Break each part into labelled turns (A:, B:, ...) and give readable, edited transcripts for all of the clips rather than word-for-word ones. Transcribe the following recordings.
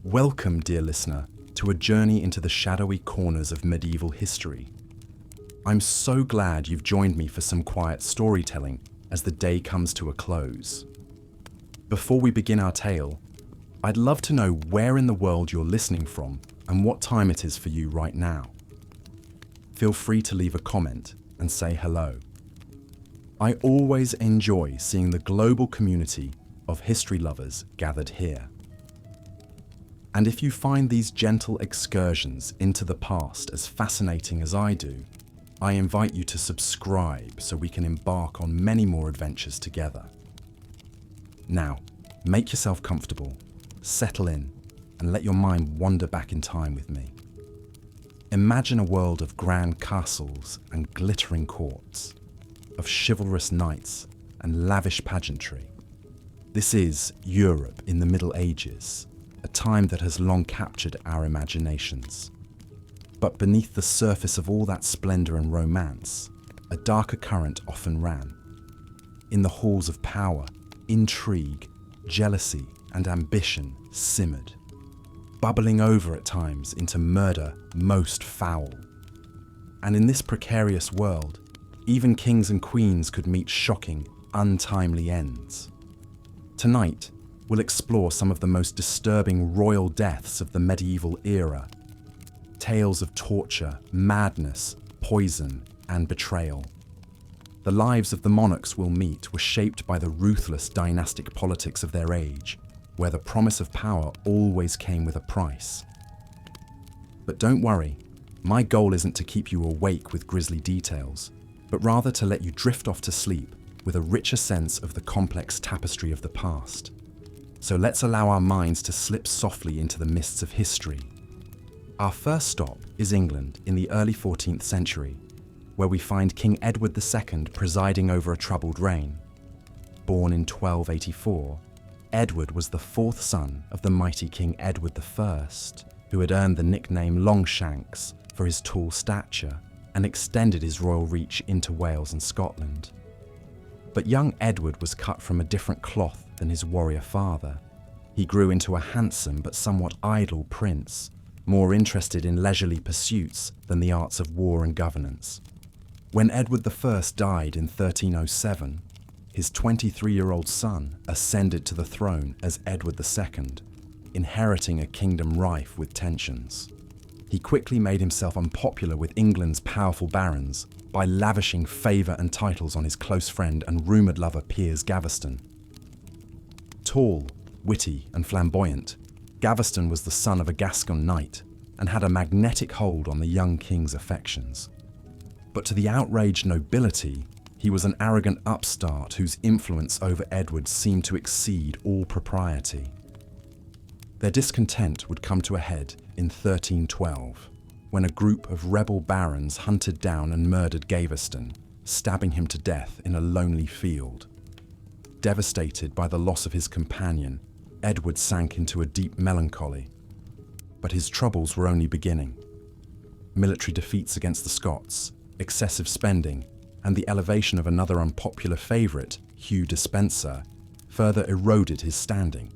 A: Welcome, dear listener, to a journey into the shadowy corners of medieval history. I'm so glad you've joined me for some quiet storytelling as the day comes to a close. Before we begin our tale, I'd love to know where in the world you're listening from and what time it is for you right now. Feel free to leave a comment and say hello. I always enjoy seeing the global community of history lovers gathered here. And if you find these gentle excursions into the past as fascinating as I do, I invite you to subscribe so we can embark on many more adventures together. Now, make yourself comfortable, settle in, and let your mind wander back in time with me. Imagine a world of grand castles and glittering courts, of chivalrous knights and lavish pageantry. This is Europe in the Middle Ages, a time that has long captured our imaginations. But beneath the surface of all that splendor and romance, a darker current often ran. In the halls of power, intrigue, jealousy, and ambition simmered, bubbling over at times into murder most foul. And in this precarious world, even kings and queens could meet shocking, untimely ends. Tonight, we'll explore some of the most disturbing royal deaths of the medieval era. Tales of torture, madness, poison, and betrayal. The lives of the monarchs we'll meet were shaped by the ruthless dynastic politics of their age, where the promise of power always came with a price. But don't worry, my goal isn't to keep you awake with grisly details, but rather to let you drift off to sleep with a richer sense of the complex tapestry of the past. So let's allow our minds to slip softly into the mists of history. Our first stop is England in the early 14th century, where we find King Edward II presiding over a troubled reign. Born in 1284, Edward was the fourth son of the mighty King Edward I, who had earned the nickname Longshanks for his tall stature and extended his royal reach into Wales and Scotland. But young Edward was cut from a different cloth than his warrior father. He grew into a handsome but somewhat idle prince, more interested in leisurely pursuits than the arts of war and governance. When Edward I died in 1307, his 23-year-old son ascended to the throne as Edward II, inheriting a kingdom rife with tensions. He quickly made himself unpopular with England's powerful barons by lavishing favour and titles on his close friend and rumoured lover Piers Gaveston. Tall, witty and flamboyant, Gaveston was the son of a Gascon knight and had a magnetic hold on the young king's affections. But to the outraged nobility, he was an arrogant upstart whose influence over Edward seemed to exceed all propriety. Their discontent would come to a head in 1312, when a group of rebel barons hunted down and murdered Gaveston, stabbing him to death in a lonely field. Devastated by the loss of his companion, Edward sank into a deep melancholy. But his troubles were only beginning. Military defeats against the Scots, excessive spending, and the elevation of another unpopular favourite, Hugh Despenser, further eroded his standing.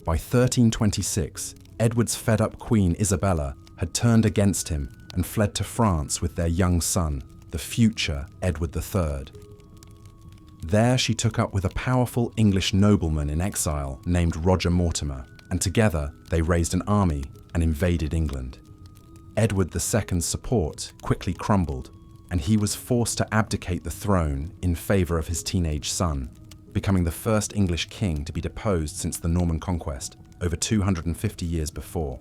A: By 1326, Edward's fed-up Queen Isabella had turned against him and fled to France with their young son, the future Edward III. There she took up with a powerful English nobleman in exile named Roger Mortimer, and together they raised an army and invaded England. Edward II's support quickly crumbled, and he was forced to abdicate the throne in favour of his teenage son, becoming the first English king to be deposed since the Norman conquest over 250 years before.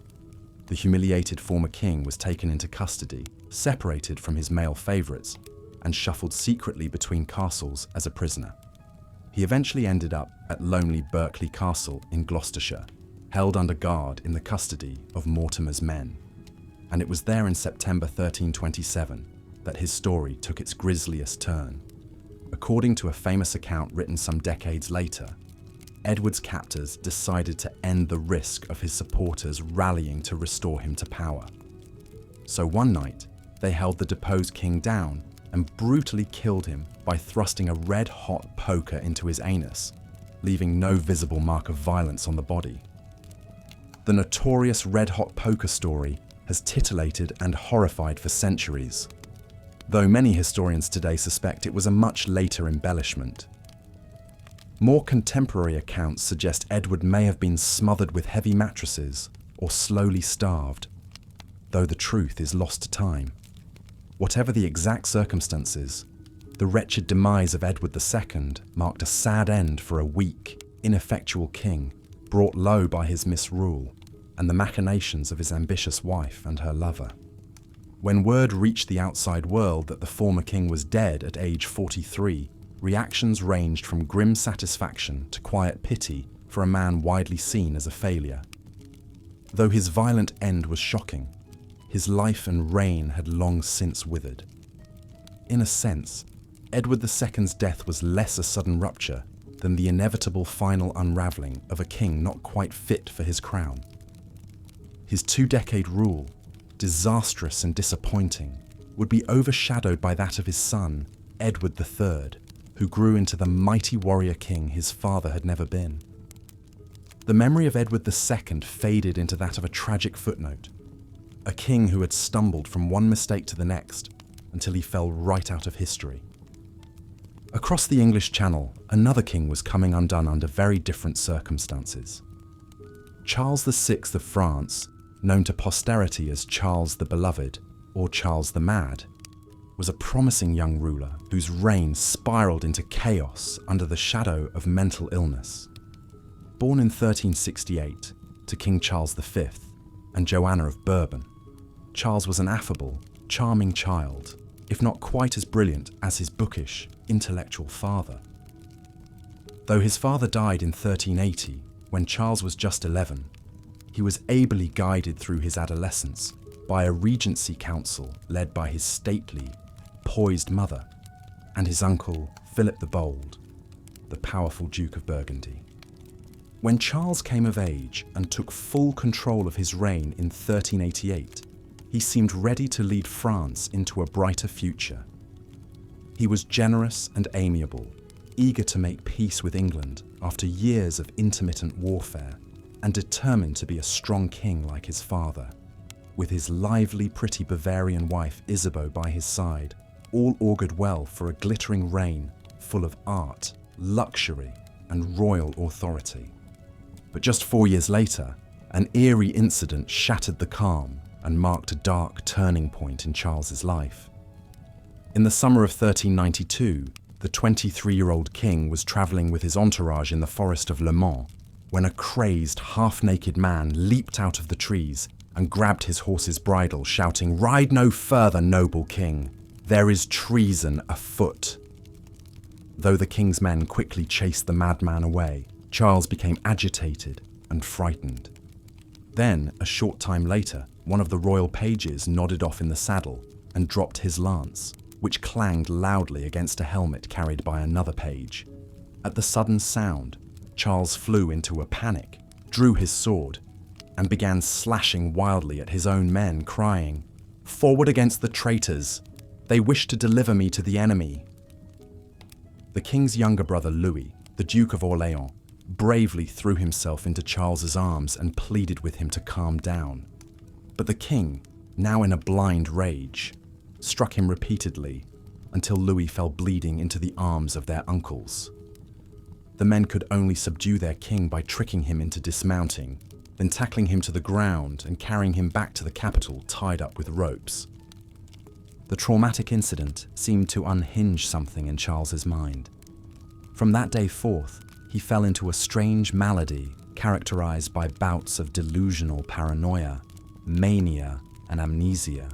A: The humiliated former king was taken into custody, separated from his male favourites, and shuffled secretly between castles as a prisoner. He eventually ended up at lonely Berkeley Castle in Gloucestershire, held under guard in the custody of Mortimer's men. And it was there in September 1327 that his story took its grisliest turn. According to a famous account written some decades later, Edward's captors decided to end the risk of his supporters rallying to restore him to power. So one night, they held the deposed king down and brutally killed him by thrusting a red-hot poker into his anus, leaving no visible mark of violence on the body. the notorious red-hot poker story has titillated and horrified for centuries, though many historians today suspect it was a much later embellishment. More contemporary accounts suggest Edward may have been smothered with heavy mattresses or slowly starved, though the truth is lost to time. Whatever the exact circumstances, the wretched demise of Edward II marked a sad end for a weak, ineffectual king brought low by his misrule and the machinations of his ambitious wife and her lover. When word reached the outside world that the former king was dead at age 43, reactions ranged from grim satisfaction to quiet pity for a man widely seen as a failure. Though his violent end was shocking, his life and reign had long since withered. In a sense, Edward II's death was less a sudden rupture than the inevitable final unravelling of a king not quite fit for his crown. His two-decade rule, disastrous and disappointing, would be overshadowed by that of his son, Edward III, who grew into the mighty warrior king his father had never been. The memory of Edward II faded into that of a tragic footnote, a king who had stumbled from one mistake to the next until he fell right out of history. Across the English Channel, another king was coming undone under very different circumstances. Charles VI of France, known to posterity as Charles the Beloved or Charles the Mad, was a promising young ruler whose reign spiraled into chaos under the shadow of mental illness. Born in 1368 to King Charles V and Joanna of Bourbon, Charles was an affable, charming child, if not quite as brilliant as his bookish, intellectual father. Though his father died in 1380, when Charles was just 11, he was ably guided through his adolescence by a regency council led by his stately, poised mother and his uncle Philip the Bold, the powerful Duke of Burgundy. When Charles came of age and took full control of his reign in 1388, he seemed ready to lead France into a brighter future. He was generous and amiable, eager to make peace with England after years of intermittent warfare, and determined to be a strong king like his father. With his lively, pretty Bavarian wife Isabeau by his side, all augured well for a glittering reign full of art, luxury, and royal authority. But just 4 years later, an eerie incident shattered the calm and marked a dark turning point in Charles's life. In the summer of 1392, the 23-year-old king was travelling with his entourage in the forest of Le Mans when a crazed, half-naked man leaped out of the trees and grabbed his horse's bridle, shouting, "Ride no further, noble king! There is treason afoot." Though the king's men quickly chased the madman away, Charles became agitated and frightened. Then, a short time later, one of the royal pages nodded off in the saddle and dropped his lance, which clanged loudly against a helmet carried by another page. At the sudden sound, Charles flew into a panic, drew his sword, and began slashing wildly at his own men, crying, "Forward against the traitors! They wish to deliver me to the enemy." The king's younger brother Louis, the Duke of Orléans, bravely threw himself into Charles's arms and pleaded with him to calm down. But the king, now in a blind rage, struck him repeatedly until Louis fell bleeding into the arms of their uncles. The men could only subdue their king by tricking him into dismounting, then tackling him to the ground and carrying him back to the capital tied up with ropes. The traumatic incident seemed to unhinge something in Charles's mind. From that day forth, he fell into a strange malady characterized by bouts of delusional paranoia, mania, and amnesia.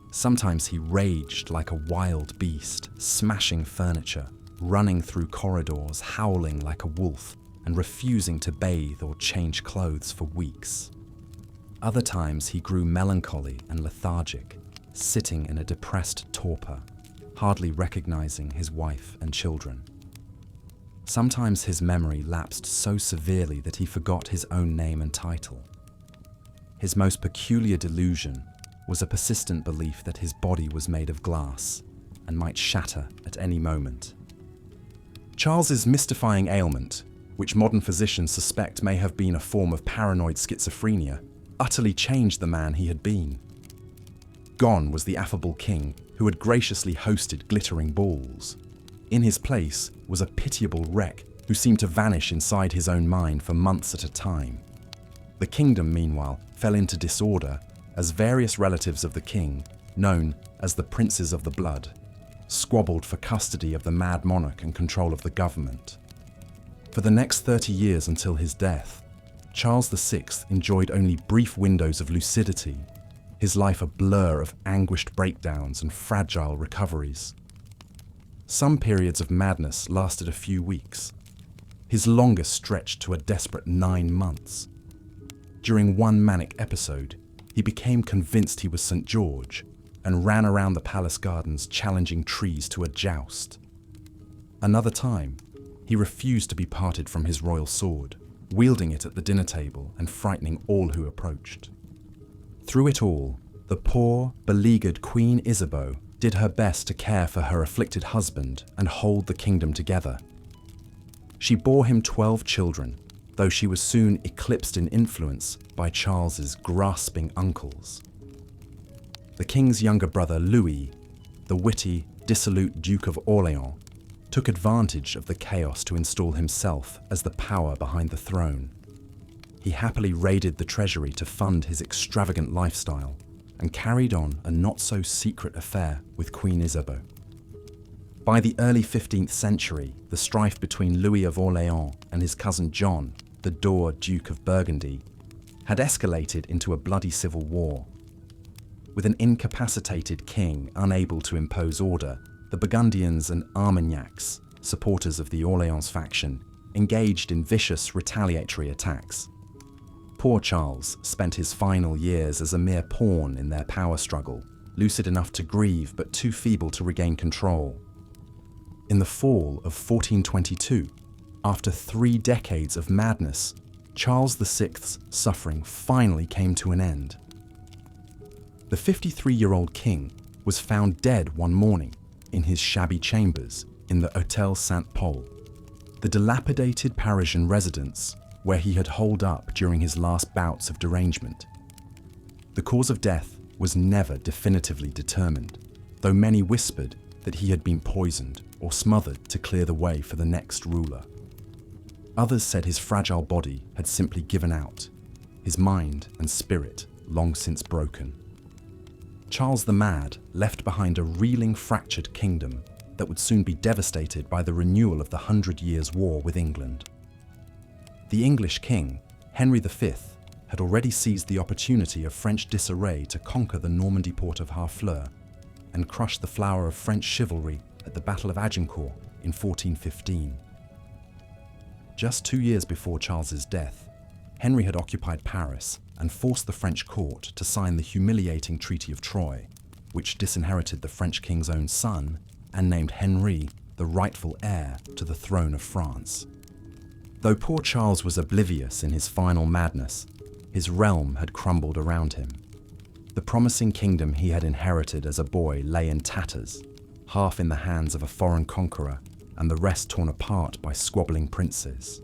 A: Sometimes he raged like a wild beast, smashing furniture, running through corridors, howling like a wolf, and refusing to bathe or change clothes for weeks. Other times he grew melancholy and lethargic, sitting in a depressed torpor, hardly recognizing his wife and children. Sometimes his memory lapsed so severely that he forgot his own name and title. His most peculiar delusion was a persistent belief that his body was made of glass and might shatter at any moment. Charles's mystifying ailment which modern physicians suspect may have been a form of paranoid schizophrenia, utterly changed the man he had been. Gone was the affable king who had graciously hosted glittering balls. In his place was a pitiable wreck who seemed to vanish inside his own mind for months at a time. The kingdom, meanwhile, fell into disorder as various relatives of the king, known as the Princes of the Blood, squabbled for custody of the mad monarch and control of the government. For the next 30 years until his death, Charles VI enjoyed only brief windows of lucidity, his life a blur of anguished breakdowns and fragile recoveries. Some periods of madness lasted a few weeks. His longest stretched to a desperate 9 months. During one manic episode, he became convinced he was St. George and ran around the palace gardens challenging trees to a joust. Another time, he refused to be parted from his royal sword, wielding it at the dinner table and frightening all who approached. Through it all, the poor, beleaguered Queen Isabeau did her best to care for her afflicted husband and hold the kingdom together. She bore him 12 children, though she was soon eclipsed in influence by Charles's grasping uncles. The king's younger brother Louis, the witty, dissolute Duke of Orléans, took advantage of the chaos to install himself as the power behind the throne. He happily raided the treasury to fund his extravagant lifestyle and carried on a not-so-secret affair with Queen Isabeau. By the early 15th century, the strife between Louis of Orléans and his cousin John, the Dour Duke of Burgundy, had escalated into a bloody civil war. With an incapacitated king unable to impose order, the Burgundians and Armagnacs, supporters of the Orléans faction, engaged in vicious retaliatory attacks. Poor Charles spent his final years as a mere pawn in their power struggle, lucid enough to grieve but too feeble to regain control. In the fall of 1422, after 3 decades of madness, Charles VI's suffering finally came to an end. The 53-year-old king was found dead one morning in his shabby chambers in the Hôtel Saint-Paul, the dilapidated Parisian residence where he had holed up during his last bouts of derangement. The cause of death was never definitively determined, though many whispered that he had been poisoned or smothered to clear the way for the next ruler. Others said his fragile body had simply given out, his mind and spirit long since broken. Charles the Mad left behind a reeling, fractured kingdom that would soon be devastated by the renewal of the 100 Years' War with England. The English king, Henry V, had already seized the opportunity of French disarray to conquer the Normandy port of Harfleur and crush the flower of French chivalry at the Battle of Agincourt in 1415. Just 2 years before Charles's death, Henry had occupied Paris and forced the French court to sign the humiliating Treaty of Troyes, which disinherited the French king's own son and named Henry the rightful heir to the throne of France. Though poor Charles was oblivious in his final madness, his realm had crumbled around him. The promising kingdom he had inherited as a boy lay in tatters, half in the hands of a foreign conqueror and the rest torn apart by squabbling princes.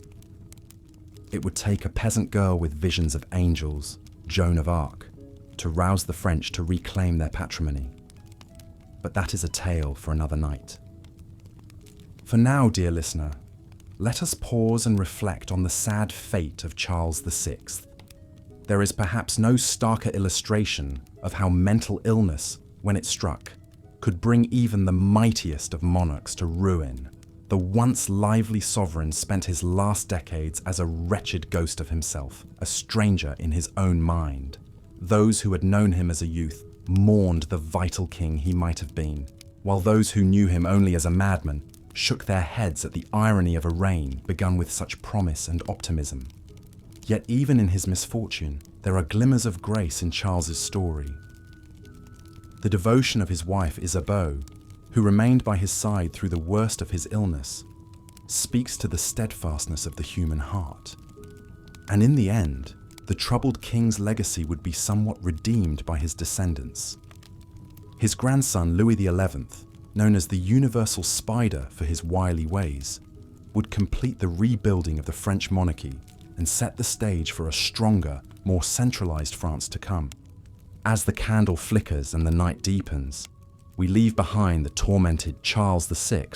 A: It would take a peasant girl with visions of angels, Joan of Arc, to rouse the French to reclaim their patrimony. But that is a tale for another night. For now, dear listener, let us pause and reflect on the sad fate of Charles VI. There is perhaps no starker illustration of how mental illness, when it struck, could bring even the mightiest of monarchs to ruin. The once lively sovereign spent his last decades as a wretched ghost of himself, a stranger in his own mind. Those who had known him as a youth mourned the vital king he might have been, while those who knew him only as a madman shook their heads at the irony of a reign begun with such promise and optimism. Yet even in his misfortune, there are glimmers of grace in Charles's story. The devotion of his wife Isabeau, who remained by his side through the worst of his illness, speaks to the steadfastness of the human heart. And in the end, the troubled king's legacy would be somewhat redeemed by his descendants. His grandson Louis XI, known as the universal spider for his wily ways, would complete the rebuilding of the French monarchy and set the stage for a stronger, more centralized France to come. As the candle flickers and the night deepens, we leave behind the tormented Charles VI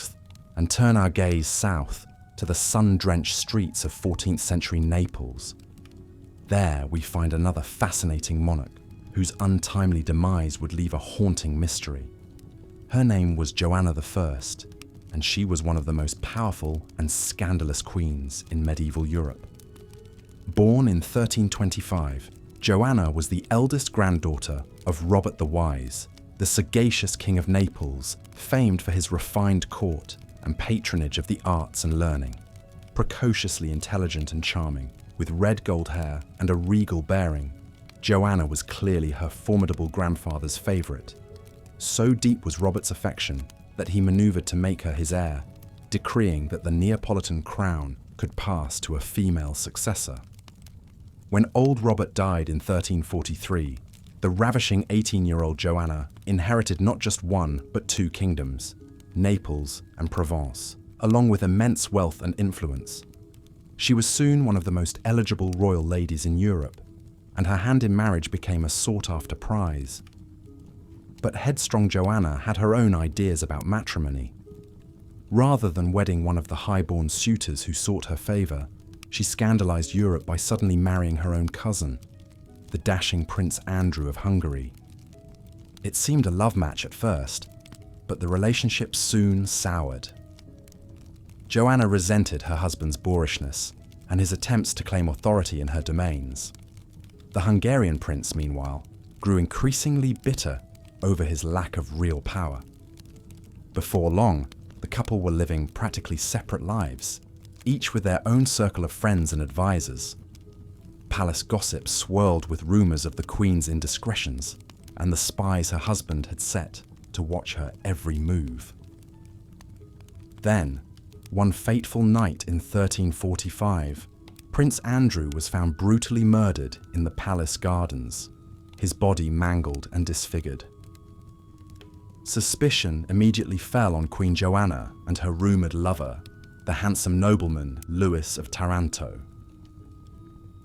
A: and turn our gaze south to the sun-drenched streets of 14th century Naples. There we find another fascinating monarch whose untimely demise would leave a haunting mystery. Her name was Joanna I, and she was one of the most powerful and scandalous queens in medieval Europe. Born in 1325, Joanna was the eldest granddaughter of Robert the Wise, the sagacious king of Naples, famed for his refined court and patronage of the arts and learning. Precociously intelligent and charming, with red gold hair and a regal bearing, Joanna was clearly her formidable grandfather's favourite. So deep was Robert's affection that he manoeuvred to make her his heir, decreeing that the Neapolitan crown could pass to a female successor. When old Robert died in 1343, the ravishing 18-year-old Joanna inherited not just one but two kingdoms, Naples and Provence, along with immense wealth and influence. She was soon one of the most eligible royal ladies in Europe, and her hand in marriage became a sought-after prize. But headstrong Joanna had her own ideas about matrimony. Rather than wedding one of the high-born suitors who sought her favour, she scandalised Europe by suddenly marrying her own cousin, the dashing Prince Andrew of Hungary. It seemed a love match at first, but the relationship soon soured. Joanna resented her husband's boorishness and his attempts to claim authority in her domains. The Hungarian prince, meanwhile, grew increasingly bitter over his lack of real power. Before long, the couple were living practically separate lives, each with their own circle of friends and advisors. Palace gossip swirled with rumours of the Queen's indiscretions and the spies her husband had set to watch her every move. Then, one fateful night in 1345, Prince Andrew was found brutally murdered in the palace gardens, his body mangled and disfigured. Suspicion immediately fell on Queen Joanna and her rumoured lover, the handsome nobleman Louis of Taranto.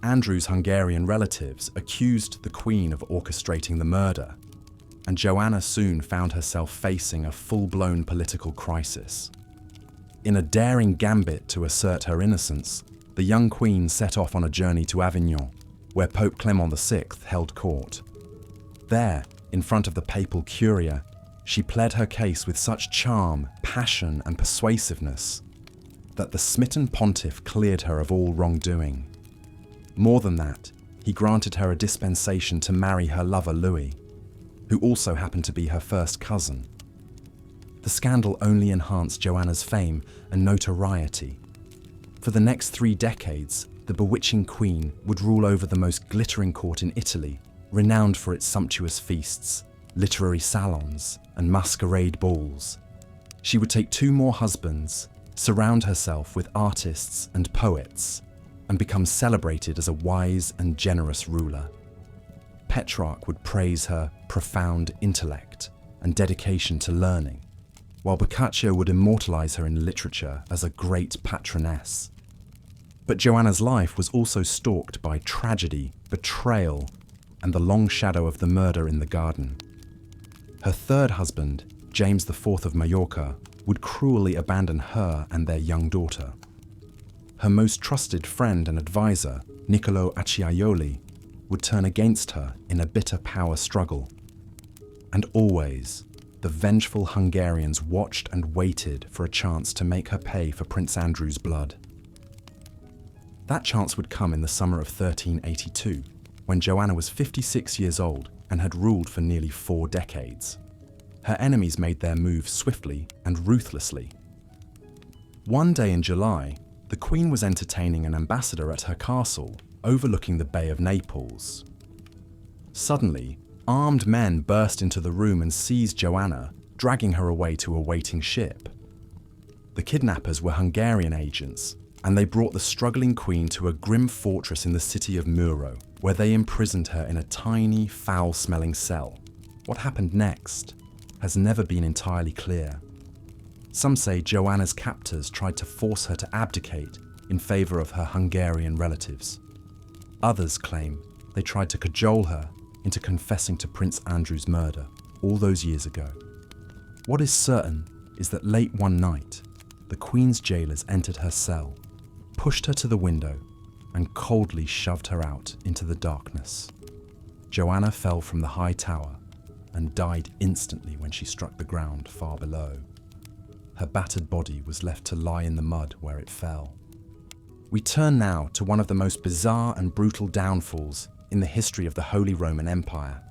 A: Andrew's Hungarian relatives accused the Queen of orchestrating the murder, and Joanna soon found herself facing a full-blown political crisis. In a daring gambit to assert her innocence, the young queen set off on a journey to Avignon, where Pope Clement VI held court. There, in front of the papal curia, she pled her case with such charm, passion, and persuasiveness that the smitten pontiff cleared her of all wrongdoing. More than that, he granted her a dispensation to marry her lover Louis, who also happened to be her first cousin. The scandal only enhanced Joanna's fame and notoriety. For the next 3 decades, the bewitching queen would rule over the most glittering court in Italy, renowned for its sumptuous feasts, literary salons, and masquerade balls. She would take 2 more husbands, surround herself with artists and poets, and become celebrated as a wise and generous ruler. Petrarch would praise her profound intellect and dedication to learning, while Boccaccio would immortalize her in literature as a great patroness. But Joanna's life was also stalked by tragedy, betrayal, and the long shadow of the murder in the garden. Her third husband, James IV of Majorca, would cruelly abandon her and their young daughter. Her most trusted friend and advisor, Niccolò Acciaioli, would turn against her in a bitter power struggle. And always, the vengeful Hungarians watched and waited for a chance to make her pay for Prince Andrew's blood. That chance would come in the summer of 1382, when Joanna was 56 years old and had ruled for nearly 4 decades. Her enemies made their move swiftly and ruthlessly. One day in July, the Queen was entertaining an ambassador at her castle, overlooking the Bay of Naples. Suddenly, armed men burst into the room and seized Joanna, dragging her away to a waiting ship. The kidnappers were Hungarian agents, and they brought the struggling queen to a grim fortress in the city of Muro, where they imprisoned her in a tiny, foul-smelling cell. What happened next has never been entirely clear. Some say Joanna's captors tried to force her to abdicate in favor of her Hungarian relatives. Others claim they tried to cajole her into confessing to Prince Andrew's murder all those years ago. What is certain is that late one night, the Queen's jailers entered her cell, pushed her to the window, and coldly shoved her out into the darkness. Joanna fell from the high tower and died instantly when she struck the ground far below. Her battered body was left to lie in the mud where it fell. We turn now to one of the most bizarre and brutal downfalls in the history of the Holy Roman Empire.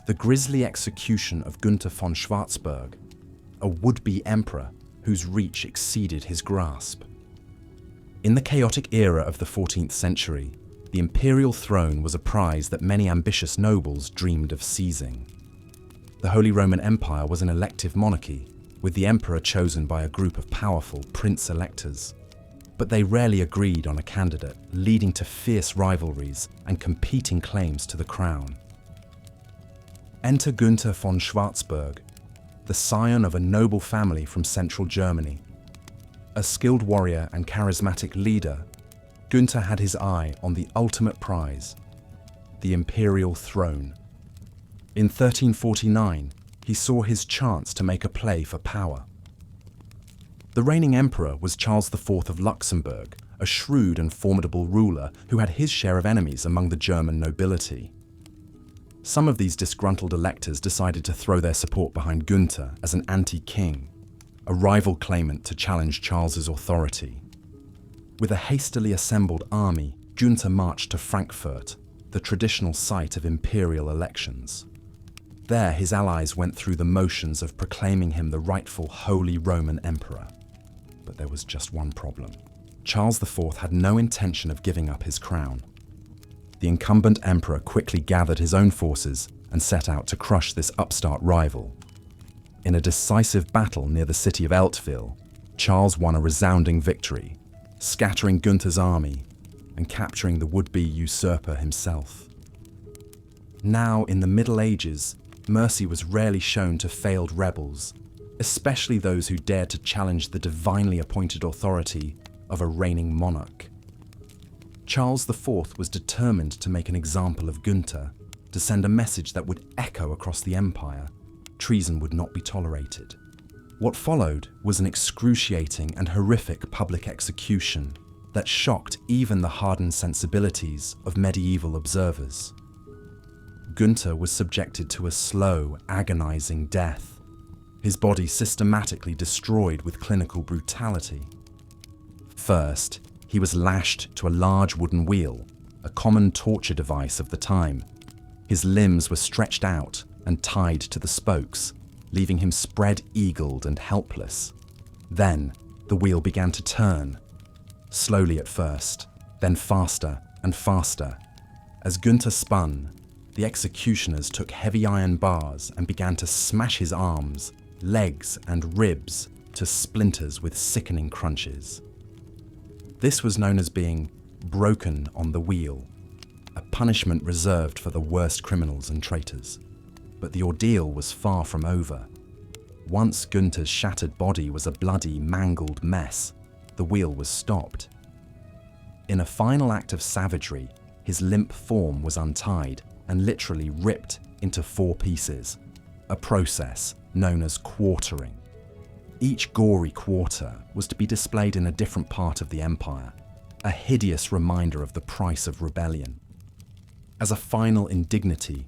A: The grisly execution of Gunther von Schwarzburg, a would-be emperor whose reach exceeded his grasp. In the chaotic era of the 14th century, the imperial throne was a prize that many ambitious nobles dreamed of seizing. The Holy Roman Empire was an elective monarchy, with the emperor chosen by a group of powerful prince-electors. But they rarely agreed on a candidate, leading to fierce rivalries and competing claims to the crown. Enter Gunther von Schwarzburg, the scion of a noble family from central Germany. A skilled warrior and charismatic leader, Gunther had his eye on the ultimate prize, the imperial throne. In 1349, he saw his chance to make a play for power. The reigning emperor was Charles IV of Luxembourg, a shrewd and formidable ruler who had his share of enemies among the German nobility. Some of these disgruntled electors decided to throw their support behind Gunther as an anti-king, a rival claimant to challenge Charles's authority. With a hastily assembled army, Gunther marched to Frankfurt, the traditional site of imperial elections. There, his allies went through the motions of proclaiming him the rightful Holy Roman Emperor. But there was just one problem. Charles IV had no intention of giving up his crown. The incumbent emperor quickly gathered his own forces and set out to crush this upstart rival. In a decisive battle near the city of Eltville, Charles won a resounding victory, scattering Gunther's army and capturing the would-be usurper himself. Now, in the Middle Ages, mercy was rarely shown to failed rebels, especially those who dared to challenge the divinely appointed authority of a reigning monarch. Charles IV was determined to make an example of Gunther, to send a message that would echo across the empire. Treason would not be tolerated. What followed was an excruciating and horrific public execution that shocked even the hardened sensibilities of medieval observers. Gunther was subjected to a slow, agonizing death, his body systematically destroyed with clinical brutality. First, he was lashed to a large wooden wheel, a common torture device of the time. His limbs were stretched out and tied to the spokes, leaving him spread-eagled and helpless. Then, the wheel began to turn, slowly at first, then faster and faster. As Gunther spun, the executioners took heavy iron bars and began to smash his arms, legs, and ribs to splinters with sickening crunches. This was known as being broken on the wheel, a punishment reserved for the worst criminals and traitors. But the ordeal was far from over. Once Gunther's shattered body was a bloody, mangled mess, the wheel was stopped. In a final act of savagery, his limp form was untied and literally ripped into 4 pieces, a process known as quartering. Each gory quarter was to be displayed in a different part of the empire, a hideous reminder of the price of rebellion. As a final indignity,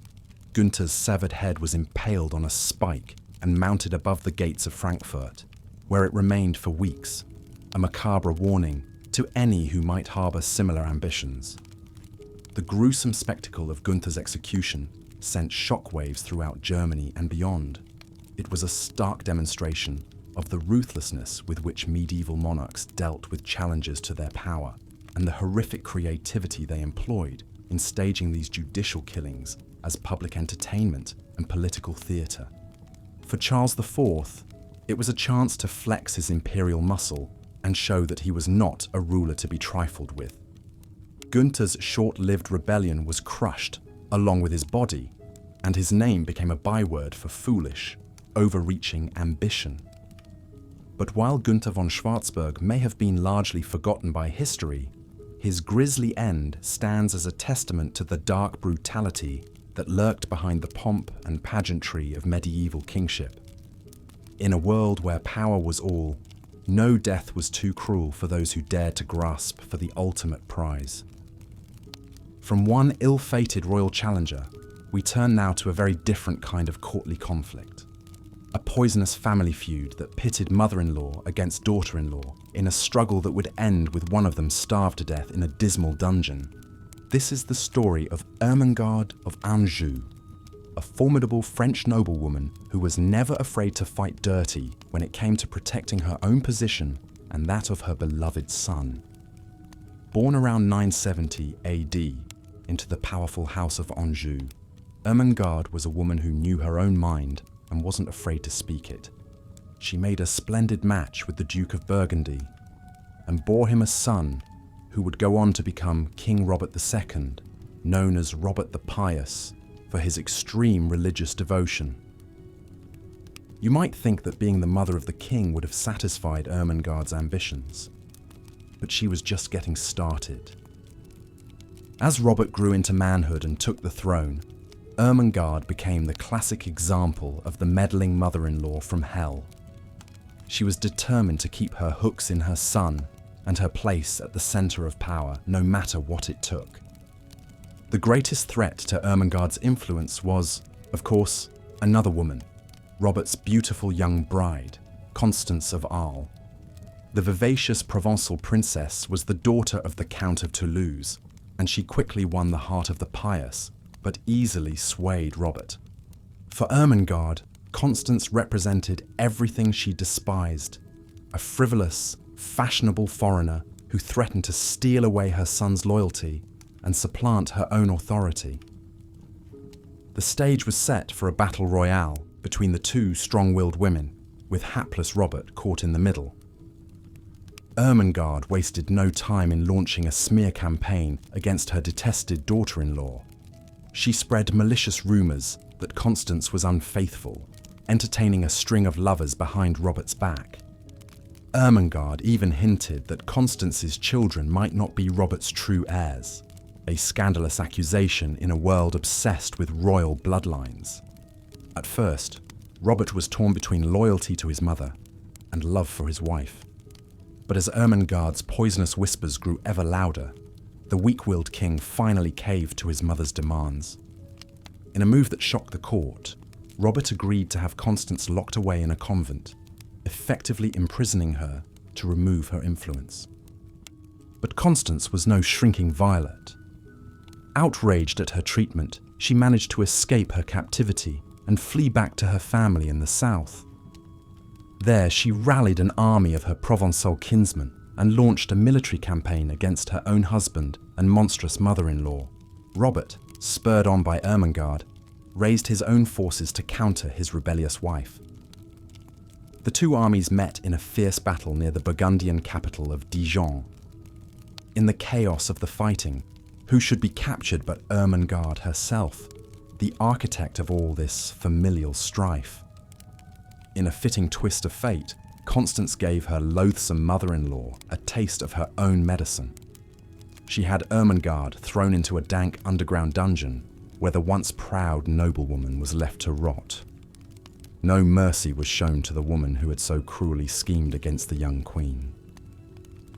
A: Gunther's severed head was impaled on a spike and mounted above the gates of Frankfurt, where it remained for weeks, a macabre warning to any who might harbour similar ambitions. The gruesome spectacle of Gunther's execution sent shockwaves throughout Germany and beyond. It was a stark demonstration of the ruthlessness with which medieval monarchs dealt with challenges to their power, and the horrific creativity they employed in staging these judicial killings as public entertainment and political theatre. For Charles IV, it was a chance to flex his imperial muscle and show that he was not a ruler to be trifled with. Gunther's short-lived rebellion was crushed, along with his body, and his name became a byword for foolish, overreaching ambition. But while Gunther von Schwarzburg may have been largely forgotten by history, his grisly end stands as a testament to the dark brutality that lurked behind the pomp and pageantry of medieval kingship. In a world where power was all, no death was too cruel for those who dared to grasp for the ultimate prize. From one ill-fated royal challenger, we turn now to a very different kind of courtly conflict. A poisonous family feud that pitted mother-in-law against daughter-in-law in a struggle that would end with one of them starved to death in a dismal dungeon. This is the story of Ermengarde of Anjou, a formidable French noblewoman who was never afraid to fight dirty when it came to protecting her own position and that of her beloved son. Born around 970 AD into the powerful House of Anjou, Ermengarde was a woman who knew her own mind and wasn't afraid to speak it. She made a splendid match with the Duke of Burgundy and bore him a son who would go on to become King Robert II, known as Robert the Pious, for his extreme religious devotion. You might think that being the mother of the king would have satisfied Ermengarde's ambitions, but she was just getting started. As Robert grew into manhood and took the throne, Ermengarde became the classic example of the meddling mother-in-law from hell. She was determined to keep her hooks in her son and her place at the center of power, no matter what it took. The greatest threat to Ermengarde's influence was, of course, another woman, Robert's beautiful young bride, Constance of Arles. The vivacious Provençal princess was the daughter of the Count of Toulouse, and she quickly won the heart of the pious, but easily swayed Robert. For Ermengarde, Constance represented everything she despised, a frivolous, fashionable foreigner who threatened to steal away her son's loyalty and supplant her own authority. The stage was set for a battle royale between the two strong-willed women, with hapless Robert caught in the middle. Ermengarde wasted no time in launching a smear campaign against her detested daughter-in-law. She spread malicious rumours that Constance was unfaithful, entertaining a string of lovers behind Robert's back. Ermengarde even hinted that Constance's children might not be Robert's true heirs, a scandalous accusation in a world obsessed with royal bloodlines. At first, Robert was torn between loyalty to his mother and love for his wife. But as Ermengarde's poisonous whispers grew ever louder, the weak-willed king finally caved to his mother's demands. In a move that shocked the court, Robert agreed to have Constance locked away in a convent, effectively imprisoning her to remove her influence. But Constance was no shrinking violet. Outraged at her treatment, she managed to escape her captivity and flee back to her family in the south. There, she rallied an army of her Provençal kinsmen and launched a military campaign against her own husband and monstrous mother-in-law. Robert, spurred on by Ermengarde, raised his own forces to counter his rebellious wife. The two armies met in a fierce battle near the Burgundian capital of Dijon. In the chaos of the fighting, who should be captured but Ermengarde herself, the architect of all this familial strife? In a fitting twist of fate, Constance gave her loathsome mother-in-law a taste of her own medicine. She had Ermengarde thrown into a dank underground dungeon where the once proud noblewoman was left to rot. No mercy was shown to the woman who had so cruelly schemed against the young queen.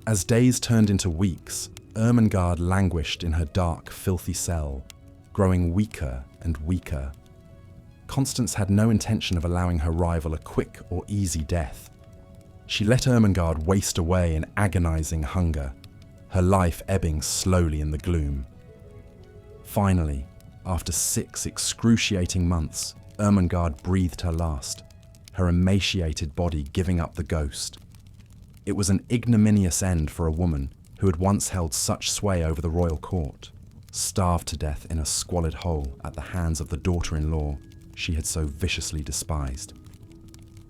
A: As days turned into weeks, Ermengarde languished in her dark, filthy cell, growing weaker and weaker. Constance had no intention of allowing her rival a quick or easy death. She let Ermengarde waste away in agonizing hunger, her life ebbing slowly in the gloom. Finally, after 6 excruciating months, Ermengarde breathed her last, her emaciated body giving up the ghost. It was an ignominious end for a woman who had once held such sway over the royal court, starved to death in a squalid hole at the hands of the daughter-in-law she had so viciously despised.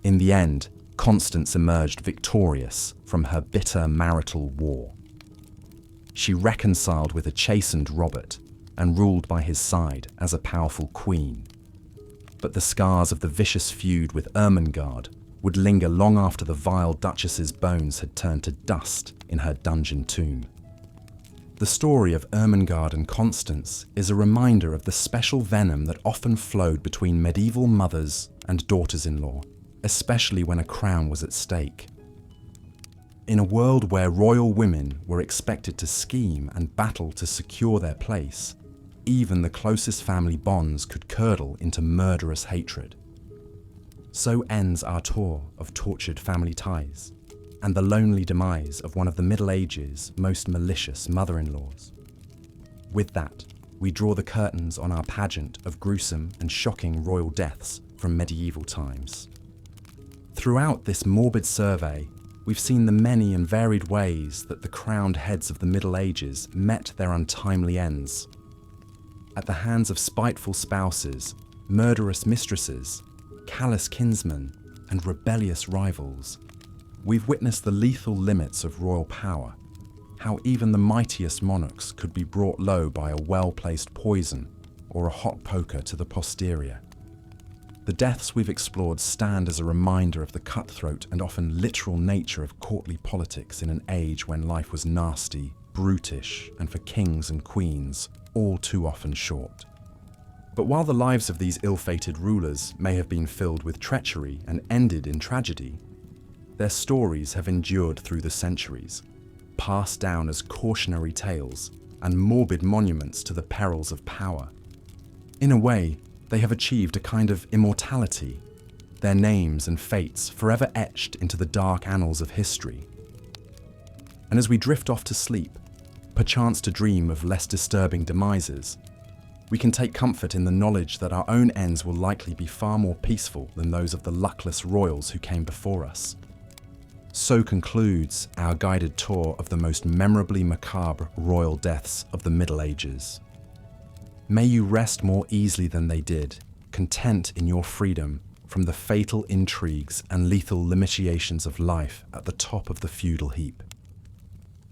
A: In the end, Constance emerged victorious from her bitter marital war. She reconciled with a chastened Robert and ruled by his side as a powerful queen. But the scars of the vicious feud with Ermengarde would linger long after the vile Duchess's bones had turned to dust in her dungeon tomb. The story of Ermengarde and Constance is a reminder of the special venom that often flowed between medieval mothers and daughters-in-law, especially when a crown was at stake. In a world where royal women were expected to scheme and battle to secure their place, even the closest family bonds could curdle into murderous hatred. So ends our tour of tortured family ties, and the lonely demise of one of the Middle Ages' most malicious mother-in-laws. With that, we draw the curtains on our pageant of gruesome and shocking royal deaths from medieval times. Throughout this morbid survey, we've seen the many and varied ways that the crowned heads of the Middle Ages met their untimely ends. At the hands of spiteful spouses, murderous mistresses, callous kinsmen, and rebellious rivals, we've witnessed the lethal limits of royal power, how even the mightiest monarchs could be brought low by a well-placed poison or a hot poker to the posterior. The deaths we've explored stand as a reminder of the cutthroat and often literal nature of courtly politics in an age when life was nasty, brutish, and for kings and queens, all too often short. But while the lives of these ill-fated rulers may have been filled with treachery and ended in tragedy, their stories have endured through the centuries, passed down as cautionary tales and morbid monuments to the perils of power. In a way, they have achieved a kind of immortality, their names and fates forever etched into the dark annals of history. And as we drift off to sleep, perchance to dream of less disturbing demises, we can take comfort in the knowledge that our own ends will likely be far more peaceful than those of the luckless royals who came before us. So concludes our guided tour of the most memorably macabre royal deaths of the Middle Ages. May you rest more easily than they did, content in your freedom from the fatal intrigues and lethal limitations of life at the top of the feudal heap.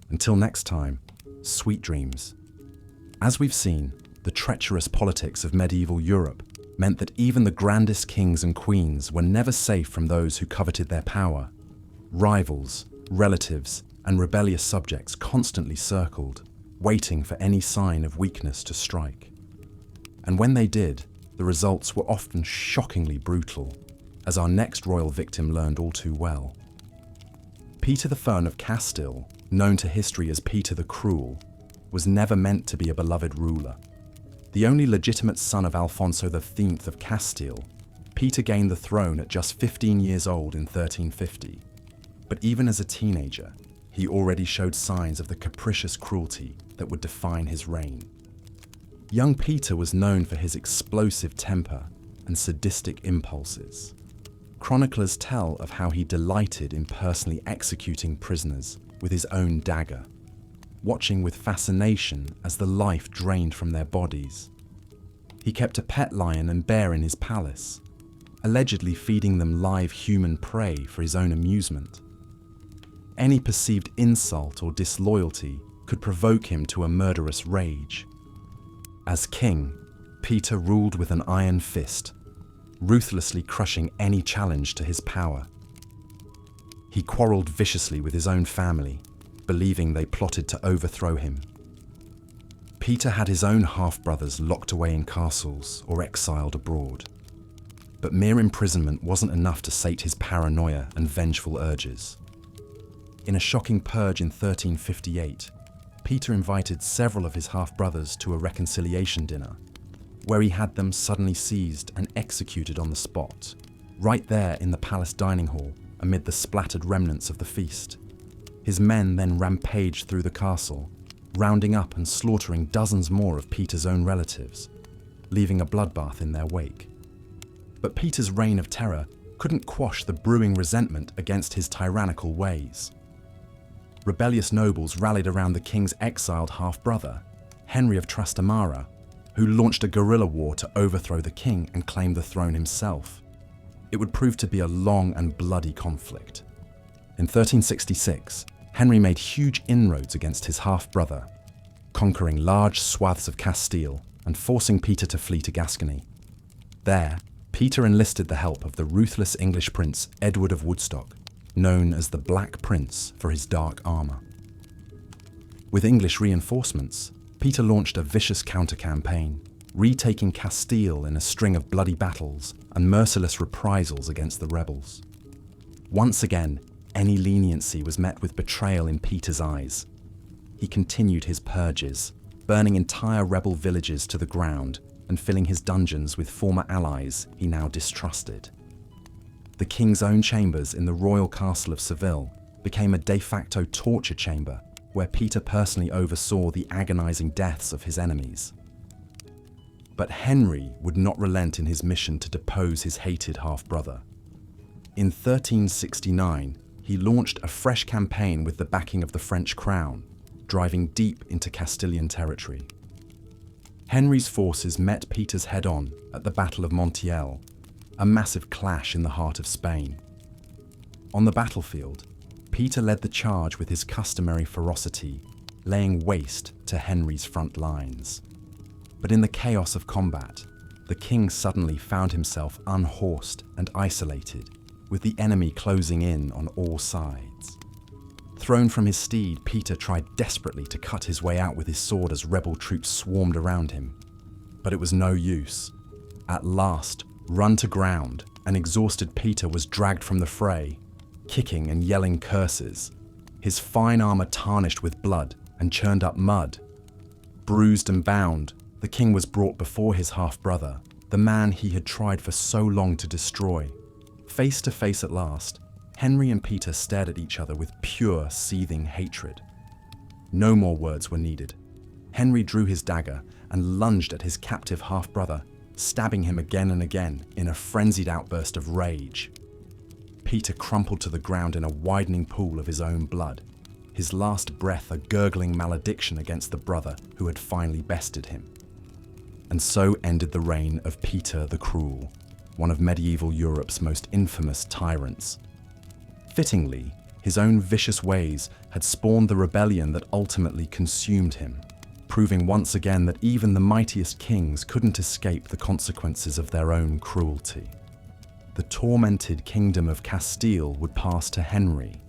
A: Until next time, sweet dreams. As we've seen, the treacherous politics of medieval Europe meant that even the grandest kings and queens were never safe from those who coveted their power. Rivals, relatives, and rebellious subjects constantly circled, waiting for any sign of weakness to strike. And when they did, the results were often shockingly brutal, as our next royal victim learned all too well. Peter the Fern of Castile, known to history as Peter the Cruel, was never meant to be a beloved ruler. The only legitimate son of Alfonso X of Castile, Peter gained the throne at just 15 years old in 1350. But even as a teenager, he already showed signs of the capricious cruelty that would define his reign. Young Peter was known for his explosive temper and sadistic impulses. Chroniclers tell of how he delighted in personally executing prisoners with his own dagger, watching with fascination as the life drained from their bodies. He kept a pet lion and bear in his palace, allegedly feeding them live human prey for his own amusement. Any perceived insult or disloyalty could provoke him to a murderous rage. As king, Peter ruled with an iron fist, ruthlessly crushing any challenge to his power. He quarreled viciously with his own family, believing they plotted to overthrow him. Peter had his own half-brothers locked away in castles or exiled abroad. But mere imprisonment wasn't enough to sate his paranoia and vengeful urges. In a shocking purge in 1358, Peter invited several of his half-brothers to a reconciliation dinner, where he had them suddenly seized and executed on the spot, right there in the palace dining hall amid the splattered remnants of the feast. His men then rampaged through the castle, rounding up and slaughtering dozens more of Peter's own relatives, leaving a bloodbath in their wake. But Peter's reign of terror couldn't quash the brewing resentment against his tyrannical ways. Rebellious nobles rallied around the king's exiled half-brother, Henry of Trastamara, who launched a guerrilla war to overthrow the king and claim the throne himself. It would prove to be a long and bloody conflict. In 1366, Henry made huge inroads against his half-brother, conquering large swaths of Castile and forcing Peter to flee to Gascony. There, Peter enlisted the help of the ruthless English prince Edward of Woodstock, known as the Black Prince for his dark armour. With English reinforcements, Peter launched a vicious counter-campaign, retaking Castile in a string of bloody battles and merciless reprisals against the rebels. Once again, any leniency was met with betrayal in Peter's eyes. He continued his purges, burning entire rebel villages to the ground and filling his dungeons with former allies he now distrusted. The king's own chambers in the royal castle of Seville became a de facto torture chamber where Peter personally oversaw the agonizing deaths of his enemies. But Henry would not relent in his mission to depose his hated half-brother. In 1369, he launched a fresh campaign with the backing of the French crown, driving deep into Castilian territory. Henry's forces met Peter's head-on at the Battle of Montiel, a massive clash in the heart of Spain. On the battlefield, Peter led the charge with his customary ferocity, laying waste to Henry's front lines. But in the chaos of combat, the king suddenly found himself unhorsed and isolated, with the enemy closing in on all sides. Thrown from his steed, Peter tried desperately to cut his way out with his sword as rebel troops swarmed around him. But it was no use. At last, run to ground, and exhausted Peter was dragged from the fray, kicking and yelling curses, his fine armor tarnished with blood and churned up mud. Bruised and bound, the king was brought before his half-brother, the man he had tried for so long to destroy. Face to face at last, Henry and Peter stared at each other with pure, seething hatred. No more words were needed. Henry drew his dagger and lunged at his captive half-brother, stabbing him again and again in a frenzied outburst of rage. Peter crumpled to the ground in a widening pool of his own blood, his last breath a gurgling malediction against the brother who had finally bested him. And so ended the reign of Peter the Cruel, one of medieval Europe's most infamous tyrants. Fittingly, his own vicious ways had spawned the rebellion that ultimately consumed him, proving once again that even the mightiest kings couldn't escape the consequences of their own cruelty. The tormented kingdom of Castile would pass to Henry,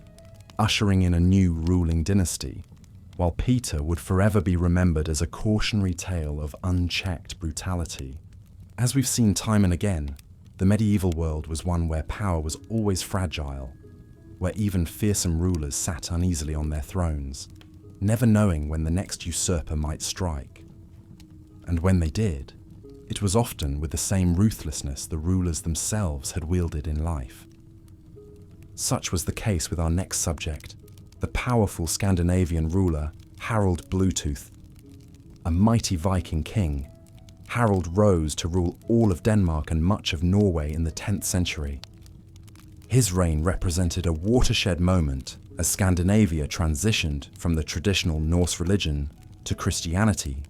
A: ushering in a new ruling dynasty, while Peter would forever be remembered as a cautionary tale of unchecked brutality. As we've seen time and again, the medieval world was one where power was always fragile, where even fearsome rulers sat uneasily on their thrones, never knowing when the next usurper might strike. And when they did, it was often with the same ruthlessness the rulers themselves had wielded in life. Such was the case with our next subject, the powerful Scandinavian ruler Harald Bluetooth. A mighty Viking king, Harald rose to rule all of Denmark and much of Norway in the 10th century. His reign represented a watershed moment as Scandinavia transitioned from the traditional Norse religion to Christianity.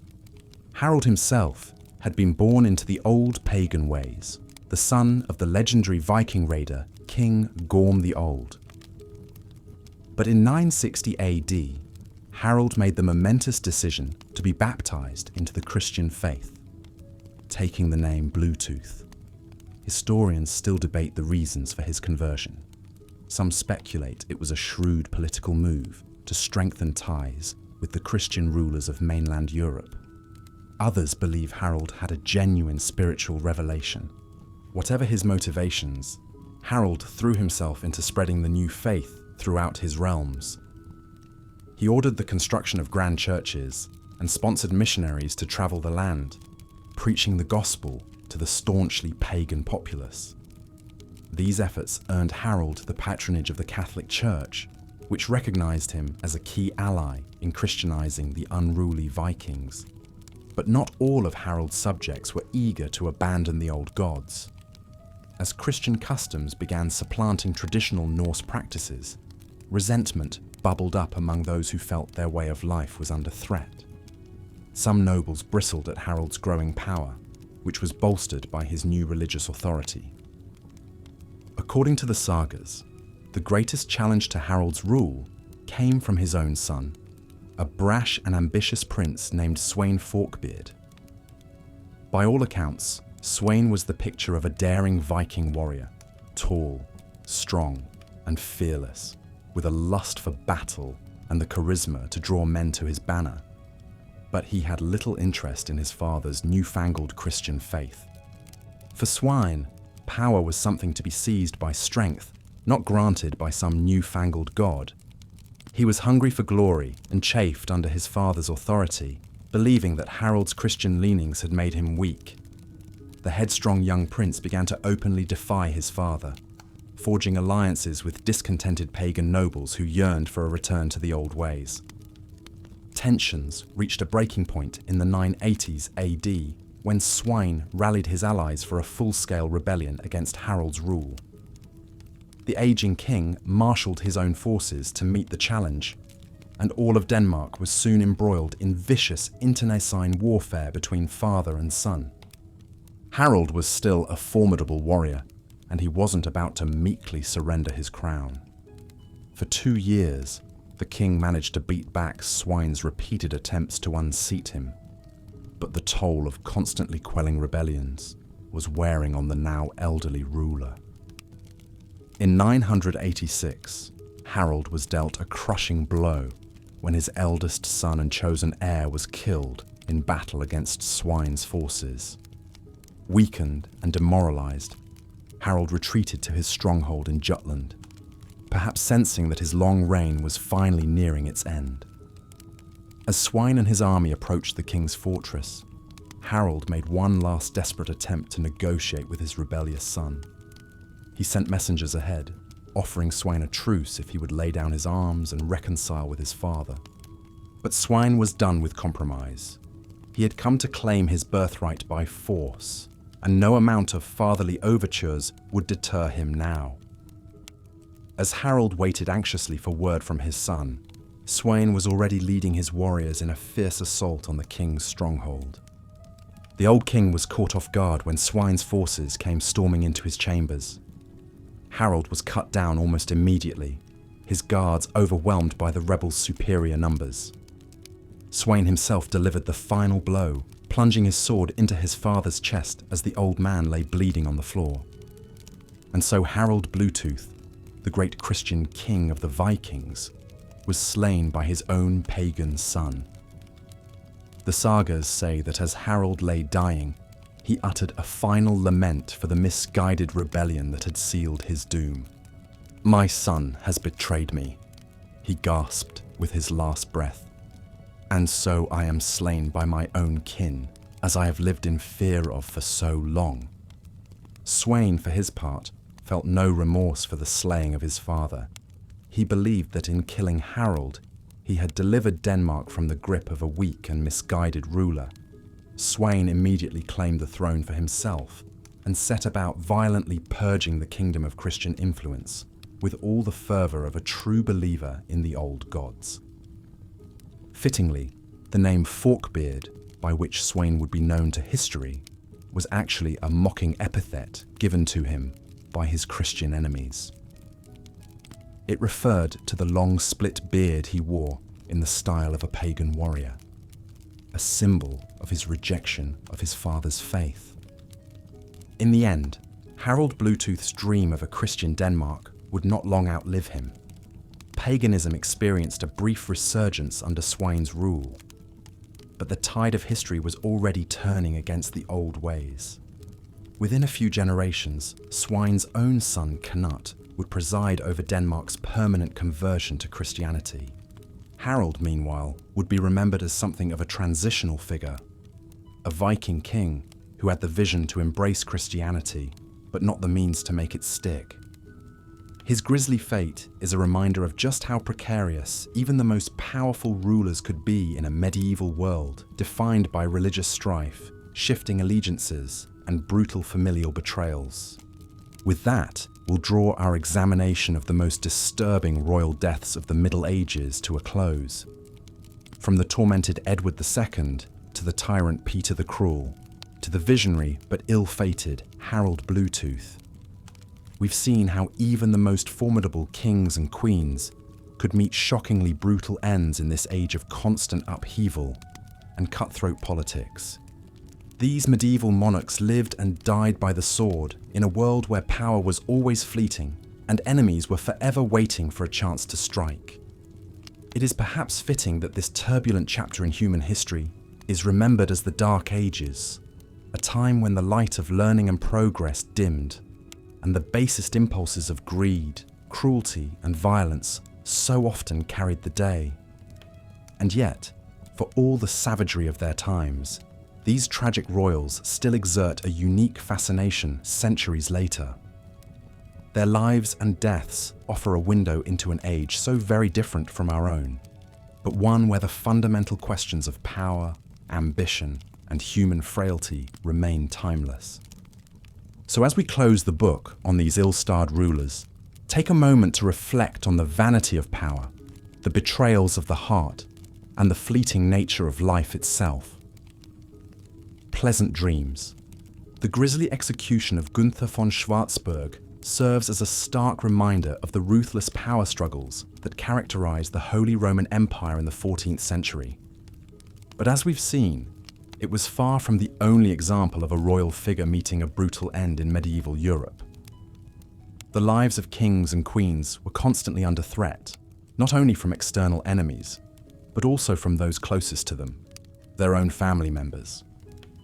A: Harald himself had been born into the old pagan ways, the son of the legendary Viking raider King Gorm the Old. But in 960 AD, Harald made the momentous decision to be baptized into the Christian faith, taking the name Bluetooth. Historians still debate the reasons for his conversion. Some speculate it was a shrewd political move to strengthen ties with the Christian rulers of mainland Europe. Others believe Harald had a genuine spiritual revelation. Whatever his motivations, Harald threw himself into spreading the new faith throughout his realms. He ordered the construction of grand churches and sponsored missionaries to travel the land, preaching the gospel to the staunchly pagan populace. These efforts earned Harald the patronage of the Catholic Church, which recognized him as a key ally in Christianizing the unruly Vikings. But not all of Harald's subjects were eager to abandon the old gods. As Christian customs began supplanting traditional Norse practices, resentment bubbled up among those who felt their way of life was under threat. Some nobles bristled at Harald's growing power, which was bolstered by his new religious authority. According to the sagas, the greatest challenge to Harald's rule came from his own son, a brash and ambitious prince named Sweyn Forkbeard. By all accounts, Sweyn was the picture of a daring Viking warrior, tall, strong, and fearless, with a lust for battle and the charisma to draw men to his banner. But he had little interest in his father's newfangled Christian faith. For Sweyn, power was something to be seized by strength, not granted by some newfangled god. He was hungry for glory and chafed under his father's authority, believing that Harold's Christian leanings had made him weak. The headstrong young prince began to openly defy his father, forging alliances with discontented pagan nobles who yearned for a return to the old ways. Tensions reached a breaking point in the 980s AD when Sweyn rallied his allies for a full-scale rebellion against Harold's rule. The aging king marshalled his own forces to meet the challenge, and all of Denmark was soon embroiled in vicious internecine warfare between father and son. Harold was still a formidable warrior, and he wasn't about to meekly surrender his crown. For 2 years, the king managed to beat back Sweyn's repeated attempts to unseat him, but the toll of constantly quelling rebellions was wearing on the now elderly ruler. In 986, Harold was dealt a crushing blow when his eldest son and chosen heir was killed in battle against Sweyn's forces. Weakened and demoralized, Harold retreated to his stronghold in Jutland, perhaps sensing that his long reign was finally nearing its end. As Sweyn and his army approached the king's fortress, Harold made one last desperate attempt to negotiate with his rebellious son. He sent messengers ahead, offering Sweyn a truce if he would lay down his arms and reconcile with his father. But Sweyn was done with compromise. He had come to claim his birthright by force, and no amount of fatherly overtures would deter him now. As Harold waited anxiously for word from his son, Sweyn was already leading his warriors in a fierce assault on the king's stronghold. The old king was caught off guard when Sweyn's forces came storming into his chambers. Harold was cut down almost immediately, his guards overwhelmed by the rebels' superior numbers. Sweyn himself delivered the final blow, plunging his sword into his father's chest as the old man lay bleeding on the floor. And so Harold Bluetooth, the great Christian king of the Vikings, was slain by his own pagan son. The sagas say that as Harold lay dying, he uttered a final lament for the misguided rebellion that had sealed his doom. "My son has betrayed me," he gasped with his last breath. "And so I am slain by my own kin, as I have lived in fear of for so long." Sweyn, for his part, felt no remorse for the slaying of his father. He believed that in killing Harold, he had delivered Denmark from the grip of a weak and misguided ruler. Sweyn immediately claimed the throne for himself and set about violently purging the kingdom of Christian influence with all the fervour of a true believer in the old gods. Fittingly, the name Forkbeard, by which Sweyn would be known to history, was actually a mocking epithet given to him by his Christian enemies. It referred to the long split beard he wore in the style of a pagan warrior, a symbol of his rejection of his father's faith. In the end, Harold Bluetooth's dream of a Christian Denmark would not long outlive him. Paganism experienced a brief resurgence under Sweyn's rule, but the tide of history was already turning against the old ways. Within a few generations, Sweyn's own son Canute would preside over Denmark's permanent conversion to Christianity. Harold, meanwhile, would be remembered as something of a transitional figure, a Viking king who had the vision to embrace Christianity, but not the means to make it stick. His grisly fate is a reminder of just how precarious even the most powerful rulers could be in a medieval world defined by religious strife, shifting allegiances, and brutal familial betrayals. With that, we'll draw our examination of the most disturbing royal deaths of the Middle Ages to a close. From the tormented Edward II to the tyrant Peter the Cruel, to the visionary but ill-fated Harold Bluetooth, we've seen how even the most formidable kings and queens could meet shockingly brutal ends in this age of constant upheaval and cutthroat politics. These medieval monarchs lived and died by the sword in a world where power was always fleeting and enemies were forever waiting for a chance to strike. It is perhaps fitting that this turbulent chapter in human history is remembered as the Dark Ages, a time when the light of learning and progress dimmed, and the basest impulses of greed, cruelty, and violence so often carried the day. And yet, for all the savagery of their times, these tragic royals still exert a unique fascination centuries later. Their lives and deaths offer a window into an age so very different from our own, but one where the fundamental questions of power, ambition, and human frailty remain timeless. So as we close the book on these ill-starred rulers, take a moment to reflect on the vanity of power, the betrayals of the heart, and the fleeting nature of life itself. Pleasant dreams. The grisly execution of Gunther von Schwarzburg serves as a stark reminder of the ruthless power struggles that characterized the Holy Roman Empire in the 14th century. But as we've seen, it was far from the only example of a royal figure meeting a brutal end in medieval Europe. The lives of kings and queens were constantly under threat, not only from external enemies, but also from those closest to them, their own family members.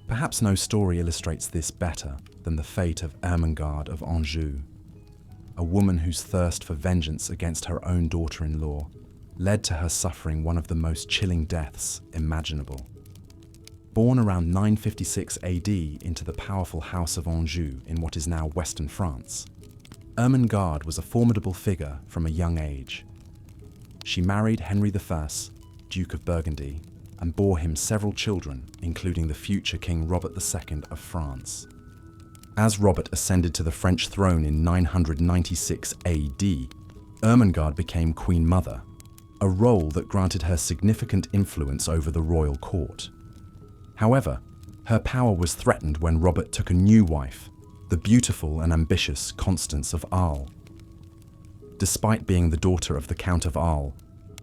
A: Perhaps no story illustrates this better than the fate of Ermengarde of Anjou, a woman whose thirst for vengeance against her own daughter-in-law led to her suffering one of the most chilling deaths imaginable. Born around 956 AD into the powerful House of Anjou in what is now Western France, Ermengarde was a formidable figure from a young age. She married Henry I, Duke of Burgundy, and bore him several children, including the future King Robert II of France. As Robert ascended to the French throne in 996 AD, Ermengarde became Queen Mother, a role that granted her significant influence over the royal court. However, her power was threatened when Robert took a new wife, the beautiful and ambitious Constance of Arles. Despite being the daughter of the Count of Arles,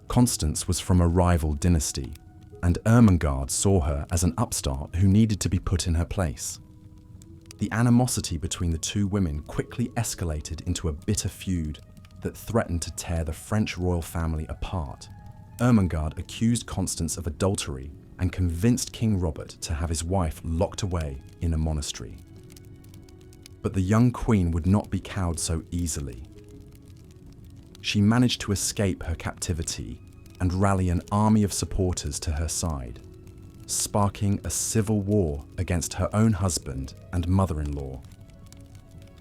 A: Constance was from a rival dynasty, and Ermengarde saw her as an upstart who needed to be put in her place. The animosity between the two women quickly escalated into a bitter feud that threatened to tear the French royal family apart. Ermengarde accused Constance of adultery and convinced King Robert to have his wife locked away in a monastery. But the young queen would not be cowed so easily. She managed to escape her captivity and rally an army of supporters to her side, sparking a civil war against her own husband and mother-in-law.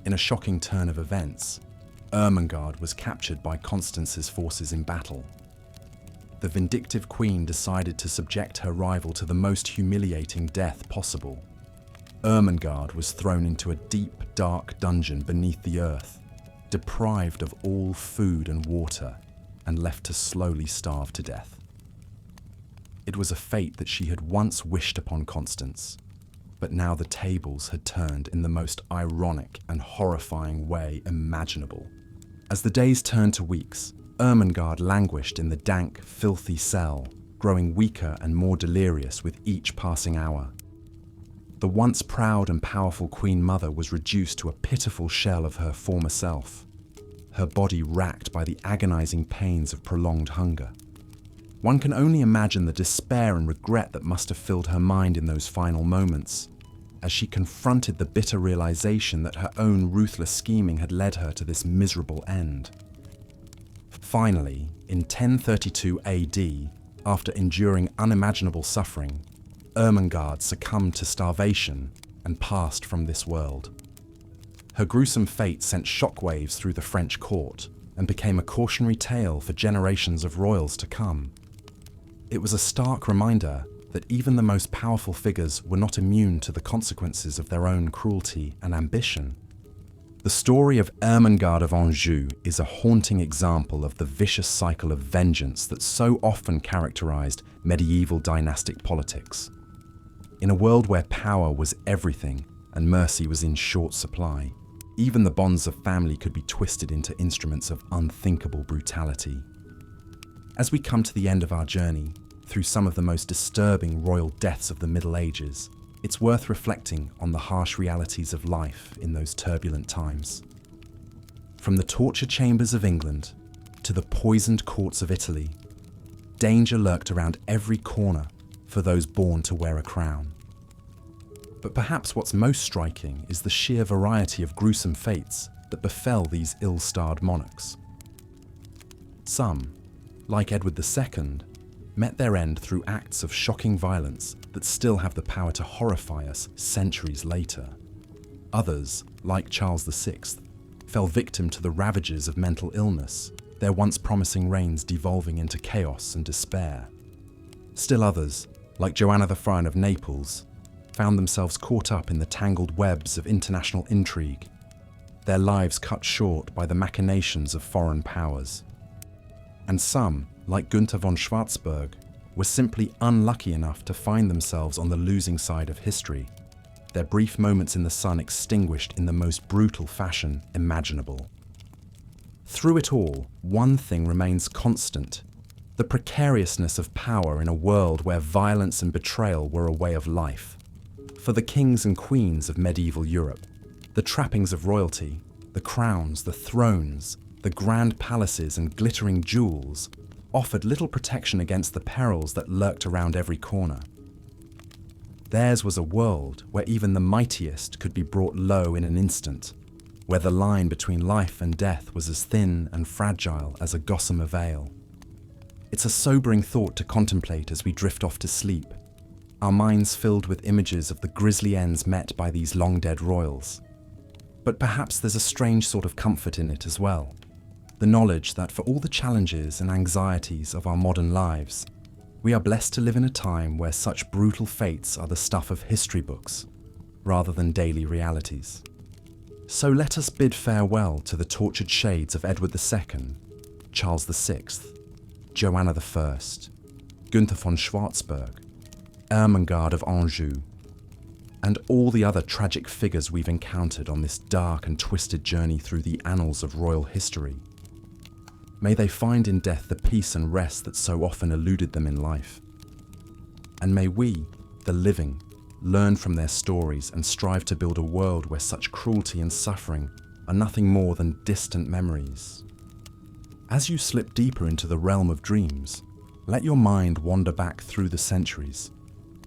A: In a shocking turn of events, Ermengarde was captured by Constance's forces in battle. The vindictive queen decided to subject her rival to the most humiliating death possible. Ermengarde was thrown into a deep, dark dungeon beneath the earth, deprived of all food and water, and left to slowly starve to death. It was a fate that she had once wished upon Constance, but now the tables had turned in the most ironic and horrifying way imaginable. As the days turned to weeks, Ermengarde languished in the dank, filthy cell, growing weaker and more delirious with each passing hour. The once proud and powerful Queen Mother was reduced to a pitiful shell of her former self, her body racked by the agonizing pains of prolonged hunger. One can only imagine the despair and regret that must have filled her mind in those final moments, as she confronted the bitter realization that her own ruthless scheming had led her to this miserable end. Finally, in 1032 AD, after enduring unimaginable suffering, Ermengarde succumbed to starvation and passed from this world. Her gruesome fate sent shockwaves through the French court and became a cautionary tale for generations of royals to come. It was a stark reminder that even the most powerful figures were not immune to the consequences of their own cruelty and ambition. The story of Ermengarde of Anjou is a haunting example of the vicious cycle of vengeance that so often characterized medieval dynastic politics. In a world where power was everything and mercy was in short supply, even the bonds of family could be twisted into instruments of unthinkable brutality. As we come to the end of our journey through some of the most disturbing royal deaths of the Middle Ages, it's worth reflecting on the harsh realities of life in those turbulent times. From the torture chambers of England to the poisoned courts of Italy, danger lurked around every corner for those born to wear a crown. But perhaps what's most striking is the sheer variety of gruesome fates that befell these ill-starred monarchs. Some, like Edward II, met their end through acts of shocking violence that still have the power to horrify us centuries later. Others, like Charles VI, fell victim to the ravages of mental illness, their once promising reigns devolving into chaos and despair. Still others, like Joanna the Friar of Naples, found themselves caught up in the tangled webs of international intrigue, their lives cut short by the machinations of foreign powers. And some, like Gunther von Schwarzburg, were simply unlucky enough to find themselves on the losing side of history, their brief moments in the sun extinguished in the most brutal fashion imaginable. Through it all, one thing remains constant: the precariousness of power in a world where violence and betrayal were a way of life. For the kings and queens of medieval Europe, the trappings of royalty, the crowns, the thrones, the grand palaces and glittering jewels offered little protection against the perils that lurked around every corner. Theirs was a world where even the mightiest could be brought low in an instant, where the line between life and death was as thin and fragile as a gossamer veil. It's a sobering thought to contemplate as we drift off to sleep, our minds filled with images of the grisly ends met by these long-dead royals. But perhaps there's a strange sort of comfort in it as well. The knowledge that for all the challenges and anxieties of our modern lives, we are blessed to live in a time where such brutal fates are the stuff of history books, rather than daily realities. So let us bid farewell to the tortured shades of Edward II, Charles VI, Joanna I, Gunther von Schwarzburg, Ermengarde of Anjou, and all the other tragic figures we've encountered on this dark and twisted journey through the annals of royal history. May they find in death the peace and rest that so often eluded them in life. And may we, the living, learn from their stories and strive to build a world where such cruelty and suffering are nothing more than distant memories. As you slip deeper into the realm of dreams, let your mind wander back through the centuries,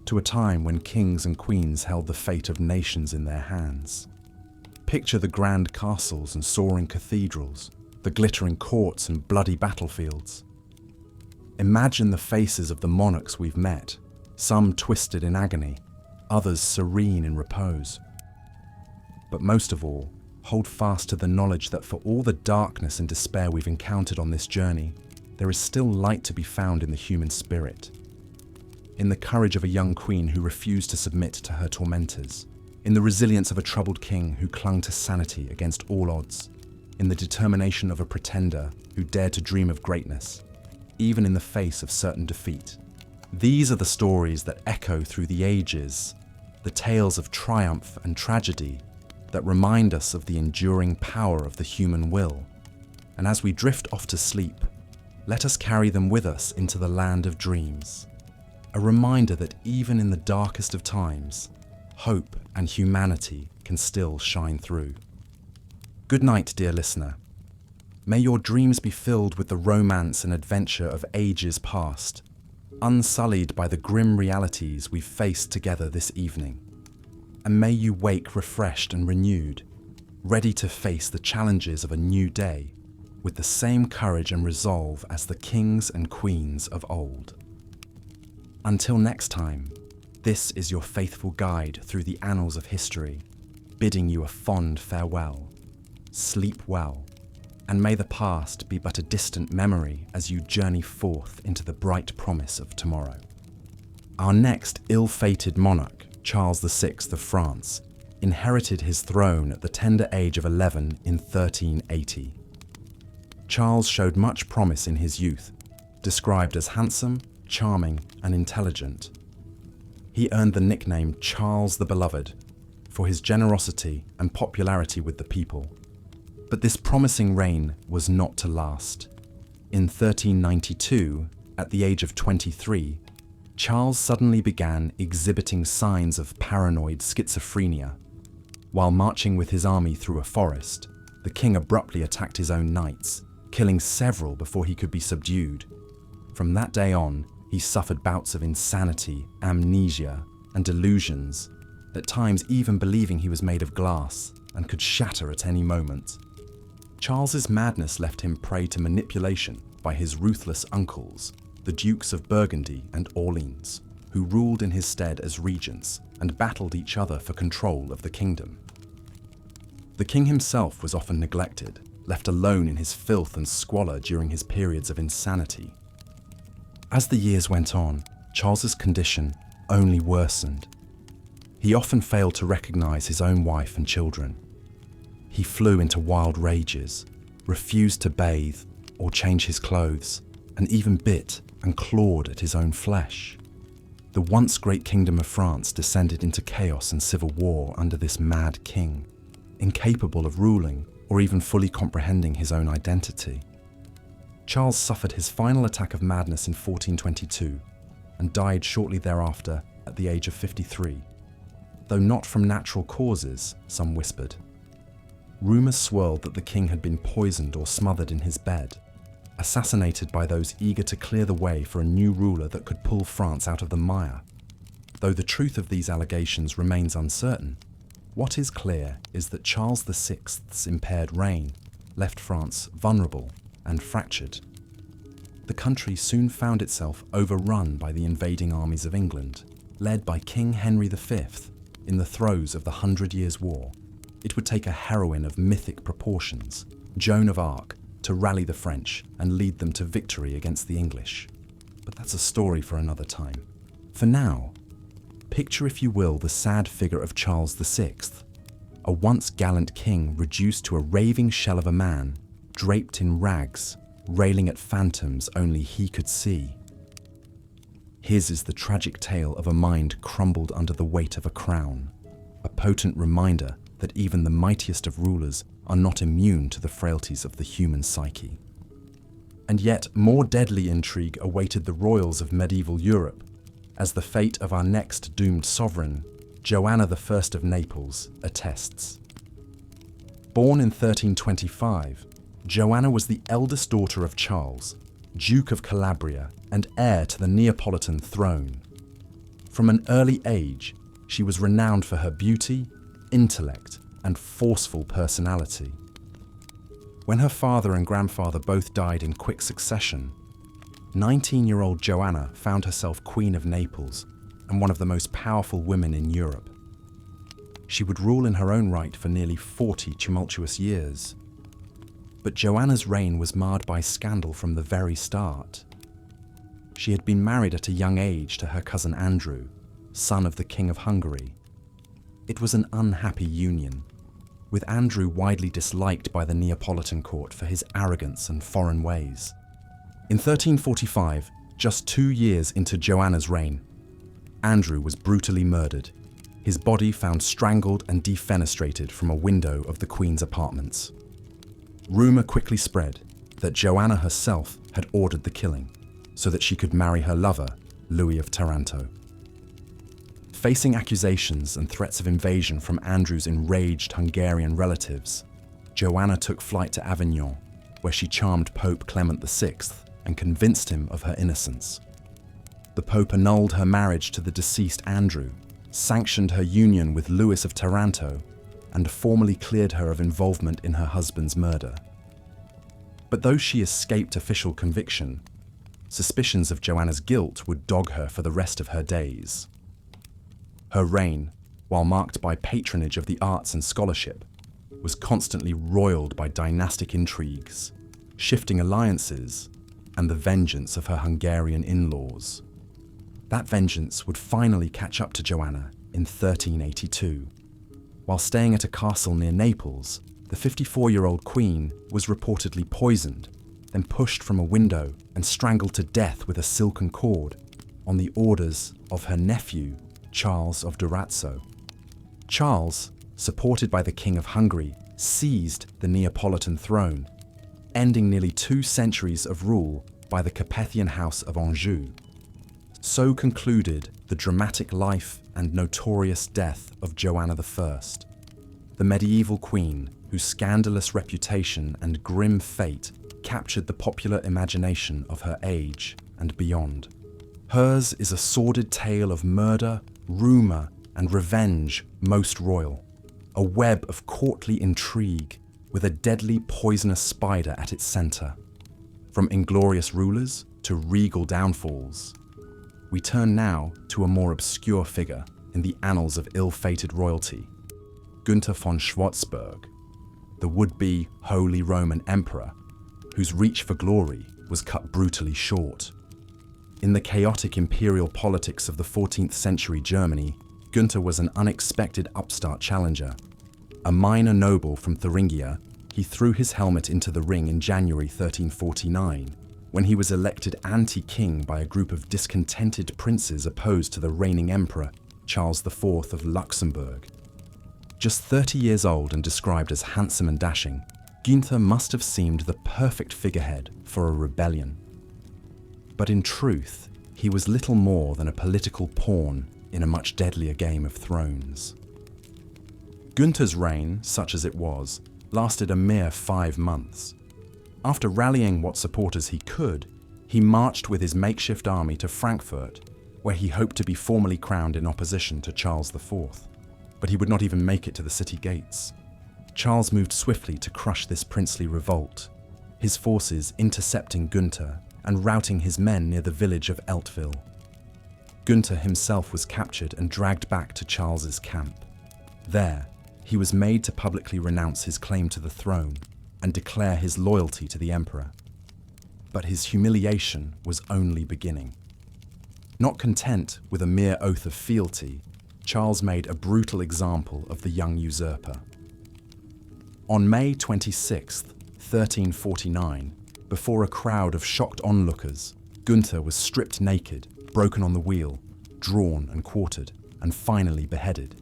A: to a time when kings and queens held the fate of nations in their hands. Picture the grand castles and soaring cathedrals, the glittering courts and bloody battlefields. Imagine the faces of the monarchs we've met, some twisted in agony, others serene in repose. But most of all, hold fast to the knowledge that for all the darkness and despair we've encountered on this journey, there is still light to be found in the human spirit. In the courage of a young queen who refused to submit to her tormentors, in the resilience of a troubled king who clung to sanity against all odds, in the determination of a pretender who dared to dream of greatness, even in the face of certain defeat. These are the stories that echo through the ages, the tales of triumph and tragedy that remind us of the enduring power of the human will. And as we drift off to sleep, let us carry them with us into the land of dreams. A reminder that even in the darkest of times, hope and humanity can still shine through. Good night, dear listener. May your dreams be filled with the romance and adventure of ages past, unsullied by the grim realities we've faced together this evening. And may you wake refreshed and renewed, ready to face the challenges of a new day with the same courage and resolve as the kings and queens of old. Until next time, this is your faithful guide through the annals of history, bidding you a fond farewell. Sleep well, and may the past be but a distant memory as you journey forth into the bright promise of tomorrow. Our next ill-fated monarch, Charles VI of France, inherited his throne at the tender age of 11 in 1380. Charles showed much promise in his youth, described as handsome, charming, and intelligent. He earned the nickname Charles the Beloved for his generosity and popularity with the people. But this promising reign was not to last. In 1392, at the age of 23, Charles suddenly began exhibiting signs of paranoid schizophrenia. While marching with his army through a forest, the king abruptly attacked his own knights, killing several before he could be subdued. From that day on, he suffered bouts of insanity, amnesia, and delusions, at times even believing he was made of glass and could shatter at any moment. Charles's madness left him prey to manipulation by his ruthless uncles, the Dukes of Burgundy and Orleans, who ruled in his stead as regents and battled each other for control of the kingdom. The king himself was often neglected, left alone in his filth and squalor during his periods of insanity. As the years went on, Charles's condition only worsened. He often failed to recognize his own wife and children. He flew into wild rages, refused to bathe or change his clothes, and even bit and clawed at his own flesh. The once great kingdom of France descended into chaos and civil war under this mad king, incapable of ruling or even fully comprehending his own identity. Charles suffered his final attack of madness in 1422 and died shortly thereafter at the age of 53, though not from natural causes, some whispered. Rumours swirled that the king had been poisoned or smothered in his bed, assassinated by those eager to clear the way for a new ruler that could pull France out of the mire. Though the truth of these allegations remains uncertain, what is clear is that Charles VI's impaired reign left France vulnerable and fractured. The country soon found itself overrun by the invading armies of England, led by King Henry V in the throes of the 100 Years' War. It would take a heroine of mythic proportions, Joan of Arc, to rally the French and lead them to victory against the English. But that's a story for another time. For now, picture, if you will, the sad figure of Charles VI, a once gallant king reduced to a raving shell of a man, draped in rags, railing at phantoms only he could see. His is the tragic tale of a mind crumbled under the weight of a crown, a potent reminder that even the mightiest of rulers are not immune to the frailties of the human psyche. And yet more deadly intrigue awaited the royals of medieval Europe, as the fate of our next doomed sovereign, Joanna I of Naples, attests. Born in 1325, Joanna was the eldest daughter of Charles, Duke of Calabria and heir to the Neapolitan throne. From an early age, she was renowned for her beauty, intellect, and forceful personality. When her father and grandfather both died in quick succession, 19-year-old Joanna found herself Queen of Naples and one of the most powerful women in Europe. She would rule in her own right for nearly 40 tumultuous years. But Joanna's reign was marred by scandal from the very start. She had been married at a young age to her cousin Andrew, son of the King of Hungary. It was an unhappy union, with Andrew widely disliked by the Neapolitan court for his arrogance and foreign ways. In 1345, just 2 years into Joanna's reign, Andrew was brutally murdered, his body found strangled and defenestrated from a window of the Queen's apartments. Rumour quickly spread that Joanna herself had ordered the killing so that she could marry her lover, Louis of Taranto. Facing accusations and threats of invasion from Andrew's enraged Hungarian relatives, Joanna took flight to Avignon, where she charmed Pope Clement VI and convinced him of her innocence. The Pope annulled her marriage to the deceased Andrew, sanctioned her union with Louis of Taranto, and formally cleared her of involvement in her husband's murder. But though she escaped official conviction, suspicions of Joanna's guilt would dog her for the rest of her days. Her reign, while marked by patronage of the arts and scholarship, was constantly roiled by dynastic intrigues, shifting alliances, and the vengeance of her Hungarian in-laws. That vengeance would finally catch up to Joanna in 1382. While staying at a castle near Naples, the 54-year-old queen was reportedly poisoned, then pushed from a window and strangled to death with a silken cord on the orders of her nephew, Charles of Durazzo. Charles, supported by the King of Hungary, seized the Neapolitan throne, ending nearly 2 centuries of rule by the Capetian House of Anjou. So concluded the dramatic life and notorious death of Joanna I, the medieval queen whose scandalous reputation and grim fate captured the popular imagination of her age and beyond. Hers is a sordid tale of murder, rumour, and revenge most royal, a web of courtly intrigue with a deadly poisonous spider at its centre. From inglorious rulers to regal downfalls, we turn now to a more obscure figure in the annals of ill-fated royalty, Günther von Schwarzburg, the would-be Holy Roman Emperor, whose reach for glory was cut brutally short. In the chaotic imperial politics of the 14th century Germany, Günther was an unexpected upstart challenger. A minor noble from Thuringia, he threw his helmet into the ring in January 1349, when he was elected anti-king by a group of discontented princes opposed to the reigning emperor, Charles IV of Luxembourg. Just 30 years old and described as handsome and dashing, Günther must have seemed the perfect figurehead for a rebellion. But in truth, he was little more than a political pawn in a much deadlier game of thrones. Günther's reign, such as it was, lasted a mere 5 months. After rallying what supporters he could, he marched with his makeshift army to Frankfurt, where he hoped to be formally crowned in opposition to Charles IV. But he would not even make it to the city gates. Charles moved swiftly to crush this princely revolt, his forces intercepting Günther and routing his men near the village of Eltville. Günther himself was captured and dragged back to Charles's camp. There, he was made to publicly renounce his claim to the throne and declare his loyalty to the emperor. But his humiliation was only beginning. Not content with a mere oath of fealty, Charles made a brutal example of the young usurper. On May 26, 1349, before a crowd of shocked onlookers, Günther was stripped naked, broken on the wheel, drawn and quartered, and finally beheaded.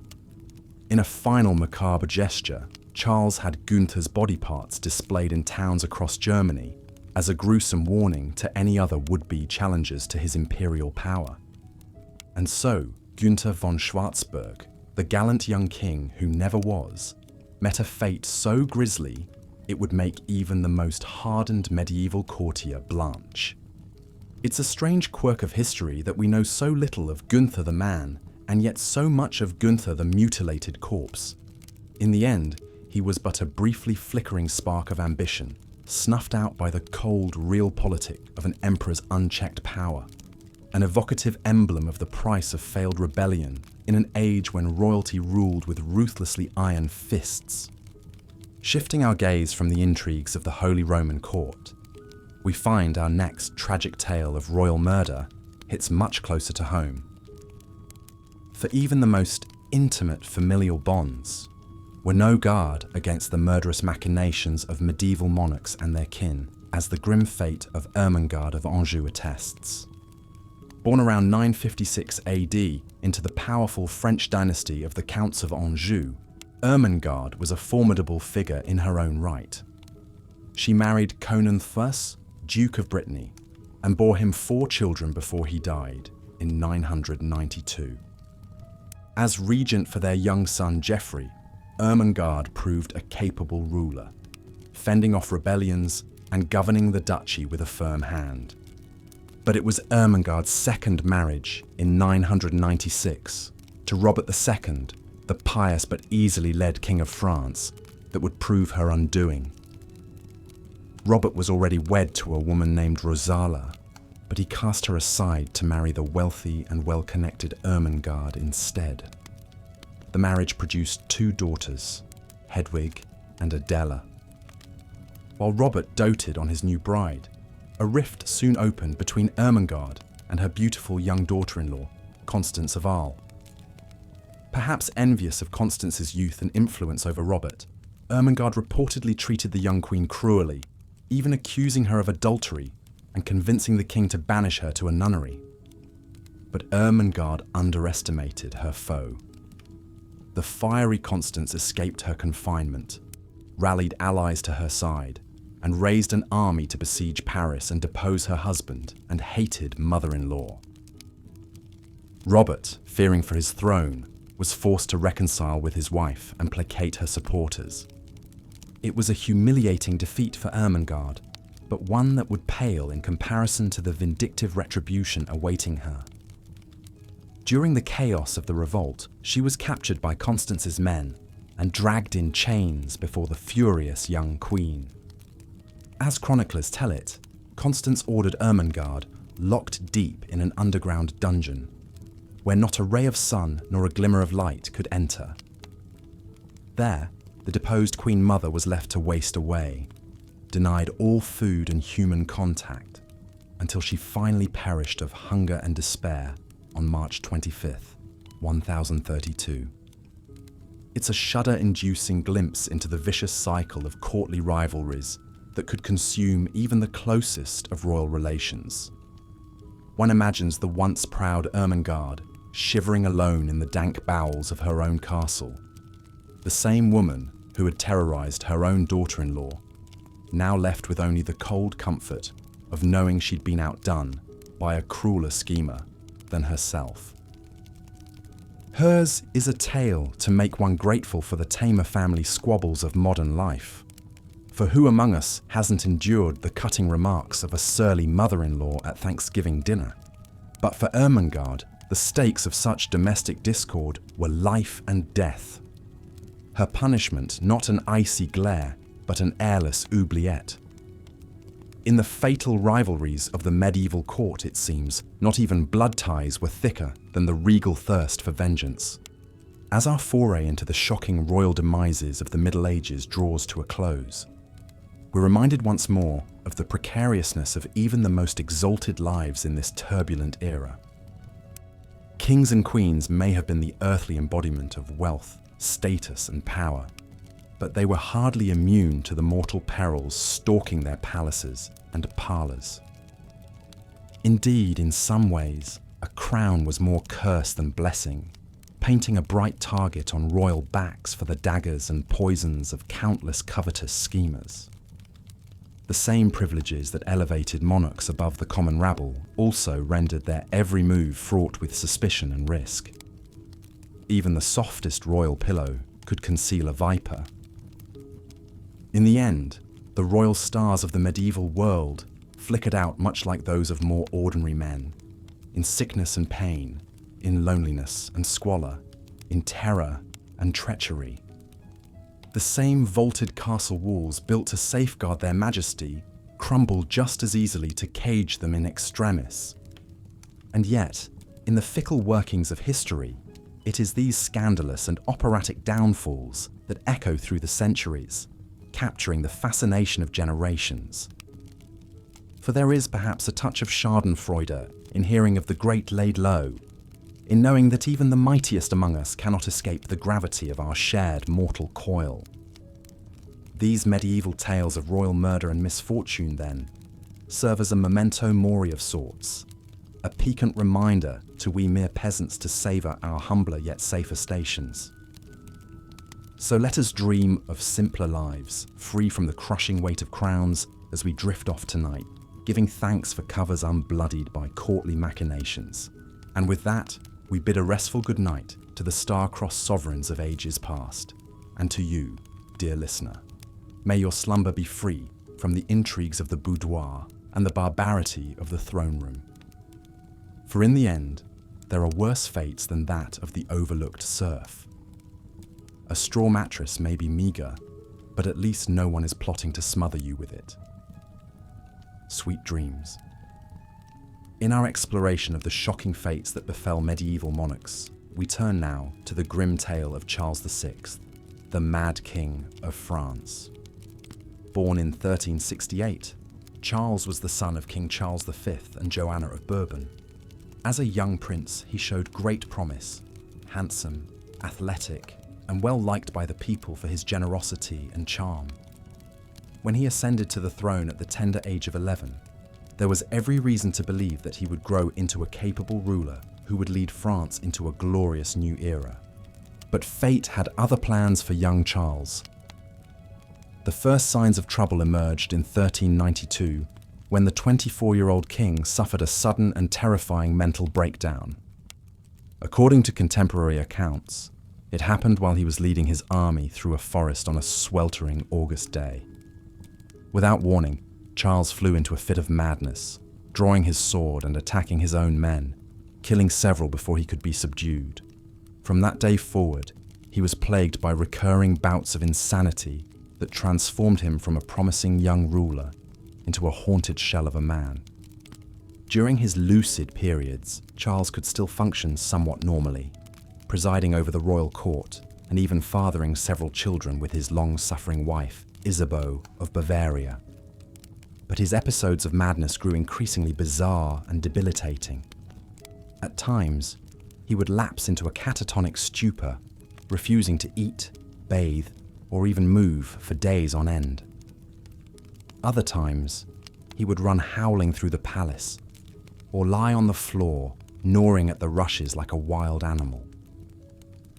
A: In a final macabre gesture, Charles had Günther's body parts displayed in towns across Germany as a gruesome warning to any other would-be challengers to his imperial power. And so, Günther von Schwarzburg, the gallant young king who never was, met a fate so grisly it would make even the most hardened medieval courtier blanch. It's a strange quirk of history that we know so little of Günther the man, and yet so much of Günther the mutilated corpse. In the end, he was but a briefly flickering spark of ambition, snuffed out by the cold realpolitik of an emperor's unchecked power, an evocative emblem of the price of failed rebellion in an age when royalty ruled with ruthlessly iron fists. Shifting our gaze from the intrigues of the Holy Roman Court, we find our next tragic tale of royal murder hits much closer to home. For even the most intimate familial bonds were no guard against the murderous machinations of medieval monarchs and their kin, as the grim fate of Ermengarde of Anjou attests. Born around 956 AD into the powerful French dynasty of the Counts of Anjou, Ermengarde was a formidable figure in her own right. She married Conan Thus, Duke of Brittany, and bore him 4 children before he died in 992. As regent for their young son Geoffrey, Ermengarde proved a capable ruler, fending off rebellions and governing the duchy with a firm hand. But it was Ermengarde's second marriage in 996 to Robert II, the pious but easily led King of France, that would prove her undoing. Robert was already wed to a woman named Rosala, but he cast her aside to marry the wealthy and well-connected Ermengarde instead. The marriage produced 2 daughters, Hedwig and Adela. While Robert doted on his new bride, a rift soon opened between Ermengarde and her beautiful young daughter-in-law, Constance of Arles. Perhaps envious of Constance's youth and influence over Robert, Ermengarde reportedly treated the young queen cruelly, even accusing her of adultery and convincing the king to banish her to a nunnery. But Ermengarde underestimated her foe. The fiery Constance escaped her confinement, rallied allies to her side, and raised an army to besiege Paris and depose her husband and hated mother-in-law. Robert, fearing for his throne, was forced to reconcile with his wife and placate her supporters. It was a humiliating defeat for Ermengarde, but one that would pale in comparison to the vindictive retribution awaiting her. During the chaos of the revolt, she was captured by Constance's men and dragged in chains before the furious young queen. As chroniclers tell it, Constance ordered Ermengarde locked deep in an underground dungeon, where not a ray of sun nor a glimmer of light could enter. There, the deposed Queen Mother was left to waste away, denied all food and human contact, until she finally perished of hunger and despair on March 25th, 1032. It's a shudder-inducing glimpse into the vicious cycle of courtly rivalries that could consume even the closest of royal relations. One imagines the once proud Ermengarde shivering alone in the dank bowels of her own castle, the same woman who had terrorized her own daughter-in-law, now left with only the cold comfort of knowing she'd been outdone by a crueler schemer than herself. Hers is a tale to make one grateful for the tamer family squabbles of modern life. For who among us hasn't endured the cutting remarks of a surly mother-in-law at Thanksgiving dinner? But for Ermengarde, the stakes of such domestic discord were life and death. Her punishment not an icy glare, but an airless oubliette. In the fatal rivalries of the medieval court, it seems, not even blood ties were thicker than the regal thirst for vengeance. As our foray into the shocking royal demises of the Middle Ages draws to a close, we're reminded once more of the precariousness of even the most exalted lives in this turbulent era. Kings and queens may have been the earthly embodiment of wealth, status, and power, but they were hardly immune to the mortal perils stalking their palaces and parlours. Indeed, in some ways, a crown was more curse than blessing, painting a bright target on royal backs for the daggers and poisons of countless covetous schemers. The same privileges that elevated monarchs above the common rabble also rendered their every move fraught with suspicion and risk. Even the softest royal pillow could conceal a viper. In the end, the royal stars of the medieval world flickered out much like those of more ordinary men, in sickness and pain, in loneliness and squalor, in terror and treachery. The same vaulted castle walls built to safeguard their majesty crumbled just as easily to cage them in extremis. And yet, in the fickle workings of history, it is these scandalous and operatic downfalls that echo through the centuries, capturing the fascination of generations. For there is perhaps a touch of schadenfreude in hearing of the great laid low, in knowing that even the mightiest among us cannot escape the gravity of our shared mortal coil. These medieval tales of royal murder and misfortune, then, serve as a memento mori of sorts, a piquant reminder to we mere peasants to savour our humbler yet safer stations. So let us dream of simpler lives, free from the crushing weight of crowns as we drift off tonight, giving thanks for covers unbloodied by courtly machinations. And with that, we bid a restful good night to the star-crossed sovereigns of ages past, and to you, dear listener. May your slumber be free from the intrigues of the boudoir and the barbarity of the throne room. For in the end, there are worse fates than that of the overlooked serf. A straw mattress may be meagre, but at least no one is plotting to smother you with it. Sweet dreams. In our exploration of the shocking fates that befell medieval monarchs, we turn now to the grim tale of Charles VI, the Mad King of France. Born in 1368, Charles was the son of King Charles V and Joanna of Bourbon. As a young prince, he showed great promise, handsome, athletic, and well liked by the people for his generosity and charm. When he ascended to the throne at the tender age of 11, there was every reason to believe that he would grow into a capable ruler who would lead France into a glorious new era. But fate had other plans for young Charles. The first signs of trouble emerged in 1392, when the 24-year-old king suffered a sudden and terrifying mental breakdown. According to contemporary accounts, it happened while he was leading his army through a forest on a sweltering August day. Without warning, Charles flew into a fit of madness, drawing his sword and attacking his own men, killing several before he could be subdued. From that day forward, he was plagued by recurring bouts of insanity that transformed him from a promising young ruler into a haunted shell of a man. During his lucid periods, Charles could still function somewhat normally, presiding over the royal court and even fathering several children with his long-suffering wife, Isabeau of Bavaria. But his episodes of madness grew increasingly bizarre and debilitating. At times, he would lapse into a catatonic stupor, refusing to eat, bathe, or even move for days on end. Other times, he would run howling through the palace, or lie on the floor, gnawing at the rushes like a wild animal.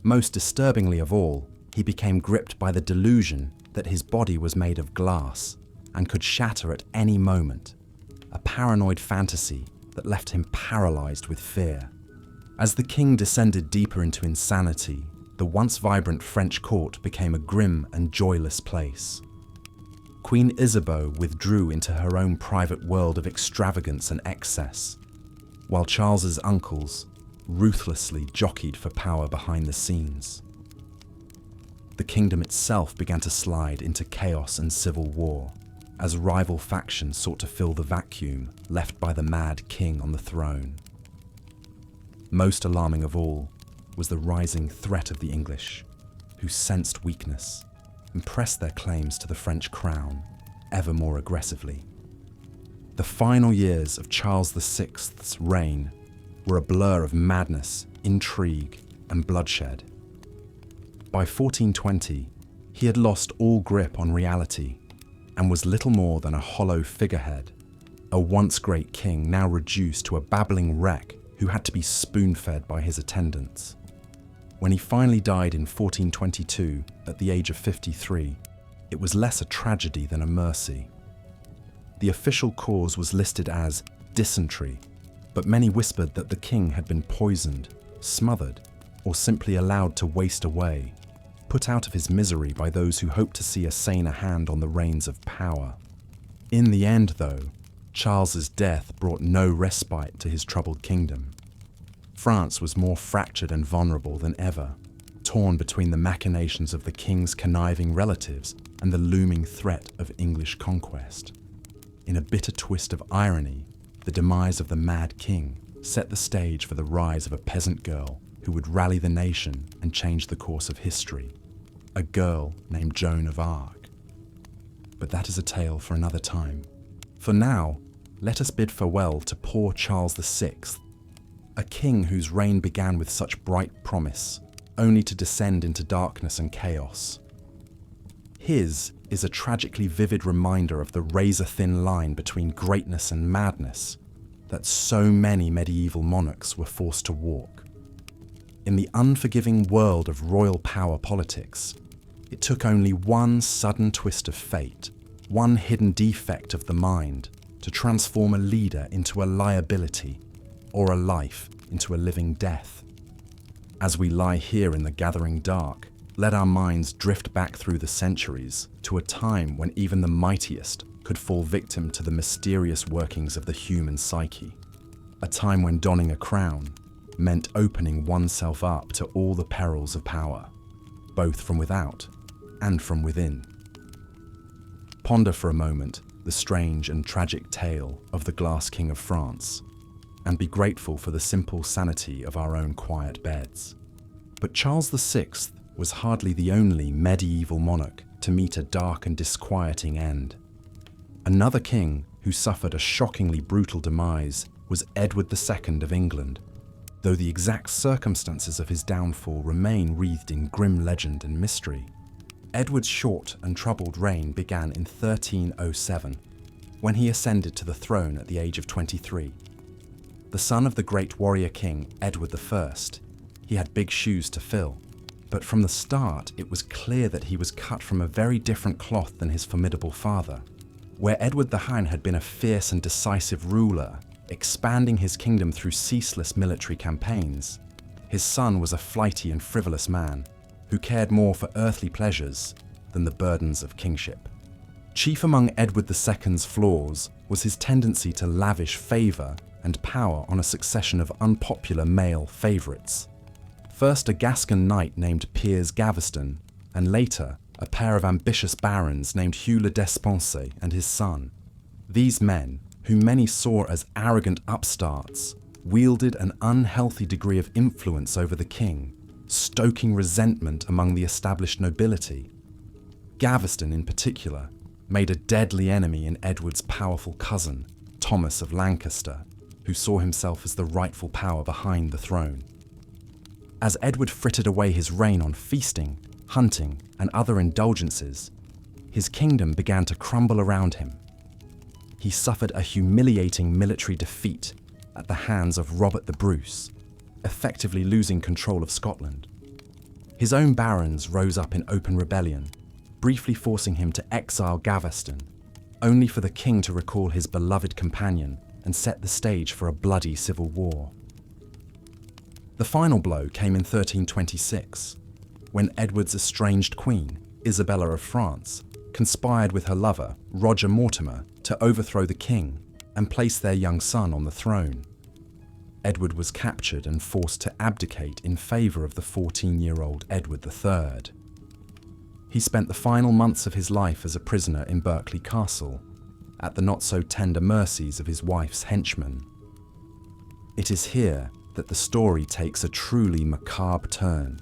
A: Most disturbingly of all, he became gripped by the delusion that his body was made of glass and could shatter at any moment, a paranoid fantasy that left him paralyzed with fear. As the king descended deeper into insanity, the once vibrant French court became a grim and joyless place. Queen Isabeau withdrew into her own private world of extravagance and excess, while Charles's uncles ruthlessly jockeyed for power behind the scenes. The kingdom itself began to slide into chaos and civil war, as rival factions sought to fill the vacuum left by the mad king on the throne. Most alarming of all was the rising threat of the English, who sensed weakness and pressed their claims to the French crown ever more aggressively. The final years of Charles VI's reign were a blur of madness, intrigue, and bloodshed. By 1420, he had lost all grip on reality and was little more than a hollow figurehead, a once great king now reduced to a babbling wreck who had to be spoon-fed by his attendants. When he finally died in 1422 at the age of 53, it was less a tragedy than a mercy. The official cause was listed as dysentery, but many whispered that the king had been poisoned, smothered, or simply allowed to waste away, put out of his misery by those who hoped to see a saner hand on the reins of power. In the end, though, Charles's death brought no respite to his troubled kingdom. France was more fractured and vulnerable than ever, torn between the machinations of the king's conniving relatives and the looming threat of English conquest. In a bitter twist of irony, the demise of the mad king set the stage for the rise of a peasant girl who would rally the nation and change the course of history, a girl named Joan of Arc. But that is a tale for another time. For now, let us bid farewell to poor Charles VI, a king whose reign began with such bright promise, only to descend into darkness and chaos. His is a tragically vivid reminder of the razor-thin line between greatness and madness that so many medieval monarchs were forced to walk. In the unforgiving world of royal power politics, it took only one sudden twist of fate, one hidden defect of the mind, to transform a leader into a liability, or a life into a living death. As we lie here in the gathering dark, let our minds drift back through the centuries to a time when even the mightiest could fall victim to the mysterious workings of the human psyche. A time when donning a crown meant opening oneself up to all the perils of power, both from without and from within. Ponder for a moment the strange and tragic tale of the Glass King of France, and be grateful for the simple sanity of our own quiet beds. But Charles VI was hardly the only medieval monarch to meet a dark and disquieting end. Another king who suffered a shockingly brutal demise was Edward II of England, though the exact circumstances of his downfall remain wreathed in grim legend and mystery. Edward's short and troubled reign began in 1307, when he ascended to the throne at the age of 23. The son of the great warrior king Edward I, he had big shoes to fill, but from the start it was clear that he was cut from a very different cloth than his formidable father. Where Edward the Hind had been a fierce and decisive ruler, expanding his kingdom through ceaseless military campaigns, His son was a flighty and frivolous man who cared more for earthly pleasures than the burdens of kingship. Chief among Edward II's flaws was his tendency to lavish favour and power on a succession of unpopular male favourites. First a Gascon knight named Piers Gaveston, and later a pair of ambitious barons named Hugh le Despencer and his son. These men, whom many saw as arrogant upstarts, wielded an unhealthy degree of influence over the king, stoking resentment among the established nobility. Gaveston, in particular, made a deadly enemy in Edward's powerful cousin, Thomas of Lancaster, who saw himself as the rightful power behind the throne. As Edward frittered away his reign on feasting, hunting, and other indulgences, his kingdom began to crumble around him. He suffered a humiliating military defeat at the hands of Robert the Bruce, effectively losing control of Scotland. His own barons rose up in open rebellion, briefly forcing him to exile Gaveston, only for the king to recall his beloved companion and set the stage for a bloody civil war. The final blow came in 1326, when Edward's estranged queen, Isabella of France, conspired with her lover, Roger Mortimer, to overthrow the king and place their young son on the throne. Edward was captured and forced to abdicate in favour of the 14-year-old Edward III. He spent the final months of his life as a prisoner in Berkeley Castle, at the not-so-tender mercies of his wife's henchmen. It is here that the story takes a truly macabre turn.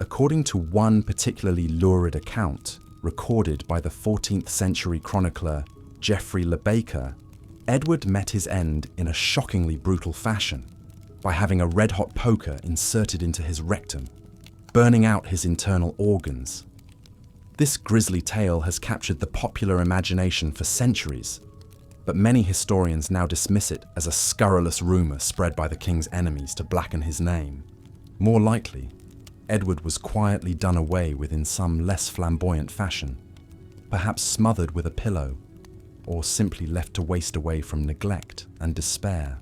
A: According to one particularly lurid account, recorded by the 14th century chronicler Geoffrey Le Baker, Edward met his end in a shockingly brutal fashion, by having a red-hot poker inserted into his rectum, burning out his internal organs. This grisly tale has captured the popular imagination for centuries, but many historians now dismiss it as a scurrilous rumour spread by the king's enemies to blacken his name. More likely, Edward was quietly done away with in some less flamboyant fashion, perhaps smothered with a pillow, or simply left to waste away from neglect and despair.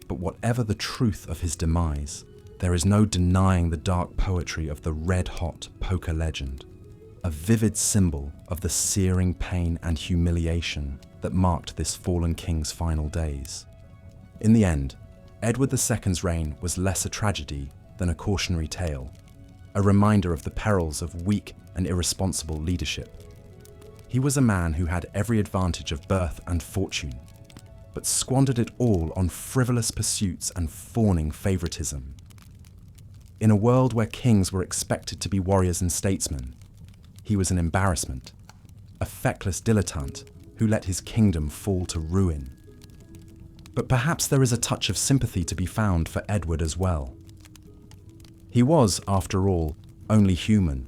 A: But whatever the truth of his demise, there is no denying the dark poetry of the red-hot poker legend, a vivid symbol of the searing pain and humiliation that marked this fallen king's final days. In the end, Edward II's reign was less a tragedy than a cautionary tale, a reminder of the perils of weak and irresponsible leadership. He was a man who had every advantage of birth and fortune, but squandered it all on frivolous pursuits and fawning favoritism. In a world where kings were expected to be warriors and statesmen, he was an embarrassment, a feckless dilettante who let his kingdom fall to ruin. But perhaps there is a touch of sympathy to be found for Edward as well. He was, after all, only human,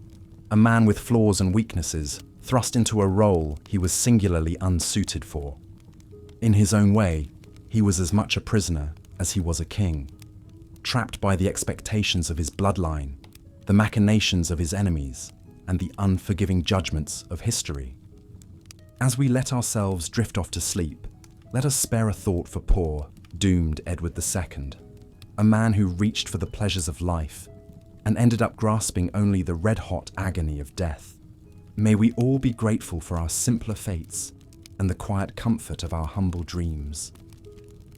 A: a man with flaws and weaknesses, thrust into a role he was singularly unsuited for. In his own way, he was as much a prisoner as he was a king, trapped by the expectations of his bloodline, the machinations of his enemies, and the unforgiving judgments of history. As we let ourselves drift off to sleep, let us spare a thought for poor, doomed Edward II, a man who reached for the pleasures of life and ended up grasping only the red-hot agony of death. May we all be grateful for our simpler fates and the quiet comfort of our humble dreams.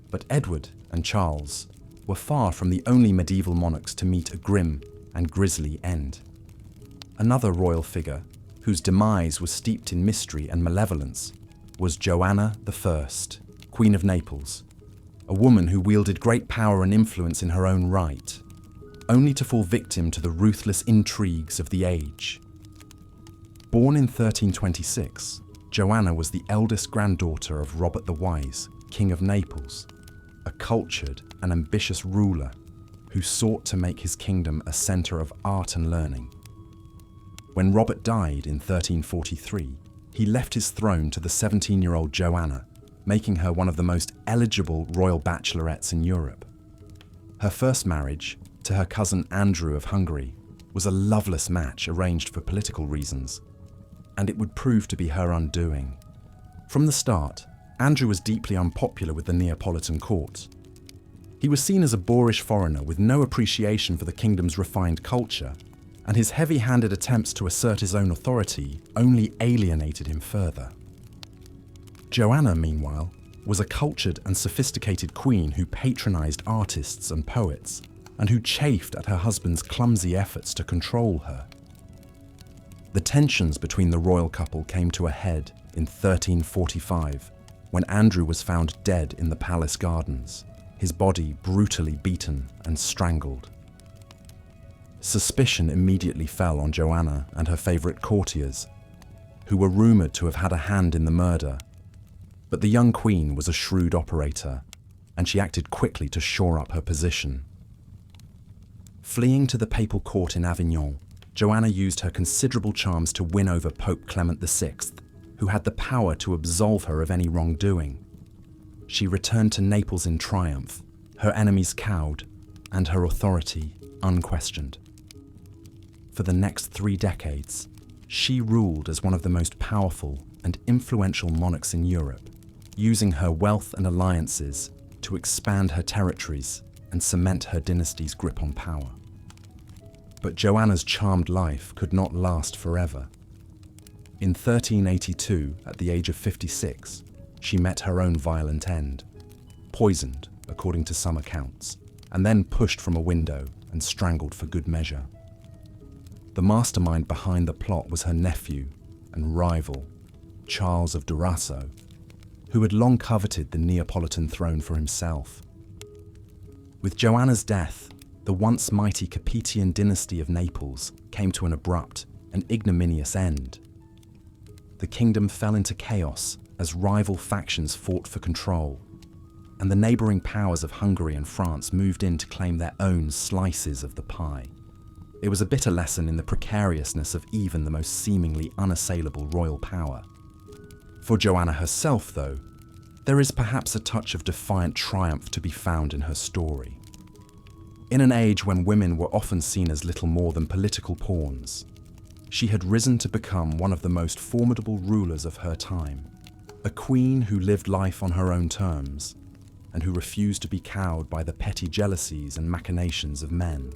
A: But Edward and Charles were far from the only medieval monarchs to meet a grim and grisly end. Another royal figure, whose demise was steeped in mystery and malevolence, was Joanna I, Queen of Naples, a woman who wielded great power and influence in her own right, only to fall victim to the ruthless intrigues of the age. Born in 1326, Joanna was the eldest granddaughter of Robert the Wise, King of Naples, a cultured and ambitious ruler who sought to make his kingdom a centre of art and learning. When Robert died in 1343, he left his throne to the 17-year-old Joanna, making her one of the most eligible royal bachelorettes in Europe. Her first marriage, to her cousin Andrew of Hungary, was a loveless match arranged for political reasons, and it would prove to be her undoing. From the start, Andrew was deeply unpopular with the Neapolitan court. He was seen as a boorish foreigner with no appreciation for the kingdom's refined culture, and his heavy-handed attempts to assert his own authority only alienated him further. Joanna, meanwhile, was a cultured and sophisticated queen who patronized artists and poets, and who chafed at her husband's clumsy efforts to control her. The tensions between the royal couple came to a head in 1345, when Andrew was found dead in the palace gardens, his body brutally beaten and strangled. Suspicion immediately fell on Joanna and her favourite courtiers, who were rumoured to have had a hand in the murder. But the young queen was a shrewd operator, and she acted quickly to shore up her position. Fleeing to the papal court in Avignon, Joanna used her considerable charms to win over Pope Clement VI, who had the power to absolve her of any wrongdoing. She returned to Naples in triumph, her enemies cowed, and her authority unquestioned. For the next 3 decades, she ruled as one of the most powerful and influential monarchs in Europe, using her wealth and alliances to expand her territories and cement her dynasty's grip on power. But Joanna's charmed life could not last forever. In 1382, at the age of 56, she met her own violent end, poisoned, according to some accounts, and then pushed from a window and strangled for good measure. The mastermind behind the plot was her nephew and rival, Charles of Durazzo, who had long coveted the Neapolitan throne for himself. With Joanna's death, the once mighty Capetian dynasty of Naples came to an abrupt and ignominious end. The kingdom fell into chaos as rival factions fought for control, and the neighbouring powers of Hungary and France moved in to claim their own slices of the pie. It was a bitter lesson in the precariousness of even the most seemingly unassailable royal power. For Joanna herself, though, there is perhaps a touch of defiant triumph to be found in her story. In an age when women were often seen as little more than political pawns, she had risen to become one of the most formidable rulers of her time, a queen who lived life on her own terms, and who refused to be cowed by the petty jealousies and machinations of men.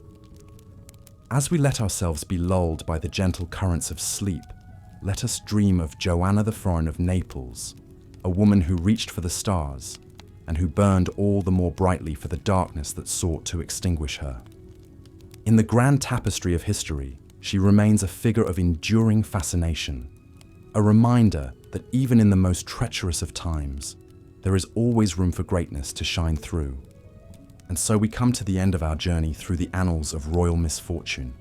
A: As we let ourselves be lulled by the gentle currents of sleep, let us dream of Joanna the Foreign of Naples, a woman who reached for the stars and who burned all the more brightly for the darkness that sought to extinguish her. In the grand tapestry of history, she remains a figure of enduring fascination, a reminder that even in the most treacherous of times, there is always room for greatness to shine through. And so we come to the end of our journey through the annals of royal misfortune,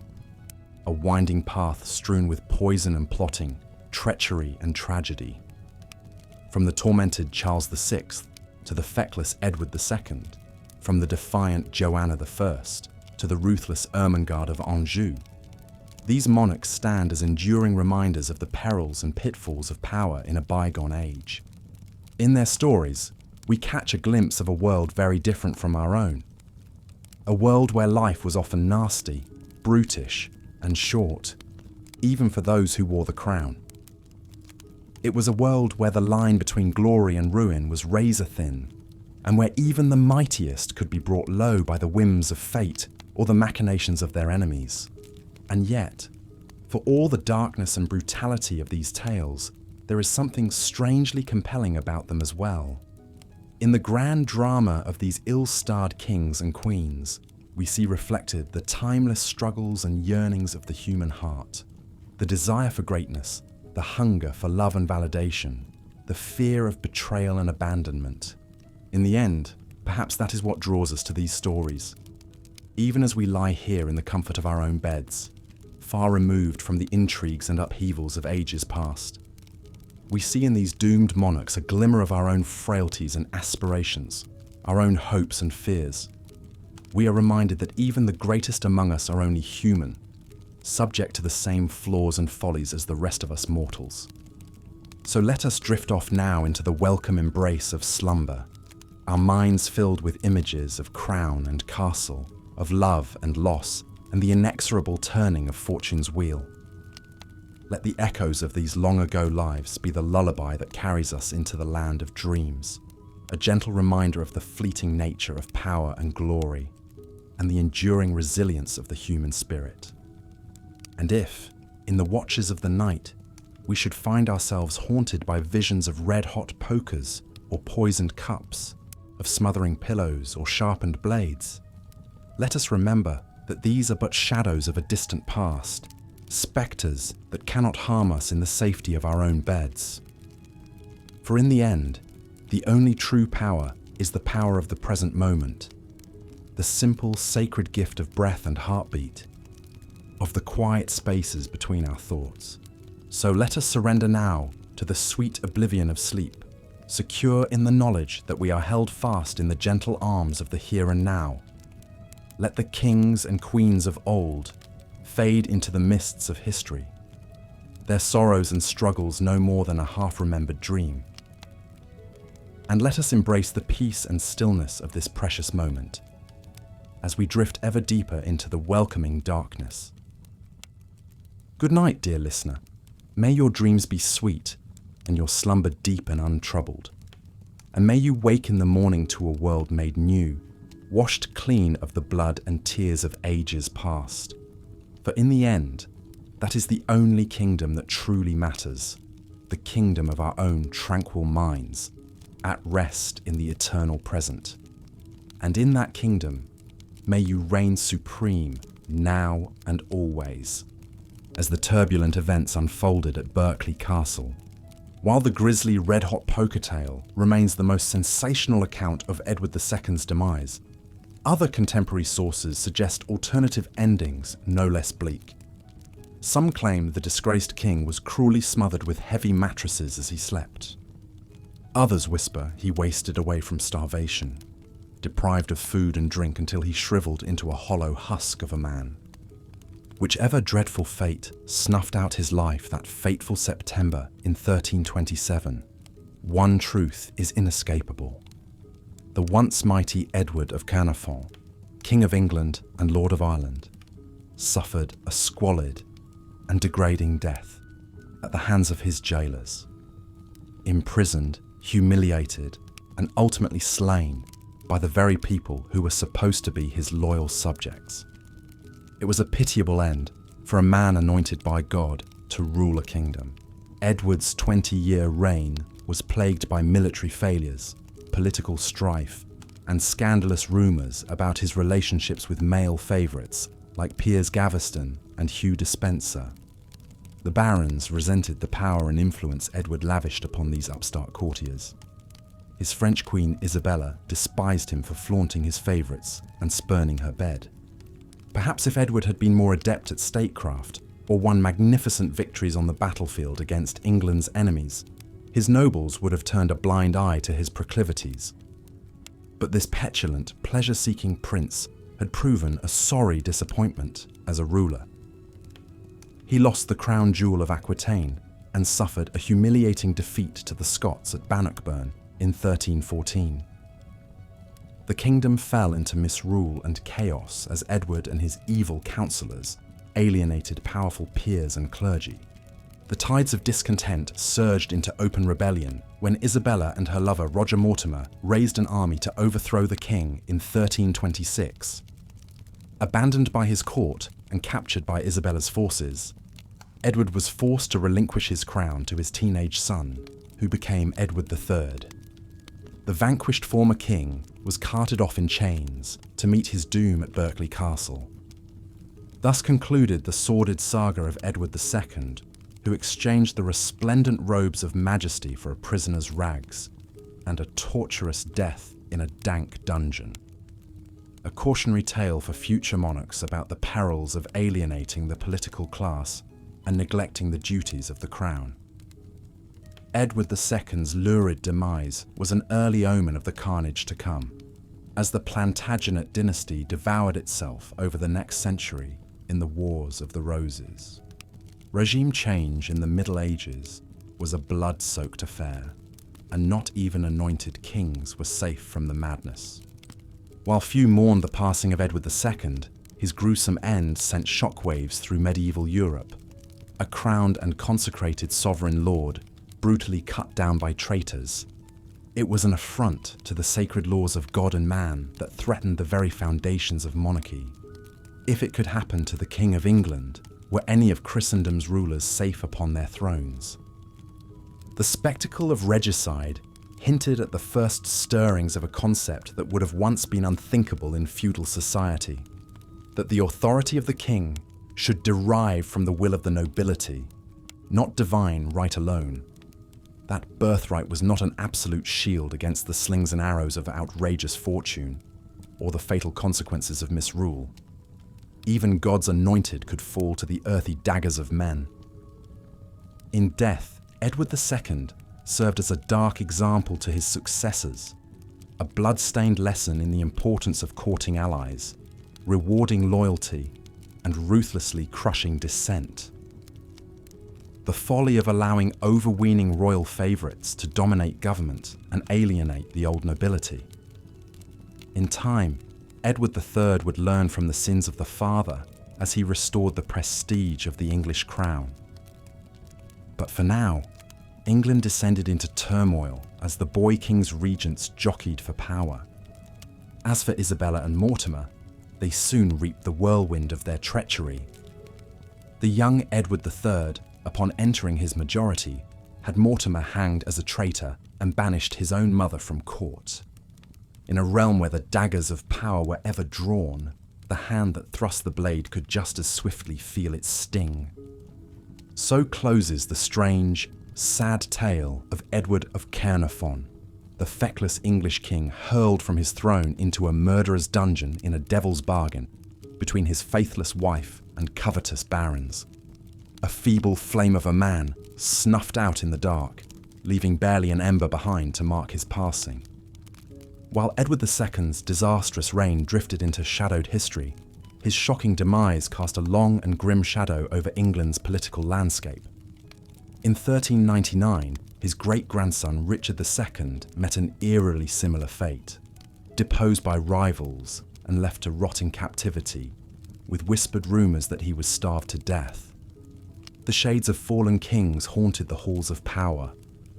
A: a winding path strewn with poison and plotting, treachery and tragedy. From the tormented Charles VI to the feckless Edward II, from the defiant Joanna I to the ruthless Ermengarde of Anjou, these monarchs stand as enduring reminders of the perils and pitfalls of power in a bygone age. In their stories, we catch a glimpse of a world very different from our own. A world where life was often nasty, brutish, and short, even for those who wore the crown. It was a world where the line between glory and ruin was razor thin, and where even the mightiest could be brought low by the whims of fate or the machinations of their enemies. And yet, for all the darkness and brutality of these tales, there is something strangely compelling about them as well. In the grand drama of these ill-starred kings and queens, we see reflected the timeless struggles and yearnings of the human heart, the desire for greatness, the hunger for love and validation, the fear of betrayal and abandonment. In the end, perhaps that is what draws us to these stories. Even as we lie here in the comfort of our own beds, far removed from the intrigues and upheavals of ages past, we see in these doomed monarchs a glimmer of our own frailties and aspirations, our own hopes and fears. We are reminded that even the greatest among us are only human, subject to the same flaws and follies as the rest of us mortals. So let us drift off now into the welcome embrace of slumber, our minds filled with images of crown and castle, of love and loss, and the inexorable turning of fortune's wheel. Let the echoes of these long-ago lives be the lullaby that carries us into the land of dreams, a gentle reminder of the fleeting nature of power and glory, and the enduring resilience of the human spirit. And if, in the watches of the night, we should find ourselves haunted by visions of red-hot pokers or poisoned cups, of smothering pillows or sharpened blades, let us remember that these are but shadows of a distant past, spectres that cannot harm us in the safety of our own beds. For in the end, the only true power is the power of the present moment, the simple, sacred gift of breath and heartbeat, of the quiet spaces between our thoughts. So let us surrender now to the sweet oblivion of sleep, secure in the knowledge that we are held fast in the gentle arms of the here and now. Let the kings and queens of old fade into the mists of history, their sorrows and struggles no more than a half-remembered dream. And let us embrace the peace and stillness of this precious moment, as we drift ever deeper into the welcoming darkness. Good night, dear listener. May your dreams be sweet and your slumber deep and untroubled. And may you wake in the morning to a world made new, washed clean of the blood and tears of ages past. For in the end, that is the only kingdom that truly matters, the kingdom of our own tranquil minds, at rest in the eternal present. And in that kingdom, may you reign supreme now and always. As the turbulent events unfolded at Berkeley Castle, while the grisly red-hot poker tale remains the most sensational account of Edward II's demise, other contemporary sources suggest alternative endings no less bleak. Some claim the disgraced king was cruelly smothered with heavy mattresses as he slept. Others whisper he wasted away from starvation, deprived of food and drink until he shriveled into a hollow husk of a man. Whichever dreadful fate snuffed out his life that fateful September in 1327, one truth is inescapable. The once mighty Edward of Caernarfon, King of England and Lord of Ireland, suffered a squalid and degrading death at the hands of his jailers. Imprisoned, humiliated, and ultimately slain by the very people who were supposed to be his loyal subjects. It was a pitiable end for a man anointed by God to rule a kingdom. Edward's 20-year reign was plagued by military failures, political strife, and scandalous rumours about his relationships with male favourites like Piers Gaveston and Hugh Despenser. The barons resented the power and influence Edward lavished upon these upstart courtiers. His French queen Isabella despised him for flaunting his favourites and spurning her bed. Perhaps if Edward had been more adept at statecraft, or won magnificent victories on the battlefield against England's enemies, his nobles would have turned a blind eye to his proclivities. But this petulant, pleasure-seeking prince had proven a sorry disappointment as a ruler. He lost the crown jewel of Aquitaine and suffered a humiliating defeat to the Scots at Bannockburn in 1314. The kingdom fell into misrule and chaos as Edward and his evil counsellors alienated powerful peers and clergy. The tides of discontent surged into open rebellion when Isabella and her lover Roger Mortimer raised an army to overthrow the king in 1326. Abandoned by his court and captured by Isabella's forces, Edward was forced to relinquish his crown to his teenage son, who became Edward III. The vanquished former king was carted off in chains to meet his doom at Berkeley Castle. Thus concluded the sordid saga of Edward II, who exchanged the resplendent robes of majesty for a prisoner's rags and a torturous death in a dank dungeon. A cautionary tale for future monarchs about the perils of alienating the political class and neglecting the duties of the crown. Edward II's lurid demise was an early omen of the carnage to come, as the Plantagenet dynasty devoured itself over the next century in the Wars of the Roses. Regime change in the Middle Ages was a blood-soaked affair, and not even anointed kings were safe from the madness. While few mourned the passing of Edward II, his gruesome end sent shockwaves through medieval Europe. A crowned and consecrated sovereign lord brutally cut down by traitors, It was an affront to the sacred laws of God and man that threatened the very foundations of monarchy. If it could happen to the King of England, were any of Christendom's rulers safe upon their thrones? The spectacle of regicide hinted at the first stirrings of a concept that would have once been unthinkable in feudal society, that the authority of the king should derive from the will of the nobility, not divine right alone. That birthright was not an absolute shield against the slings and arrows of outrageous fortune, or the fatal consequences of misrule. Even God's anointed could fall to the earthy daggers of men. In death, Edward II served as a dark example to his successors, a blood-stained lesson in the importance of courting allies, rewarding loyalty, and ruthlessly crushing dissent. The folly of allowing overweening royal favourites to dominate government and alienate the old nobility. In time, Edward III would learn from the sins of the father as he restored the prestige of the English crown. But for now, England descended into turmoil as the boy king's regents jockeyed for power. As for Isabella and Mortimer, they soon reaped the whirlwind of their treachery. The young Edward III, upon entering his majority, had Mortimer hanged as a traitor and banished his own mother from court. In a realm where the daggers of power were ever drawn, the hand that thrust the blade could just as swiftly feel its sting. So closes the strange, sad tale of Edward of Caernarfon, the feckless English king hurled from his throne into a murderer's dungeon in a devil's bargain between his faithless wife and covetous barons. A feeble flame of a man snuffed out in the dark, leaving barely an ember behind to mark his passing. While Edward II's disastrous reign drifted into shadowed history, his shocking demise cast a long and grim shadow over England's political landscape. In 1399, his great-grandson Richard II met an eerily similar fate, deposed by rivals and left to rot in captivity, with whispered rumours that he was starved to death. The shades of fallen kings haunted the halls of power,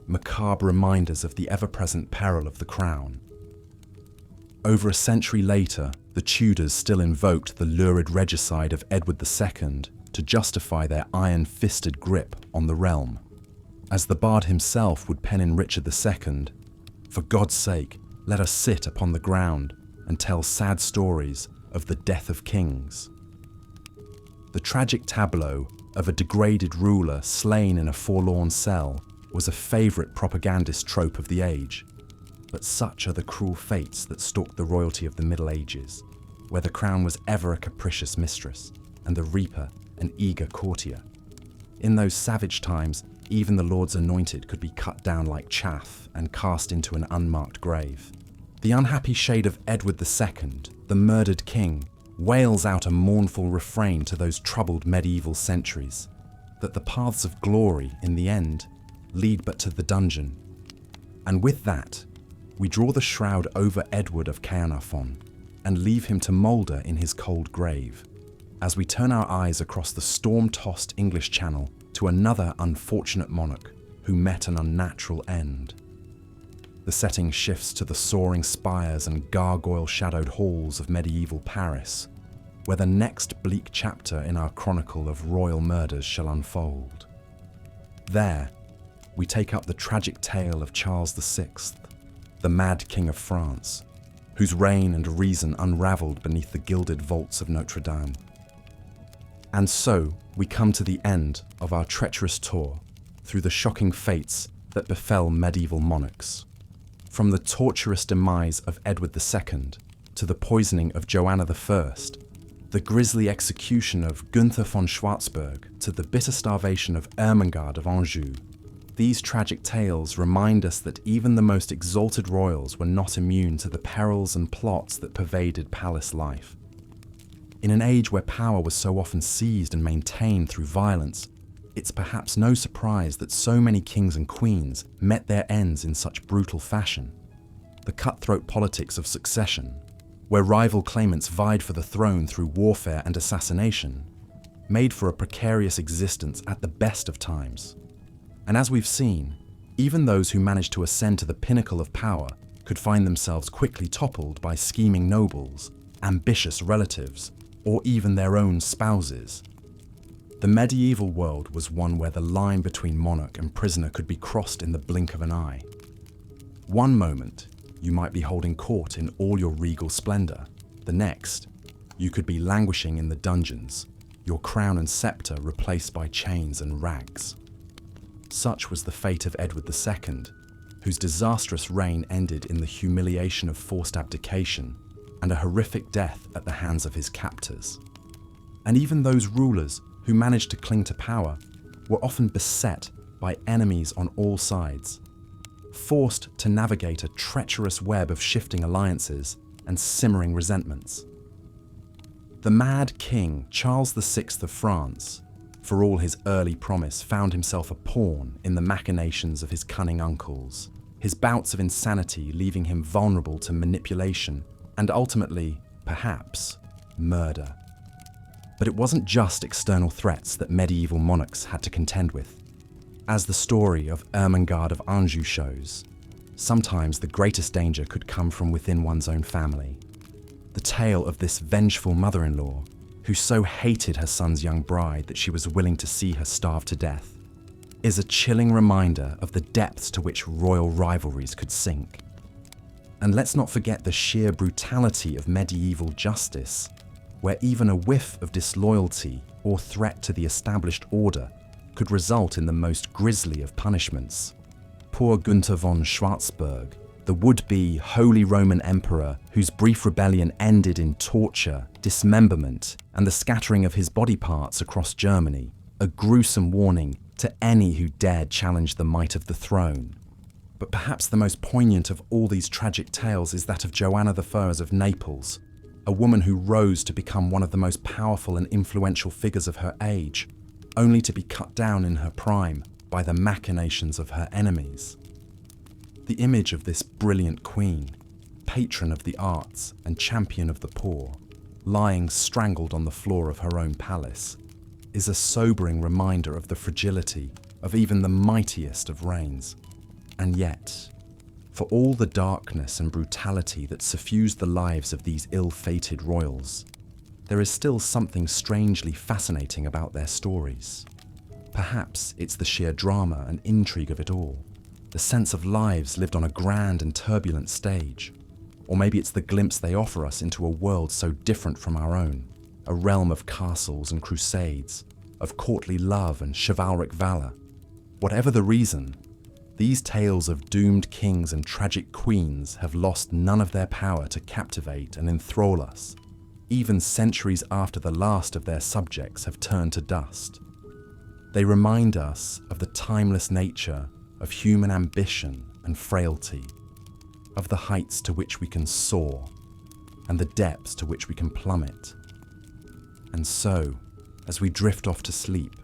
A: macabre reminders of the ever-present peril of the crown. Over a century later, the Tudors still invoked the lurid regicide of Edward II to justify their iron-fisted grip on the realm. As the bard himself would pen in Richard II, "For God's sake, let us sit upon the ground and tell sad stories of the death of kings." The tragic tableau of a degraded ruler slain in a forlorn cell was a favourite propagandist trope of the age. But such are the cruel fates that stalked the royalty of the Middle Ages, where the crown was ever a capricious mistress, and the reaper an eager courtier. In those savage times, even the Lord's anointed could be cut down like chaff and cast into an unmarked grave. The unhappy shade of Edward II, the murdered king, wails out a mournful refrain to those troubled medieval centuries, that the paths of glory, in the end, lead but to the dungeon. And with that, we draw the shroud over Edward of Caernarfon and leave him to moulder in his cold grave, as we turn our eyes across the storm-tossed English Channel to another unfortunate monarch who met an unnatural end. The setting shifts to the soaring spires and gargoyle-shadowed halls of medieval Paris, where the next bleak chapter in our chronicle of royal murders shall unfold. There, we take up the tragic tale of Charles VI, the mad King of France, whose reign and reason unravelled beneath the gilded vaults of Notre Dame. And so, we come to the end of our treacherous tour through the shocking fates that befell medieval monarchs. From the torturous demise of Edward II to the poisoning of Joanna I, the grisly execution of Gunther von Schwarzburg to the bitter starvation of Ermengarde of Anjou, these tragic tales remind us that even the most exalted royals were not immune to the perils and plots that pervaded palace life. In an age where power was so often seized and maintained through violence, it's perhaps no surprise that so many kings and queens met their ends in such brutal fashion. The cutthroat politics of succession, where rival claimants vied for the throne through warfare and assassination, made for a precarious existence at the best of times. And as we've seen, Even those who managed to ascend to the pinnacle of power could find themselves quickly toppled by scheming nobles, ambitious relatives, or even their own spouses. The medieval world was one where the line between monarch and prisoner could be crossed in the blink of an eye. One moment, you might be holding court in all your regal splendor. The next, you could be languishing in the dungeons, your crown and scepter replaced by chains and rags. Such was the fate of Edward II, whose disastrous reign ended in the humiliation of forced abdication and a horrific death at the hands of his captors. And even those rulers who managed to cling to power were often beset by enemies on all sides, forced to navigate a treacherous web of shifting alliances and simmering resentments. The mad king Charles VI of France, for all his early promise, found himself a pawn in the machinations of his cunning uncles, his bouts of insanity leaving him vulnerable to manipulation and ultimately, perhaps, murder. But it wasn't just external threats that medieval monarchs had to contend with. As the story of Ermengarde of Anjou shows, sometimes the greatest danger could come from within one's own family. The tale of this vengeful mother-in-law, who so hated her son's young bride that she was willing to see her starve to death, is a chilling reminder of the depths to which royal rivalries could sink. And let's not forget the sheer brutality of medieval justice, where even a whiff of disloyalty or threat to the established order could result in the most grisly of punishments. Poor Gunther von Schwarzburg, the would-be Holy Roman Emperor whose brief rebellion ended in torture, dismemberment, and the scattering of his body parts across Germany, a gruesome warning to any who dared challenge the might of the throne. But perhaps the most poignant of all these tragic tales is that of Joanna I of Naples, a woman who rose to become one of the most powerful and influential figures of her age, only to be cut down in her prime by the machinations of her enemies. The image of this brilliant queen, patron of the arts and champion of the poor, lying strangled on the floor of her own palace, is a sobering reminder of the fragility of even the mightiest of reigns. And yet, for all the darkness and brutality that suffused the lives of these ill-fated royals, there is still something strangely fascinating about their stories. Perhaps it's the sheer drama and intrigue of it all, the sense of lives lived on a grand and turbulent stage. Or maybe it's the glimpse they offer us into a world so different from our own, a realm of castles and crusades, of courtly love and chivalric valor. Whatever the reason, these tales of doomed kings and tragic queens have lost none of their power to captivate and enthrall us, even centuries after the last of their subjects have turned to dust. They remind us of the timeless nature of human ambition and frailty, of the heights to which we can soar and the depths to which we can plummet. And so, as we drift off to sleep,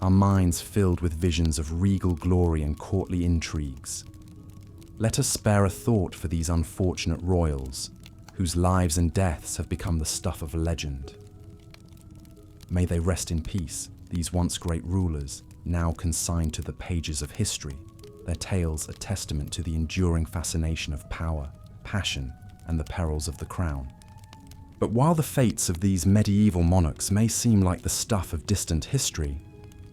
A: our minds filled with visions of regal glory and courtly intrigues, let us spare a thought for these unfortunate royals whose lives and deaths have become the stuff of legend. May they rest in peace, these once great rulers, now consigned to the pages of history, their tales a testament to the enduring fascination of power, passion, and the perils of the crown. But while the fates of these medieval monarchs may seem like the stuff of distant history,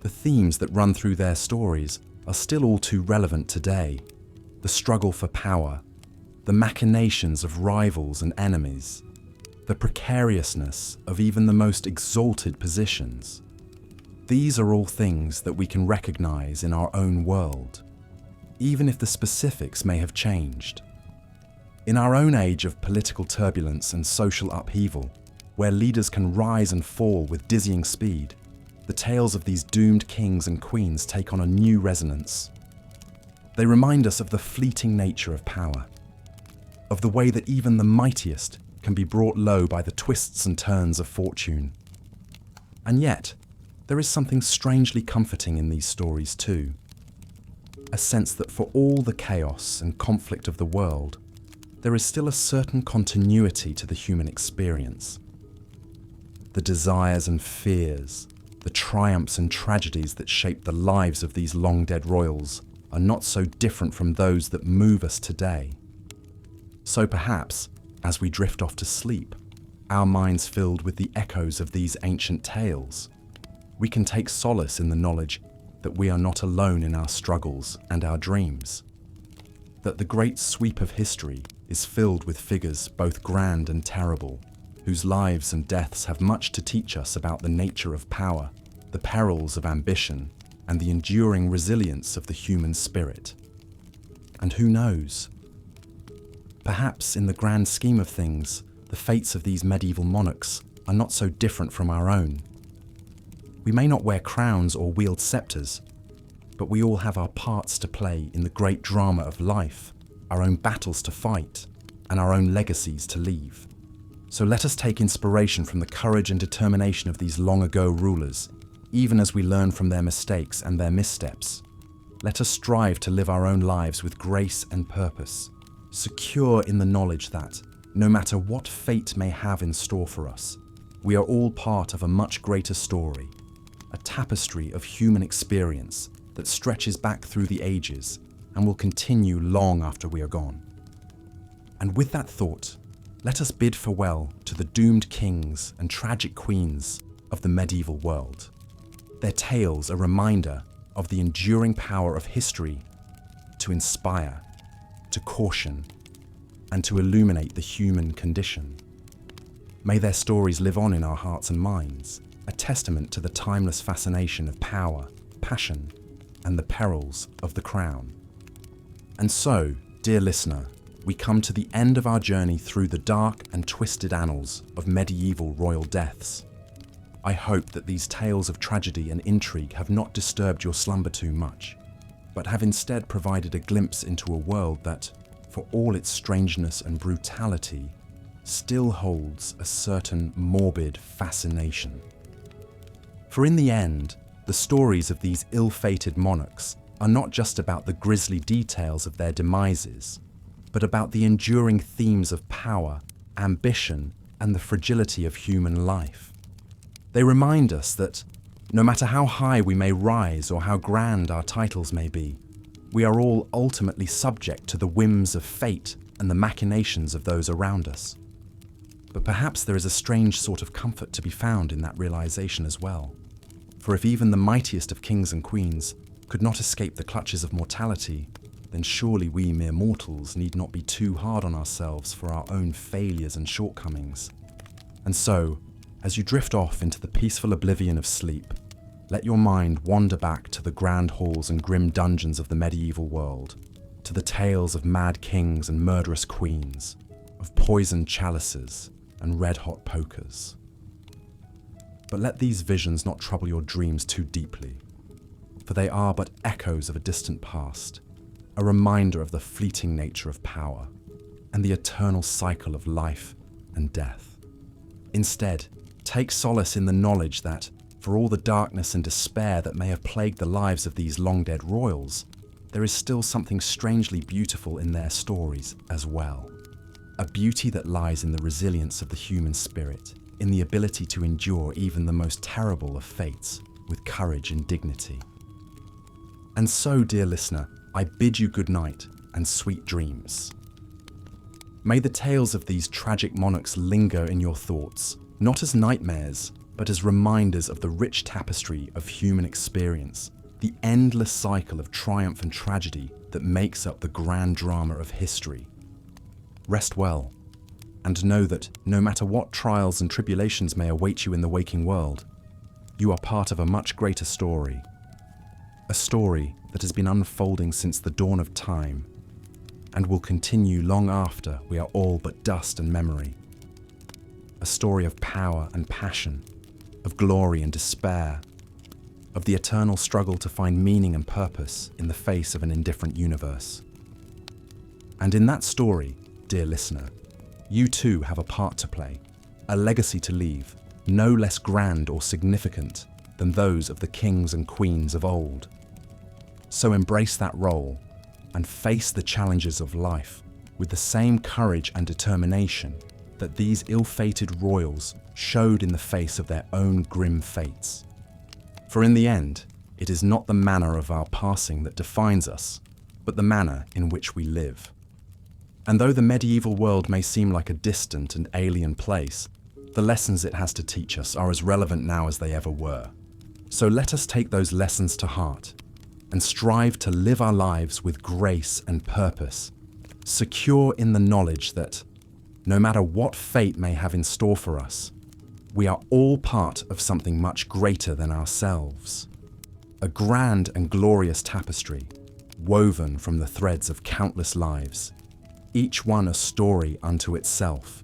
A: the themes that run through their stories are still all too relevant today. The struggle for power, the machinations of rivals and enemies, the precariousness of even the most exalted positions. These are all things that we can recognize in our own world, even if the specifics may have changed. In our own age of political turbulence and social upheaval, where leaders can rise and fall with dizzying speed, the tales of these doomed kings and queens take on a new resonance. They remind us of the fleeting nature of power, of the way that even the mightiest can be brought low by the twists and turns of fortune. And yet, there is something strangely comforting in these stories too. A sense that for all the chaos and conflict of the world, there is still a certain continuity to the human experience. The desires and fears, the triumphs and tragedies that shaped the lives of these long-dead royals are not so different from those that move us today. So perhaps, as we drift off to sleep, our minds filled with the echoes of these ancient tales, we can take solace in the knowledge that we are not alone in our struggles and our dreams, that the great sweep of history is filled with figures both grand and terrible, whose lives and deaths have much to teach us about the nature of power, the perils of ambition, and the enduring resilience of the human spirit. And who knows? Perhaps in the grand scheme of things, the fates of these medieval monarchs are not so different from our own. We may not wear crowns or wield scepters, but we all have our parts to play in the great drama of life, our own battles to fight, and our own legacies to leave. So let us take inspiration from the courage and determination of these long-ago rulers, even as we learn from their mistakes and their missteps. Let us strive to live our own lives with grace and purpose, secure in the knowledge that, no matter what fate may have in store for us, we are all part of a much greater story, a tapestry of human experience that stretches back through the ages and will continue long after we are gone. And with that thought, let us bid farewell to the doomed kings and tragic queens of the medieval world. Their tales a reminder of the enduring power of history to inspire, to caution, and to illuminate the human condition. May their stories live on in our hearts and minds, a testament to the timeless fascination of power, passion, and the perils of the crown. And so, dear listener, we come to the end of our journey through the dark and twisted annals of medieval royal deaths. I hope that these tales of tragedy and intrigue have not disturbed your slumber too much, but have instead provided a glimpse into a world that, for all its strangeness and brutality, still holds a certain morbid fascination. For in the end, the stories of these ill-fated monarchs are not just about the grisly details of their demises, but about the enduring themes of power, ambition, and the fragility of human life. They remind us that, no matter how high we may rise or how grand our titles may be, we are all ultimately subject to the whims of fate and the machinations of those around us. But perhaps there is a strange sort of comfort to be found in that realization as well. For if even the mightiest of kings and queens could not escape the clutches of mortality, then surely we mere mortals need not be too hard on ourselves for our own failures and shortcomings. And so, as you drift off into the peaceful oblivion of sleep, let your mind wander back to the grand halls and grim dungeons of the medieval world, to the tales of mad kings and murderous queens, of poisoned chalices and red-hot pokers. But let these visions not trouble your dreams too deeply, for they are but echoes of a distant past, a reminder of the fleeting nature of power and the eternal cycle of life and death. Instead, take solace in the knowledge that, for all the darkness and despair that may have plagued the lives of these long-dead royals, there is still something strangely beautiful in their stories as well. A beauty that lies in the resilience of the human spirit, in the ability to endure even the most terrible of fates with courage and dignity. And so, dear listener, I bid you good night and sweet dreams. May the tales of these tragic monarchs linger in your thoughts, not as nightmares, but as reminders of the rich tapestry of human experience, the endless cycle of triumph and tragedy that makes up the grand drama of history. Rest well, and know that no matter what trials and tribulations may await you in the waking world, you are part of a much greater story. A story that has been unfolding since the dawn of time, and will continue long after we are all but dust and memory. A story of power and passion, of glory and despair, of the eternal struggle to find meaning and purpose in the face of an indifferent universe. And in that story, dear listener, you too have a part to play, a legacy to leave, no less grand or significant than those of the kings and queens of old. So embrace that role and face the challenges of life with the same courage and determination that these ill-fated royals showed in the face of their own grim fates. For in the end, It is not the manner of our passing that defines us, but the manner in which we live. And though the medieval world may seem like a distant and alien place, the lessons it has to teach us are as relevant now as they ever were. So let us take those lessons to heart and strive to live our lives with grace and purpose, secure in the knowledge that, no matter what fate may have in store for us, we are all part of something much greater than ourselves. A grand and glorious tapestry, woven from the threads of countless lives, each one a story unto itself,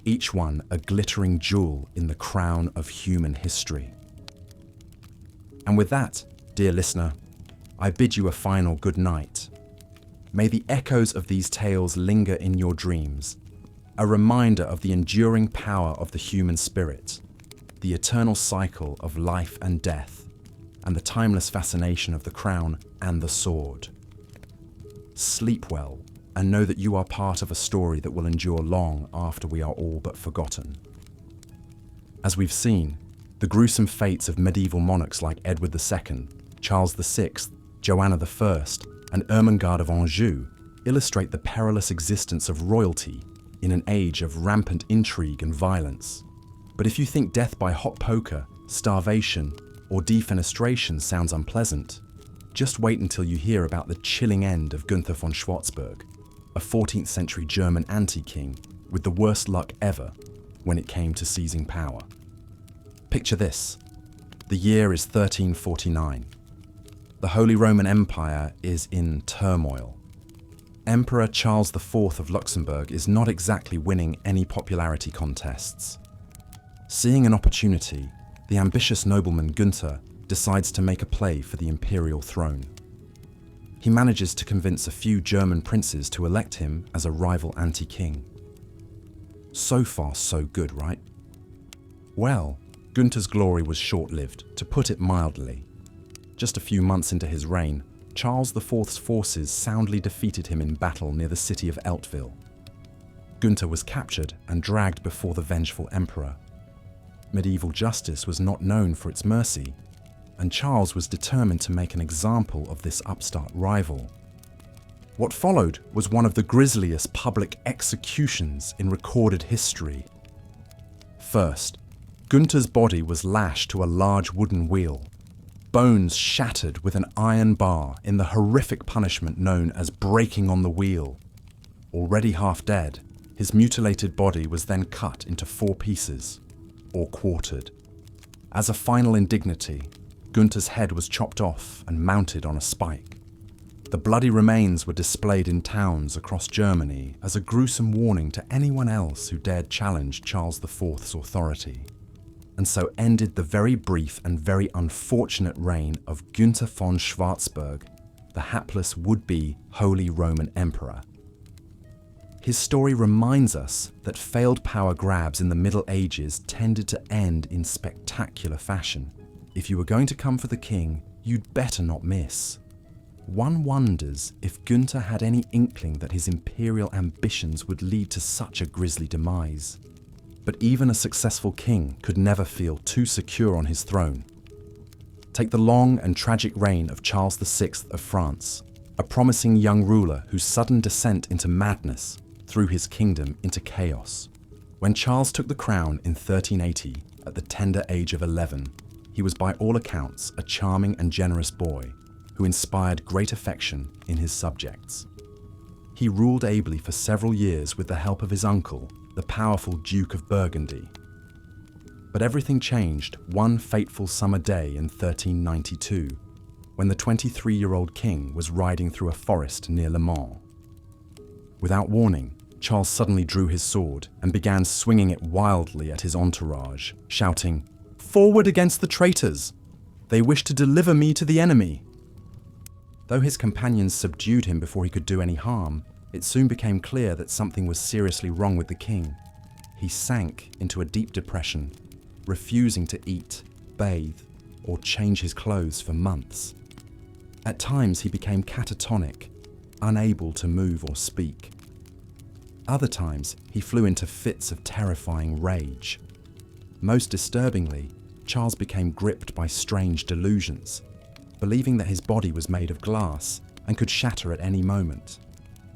A: each one a glittering jewel in the crown of human history. And with that, dear listener, I bid you a final good night. May the echoes of these tales linger in your dreams, a reminder of the enduring power of the human spirit, the eternal cycle of life and death, and the timeless fascination of the crown and the sword. Sleep well, and know that you are part of a story that will endure long after we are all but forgotten. As we've seen, the gruesome fates of medieval monarchs like Edward II, Charles VI, Joanna I, and Ermengarde of Anjou illustrate the perilous existence of royalty in an age of rampant intrigue and violence. But if you think death by hot poker, starvation, or defenestration sounds unpleasant, just wait until you hear about the chilling end of Gunther von Schwarzburg, a 14th century German anti-king with the worst luck ever when it came to seizing power. Picture this. The year is 1349. The Holy Roman Empire is in turmoil. Emperor Charles IV of Luxembourg is not exactly winning any popularity contests. Seeing an opportunity, the ambitious nobleman Gunther decides to make a play for the imperial throne. He manages to convince a few German princes to elect him as a rival anti-king. So far, so good, right? Well, Gunther's glory was short-lived, to put it mildly. Just a few months into his reign, Charles IV's forces soundly defeated him in battle near the city of Eltville. Gunther was captured and dragged before the vengeful emperor. Medieval justice was not known for its mercy, and Charles was determined to make an example of this upstart rival. What followed was one of the grisliest public executions in recorded history. First, Gunther's body was lashed to a large wooden wheel, bones shattered with an iron bar in the horrific punishment known as breaking on the wheel. Already half dead, his mutilated body was then cut into 4 pieces, or quartered. As a final indignity, Gunther's head was chopped off and mounted on a spike. The bloody remains were displayed in towns across Germany as a gruesome warning to anyone else who dared challenge Charles IV's authority. And so ended the very brief and very unfortunate reign of Gunther von Schwarzburg, the hapless would-be Holy Roman Emperor. His story reminds us that failed power grabs in the Middle Ages tended to end in spectacular fashion. If you were going to come for the king, you'd better not miss. One wonders if Gunther had any inkling that his imperial ambitions would lead to such a grisly demise. But even a successful king could never feel too secure on his throne. Take the long and tragic reign of Charles VI of France, a promising young ruler whose sudden descent into madness threw his kingdom into chaos. When Charles took the crown in 1380, at the tender age of 11, he was by all accounts a charming and generous boy who inspired great affection in his subjects. He ruled ably for several years with the help of his uncle, the powerful Duke of Burgundy. But everything changed one fateful summer day in 1392, when the 23-year-old king was riding through a forest near Le Mans. Without warning, Charles suddenly drew his sword and began swinging it wildly at his entourage, shouting, "Forward against the traitors! They wish to deliver me to the enemy!" Though his companions subdued him before he could do any harm, it soon became clear that something was seriously wrong with the king. He sank into a deep depression, refusing to eat, bathe, or change his clothes for months. At times he became catatonic, unable to move or speak. Other times he flew into fits of terrifying rage. Most disturbingly, Charles became gripped by strange delusions, believing that his body was made of glass and could shatter at any moment.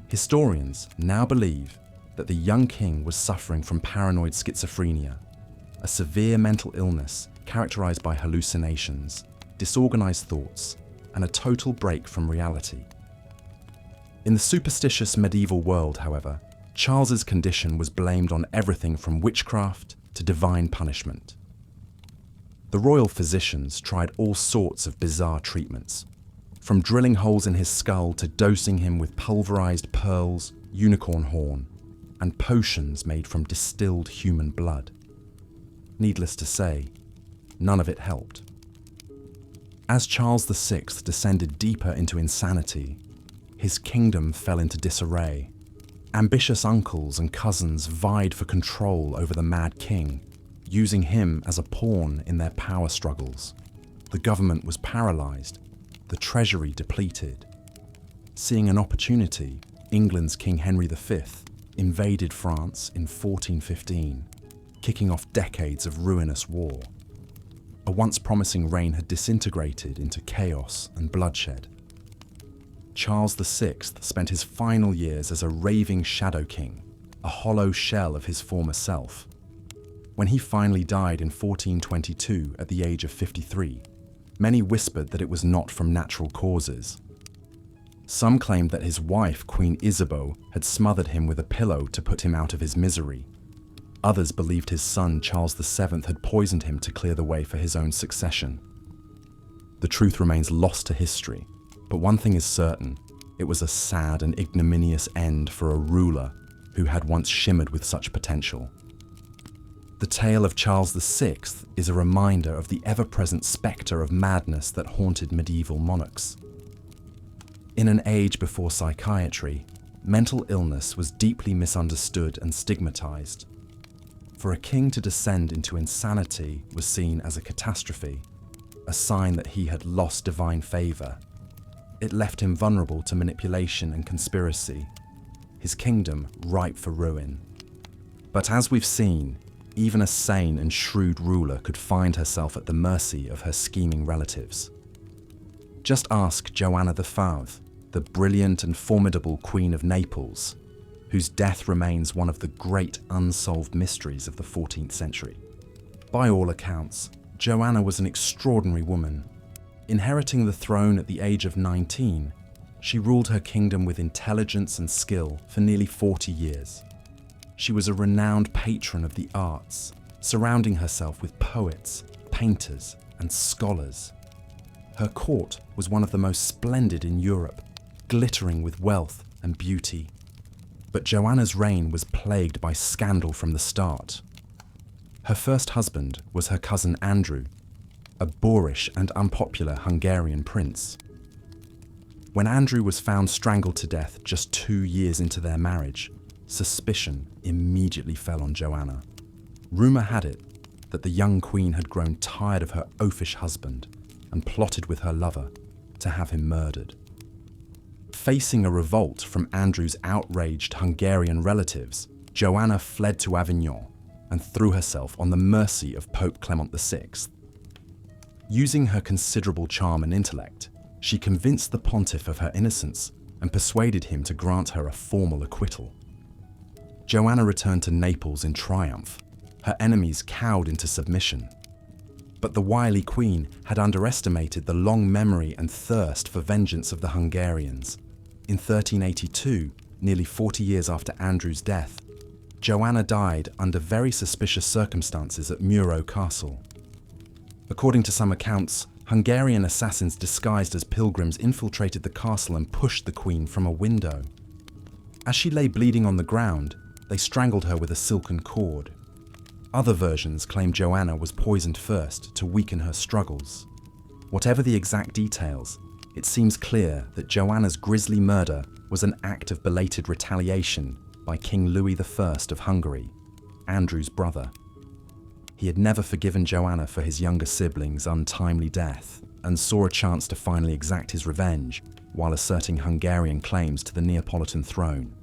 A: Historians now believe that the young king was suffering from paranoid schizophrenia, a severe mental illness characterized by hallucinations, disorganized thoughts, and a total break from reality. In the superstitious medieval world, however, Charles's condition was blamed on everything from witchcraft to divine punishment. The royal physicians tried all sorts of bizarre treatments, from drilling holes in his skull to dosing him with pulverized pearls, unicorn horn, and potions made from distilled human blood. Needless to say, none of it helped. As Charles VI descended deeper into insanity, his kingdom fell into disarray. Ambitious uncles and cousins vied for control over the mad king, using him as a pawn in their power struggles. The government was paralyzed, the treasury depleted. Seeing an opportunity, England's King Henry V invaded France in 1415, kicking off decades of ruinous war. A once promising reign had disintegrated into chaos and bloodshed. Charles VI spent his final years as a raving shadow king, a hollow shell of his former self. When he finally died in 1422 at the age of 53, many whispered that it was not from natural causes. Some claimed that his wife, Queen Isabeau, had smothered him with a pillow to put him out of his misery. Others believed his son, Charles VII, had poisoned him to clear the way for his own succession. The truth remains lost to history, but one thing is certain: it was a sad and ignominious end for a ruler who had once shimmered with such potential. The tale of Charles VI is a reminder of the ever-present spectre of madness that haunted medieval monarchs. In an age before psychiatry, mental illness was deeply misunderstood and stigmatized. For a king to descend into insanity was seen as a catastrophe, a sign that he had lost divine favor. It left him vulnerable to manipulation and conspiracy, his kingdom ripe for ruin. But as we've seen, even a sane and shrewd ruler could find herself at the mercy of her scheming relatives. Just ask Joanna the Fauvre, the brilliant and formidable Queen of Naples, whose death remains one of the great unsolved mysteries of the 14th century. By all accounts, Joanna was an extraordinary woman. Inheriting the throne at the age of 19, she ruled her kingdom with intelligence and skill for nearly 40 years. She was a renowned patron of the arts, surrounding herself with poets, painters, and scholars. Her court was one of the most splendid in Europe, glittering with wealth and beauty. But Joanna's reign was plagued by scandal from the start. Her first husband was her cousin Andrew, a boorish and unpopular Hungarian prince. When Andrew was found strangled to death just 2 years into their marriage, suspicion immediately fell on Joanna. Rumour had it that the young queen had grown tired of her oafish husband and plotted with her lover to have him murdered. Facing a revolt from Andrew's outraged Hungarian relatives, Joanna fled to Avignon and threw herself on the mercy of Pope Clement VI. Using her considerable charm and intellect, she convinced the pontiff of her innocence and persuaded him to grant her a formal acquittal. Joanna returned to Naples in triumph, her enemies cowed into submission. But the wily queen had underestimated the long memory and thirst for vengeance of the Hungarians. In 1382, nearly 40 years after Andrew's death, Joanna died under very suspicious circumstances at Muro Castle. According to some accounts, Hungarian assassins disguised as pilgrims infiltrated the castle and pushed the queen from a window. As she lay bleeding on the ground, they strangled her with a silken cord. Other versions claim Joanna was poisoned first to weaken her struggles. Whatever the exact details, it seems clear that Joanna's grisly murder was an act of belated retaliation by King Louis I of Hungary, Andrew's brother. He had never forgiven Joanna for his younger sibling's untimely death and saw a chance to finally exact his revenge while asserting Hungarian claims to the Neapolitan throne.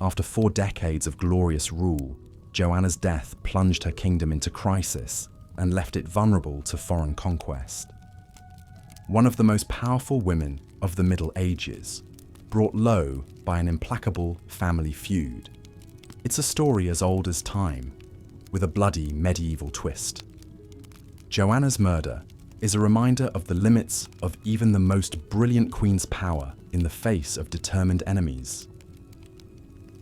A: After 4 decades of glorious rule, Joanna's death plunged her kingdom into crisis and left it vulnerable to foreign conquest. one of the most powerful women of the Middle Ages, brought low by an implacable family feud. It's a story as old as time, with a bloody medieval twist. Joanna's murder is a reminder of the limits of even the most brilliant queen's power in the face of determined enemies.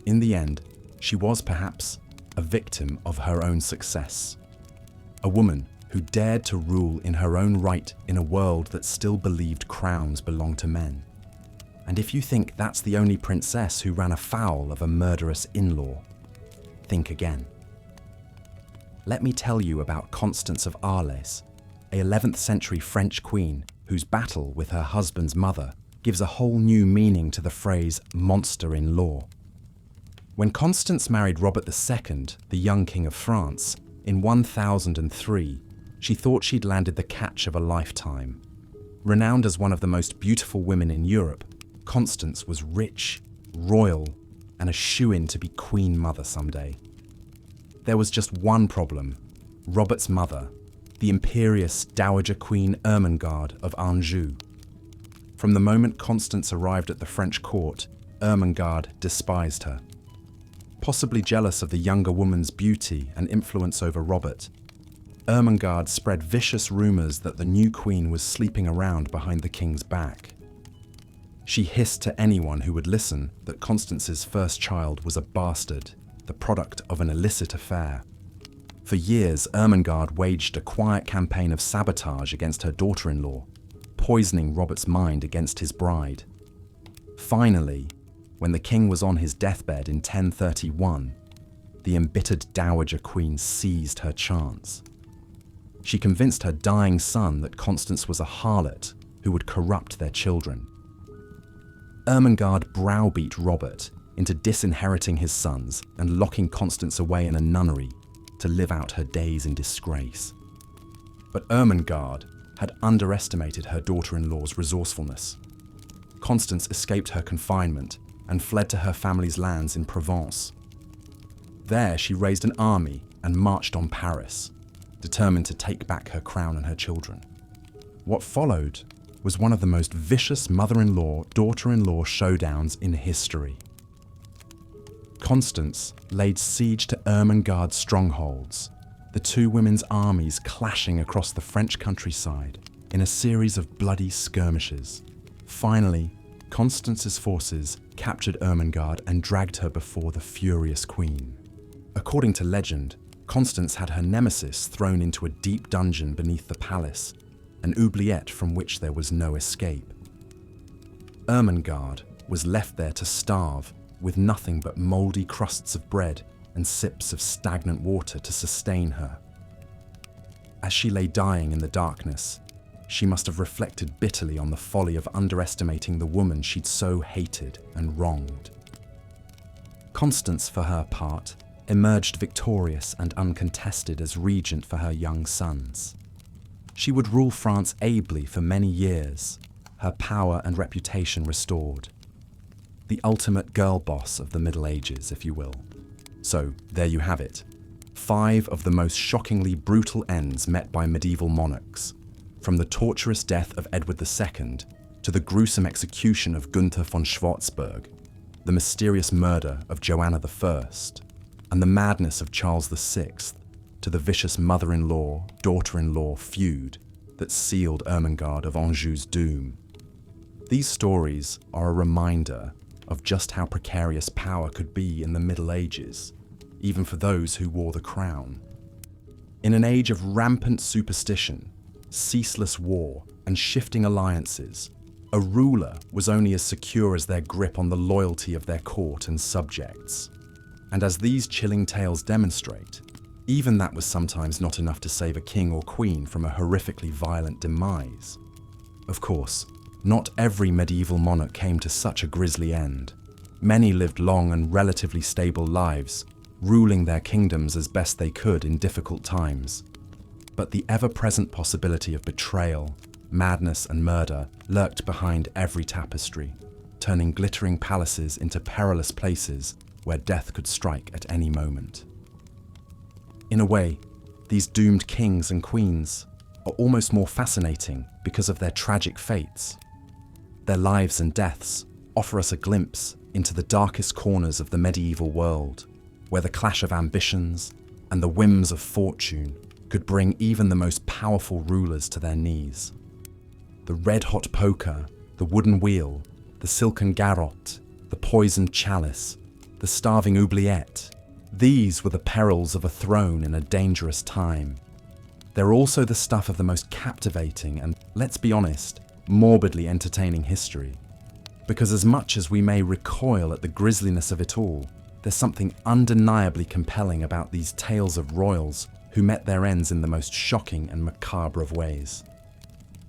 A: In the end, she was perhaps a victim of her own success. A woman who dared to rule in her own right in a world that still believed crowns belonged to men. And if you think that's the only princess who ran afoul of a murderous in-law, think again. Let me tell you about Constance of Arles, a 11th century French queen whose battle with her husband's mother gives a whole new meaning to the phrase monster-in-law. When Constance married Robert II, the young king of France, in 1003, she thought she'd landed the catch of a lifetime. Renowned as one of the most beautiful women in Europe, Constance was rich, royal, and a shoo-in to be Queen Mother someday. There was just one problem: Robert's mother, the imperious Dowager Queen Ermengarde of Anjou. From the moment Constance arrived at the French court, Ermengarde despised her. Possibly jealous of the younger woman's beauty and influence over Robert, Ermengarde spread vicious rumours that the new queen was sleeping around behind the king's back. She hissed to anyone who would listen that Constance's first child was a bastard, the product of an illicit affair. For years, Ermengarde waged a quiet campaign of sabotage against her daughter-in-law, poisoning Robert's mind against his bride. Finally, when the king was on his deathbed in 1031, the embittered Dowager Queen seized her chance. She convinced her dying son that Constance was a harlot who would corrupt their children. Ermengarde browbeat Robert into disinheriting his sons and locking Constance away in a nunnery to live out her days in disgrace. But Ermengarde had underestimated her daughter-in-law's resourcefulness. Constance escaped her confinement and fled to her family's lands in Provence. There she raised an army and marched on Paris, determined to take back her crown and her children. What followed was one of the most vicious mother-in-law, daughter-in-law showdowns in history. Constance laid siege to Ermengarde's strongholds, the two women's armies clashing across the French countryside in a series of bloody skirmishes. Finally, Constance's forces captured Ermengarde and dragged her before the furious queen. According to legend, Constance had her nemesis thrown into a deep dungeon beneath the palace, an oubliette from which there was no escape. Ermengarde was left there to starve, with nothing but mouldy crusts of bread and sips of stagnant water to sustain her. As she lay dying in the darkness, she must have reflected bitterly on the folly of underestimating the woman she'd so hated and wronged. Constance, for her part, emerged victorious and uncontested as regent for her young sons. She would rule France ably for many years, her power and reputation restored. The ultimate girl boss of the Middle Ages, if you will. So, there you have it. 5 of the most shockingly brutal ends met by medieval monarchs, from the torturous death of Edward II to the gruesome execution of Gunther von Schwarzburg, the mysterious murder of Joanna I, and the madness of Charles VI, to the vicious mother-in-law, daughter-in-law feud that sealed Ermengarde of Anjou's doom. These stories are a reminder of just how precarious power could be in the Middle Ages, even for those who wore the crown. In an age of rampant superstition, ceaseless war, and shifting alliances, a ruler was only as secure as their grip on the loyalty of their court and subjects. And as these chilling tales demonstrate, even that was sometimes not enough to save a king or queen from a horrifically violent demise. Of course, not every medieval monarch came to such a grisly end. Many lived long and relatively stable lives, ruling their kingdoms as best they could in difficult times. But the ever-present possibility of betrayal, madness, and murder lurked behind every tapestry, turning glittering palaces into perilous places where death could strike at any moment. In a way, these doomed kings and queens are almost more fascinating because of their tragic fates. Their lives and deaths offer us a glimpse into the darkest corners of the medieval world, where the clash of ambitions and the whims of fortune could bring even the most powerful rulers to their knees. The red-hot poker, the wooden wheel, the silken garrote, the poisoned chalice, the starving oubliette, these were the perils of a throne in a dangerous time. They're also the stuff of the most captivating and, let's be honest, morbidly entertaining history. Because as much as we may recoil at the grisliness of it all, there's something undeniably compelling about these tales of royals who met their ends in the most shocking and macabre of ways.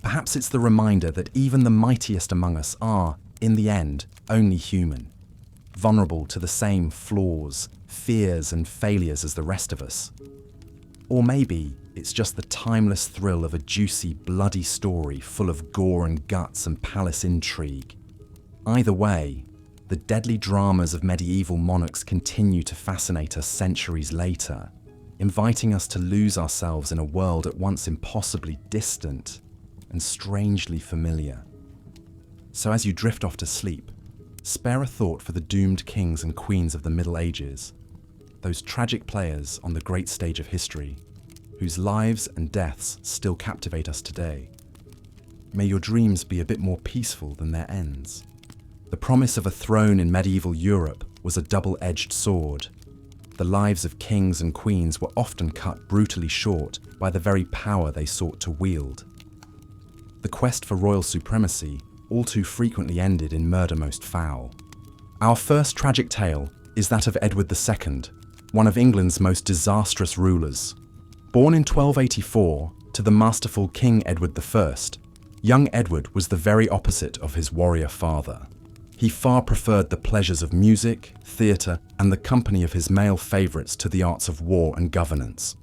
A: Perhaps it's the reminder that even the mightiest among us are, in the end, only human, vulnerable to the same flaws, fears and failures as the rest of us. Or maybe it's just the timeless thrill of a juicy, bloody story full of gore and guts and palace intrigue. Either way, the deadly dramas of medieval monarchs continue to fascinate us centuries later, inviting us to lose ourselves in a world at once impossibly distant and strangely familiar. So as you drift off to sleep, spare a thought for the doomed kings and queens of the Middle Ages, those tragic players on the great stage of history, whose lives and deaths still captivate us today. May your dreams be a bit more peaceful than their ends. The promise of a throne in medieval Europe was a double-edged sword. The lives of kings and queens were often cut brutally short by the very power they sought to wield. The quest for royal supremacy all too frequently ended in murder most foul. Our first tragic tale is that of Edward II, one of England's most disastrous rulers. Born in 1284 to the masterful King Edward I, young Edward was the very opposite of his warrior father. He far preferred the pleasures of music, theatre, and the company of his male favourites to the arts of war and governance.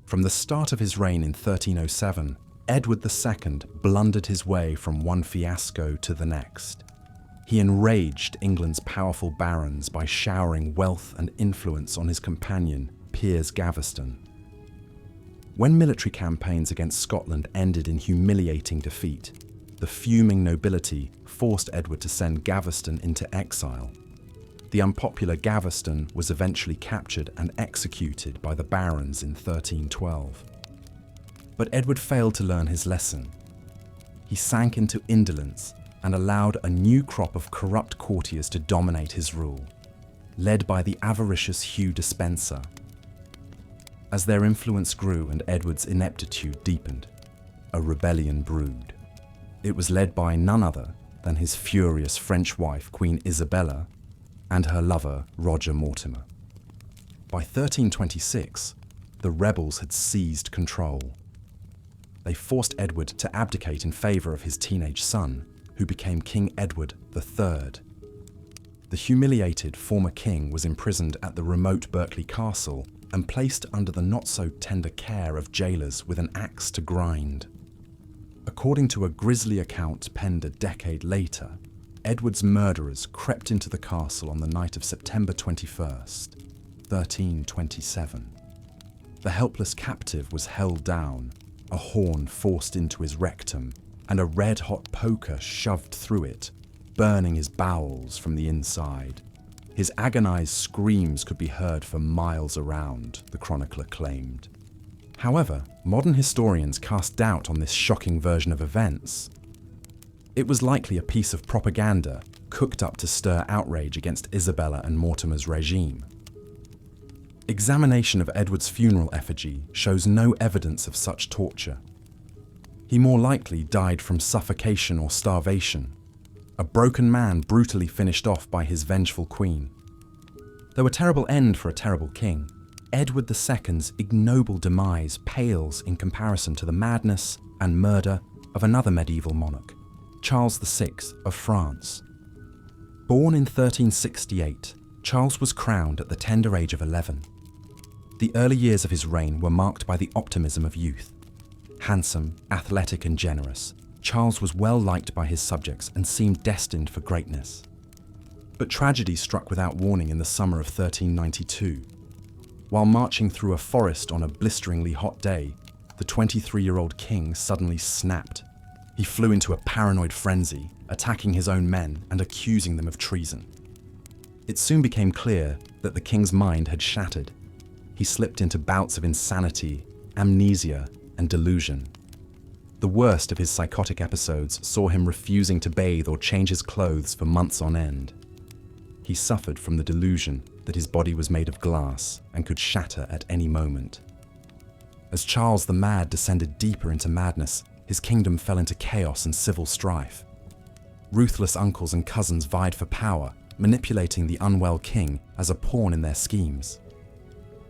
A: From the start of his reign in 1307, Edward II blundered his way from one fiasco to the next. He enraged England's powerful barons by showering wealth and influence on his companion, Piers Gaveston. When military campaigns against Scotland ended in humiliating defeat, the fuming nobility forced Edward to send Gaveston into exile. The unpopular Gaveston was eventually captured and executed by the barons in 1312. But Edward failed to learn his lesson. He sank into indolence and allowed a new crop of corrupt courtiers to dominate his rule, led by the avaricious Hugh Despenser. As their influence grew and Edward's ineptitude deepened, a rebellion brewed. It was led by none other than his furious French wife, Queen Isabella, and her lover, Roger Mortimer. By 1326, the rebels had seized control. They forced Edward to abdicate in favour of his teenage son, who became King Edward III. The humiliated former king was imprisoned at the remote Berkeley Castle and placed under the not-so-tender care of jailers with an axe to grind. According to a grisly account penned a decade later, Edward's murderers crept into the castle on the night of September 21st, 1327. The helpless captive was held down, a horn forced into his rectum, and a red-hot poker shoved through it, burning his bowels from the inside. His agonized screams could be heard for miles around, the chronicler claimed. However, modern historians cast doubt on this shocking version of events. It was likely a piece of propaganda cooked up to stir outrage against Isabella and Mortimer's regime. Examination of Edward's funeral effigy shows no evidence of such torture. He more likely died from suffocation or starvation, a broken man brutally finished off by his vengeful queen. Though a terrible end for a terrible king, Edward II's ignoble demise pales in comparison to the madness and murder of another medieval monarch, Charles VI of France. Born in 1368, Charles was crowned at the tender age of 11. The early years of his reign were marked by the optimism of youth. Handsome, athletic and generous, Charles was well liked by his subjects and seemed destined for greatness. But tragedy struck without warning in the summer of 1392. While marching through a forest on a blisteringly hot day, the the 23-year-old king suddenly snapped. He flew into a paranoid frenzy, attacking his own men and accusing them of treason. It soon became clear that the king's mind had shattered. He slipped into bouts of insanity, amnesia, and delusion. The worst of his psychotic episodes saw him refusing to bathe or change his clothes for months on end. He suffered from the delusion that his body was made of glass and could shatter at any moment. As Charles the Mad descended deeper into madness, his kingdom fell into chaos and civil strife. Ruthless uncles and cousins vied for power, manipulating the unwell king as a pawn in their schemes.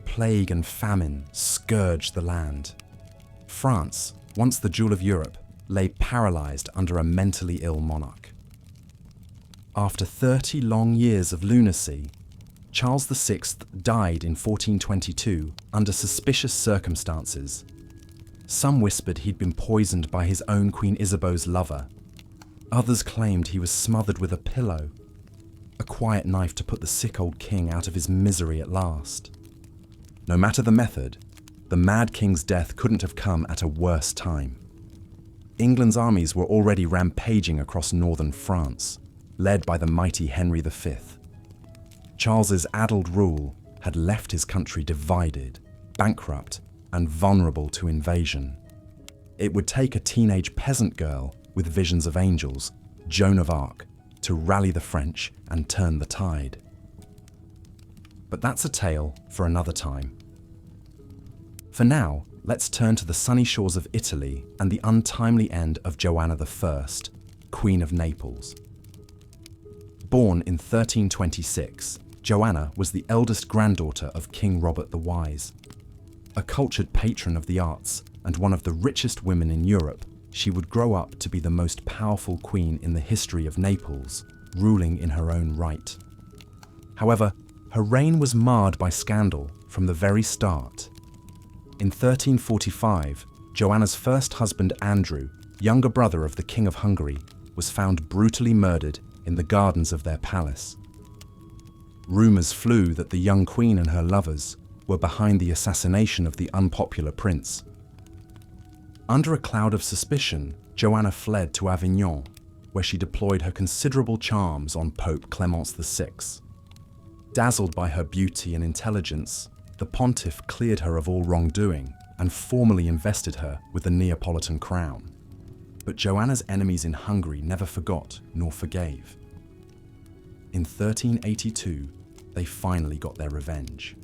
A: Plague and famine scourged the land. France, once the jewel of Europe, lay paralyzed under a mentally ill monarch. After 30 long years of lunacy, Charles VI died in 1422 under suspicious circumstances. Some whispered he'd been poisoned by his own Queen Isabeau's lover. Others claimed he was smothered with a pillow, a quiet knife to put the sick old king out of his misery at last. No matter the method, the Mad King's death couldn't have come at a worse time. England's armies were already rampaging across northern France, led by the mighty Henry V. Charles's addled rule had left his country divided, bankrupt, and vulnerable to invasion. It would take a teenage peasant girl with visions of angels, Joan of Arc, to rally the French and turn the tide. But that's a tale for another time. For now, let's turn to the sunny shores of Italy and the untimely end of Joanna I, Queen of Naples. Born in 1326, Joanna was the eldest granddaughter of King Robert the Wise. A cultured patron of the arts and one of the richest women in Europe, she would grow up to be the most powerful queen in the history of Naples, ruling in her own right. However, her reign was marred by scandal from the very start. In 1345, Joanna's first husband Andrew, younger brother of the King of Hungary, was found brutally murdered in the gardens of their palace. Rumours flew that the young queen and her lovers were behind the assassination of the unpopular prince. Under a cloud of suspicion, Joanna fled to Avignon, where she deployed her considerable charms on Pope Clement VI. Dazzled by her beauty and intelligence, the pontiff cleared her of all wrongdoing and formally invested her with the Neapolitan crown. But Joanna's enemies in Hungary never forgot nor forgave. In 1382, they finally got their revenge.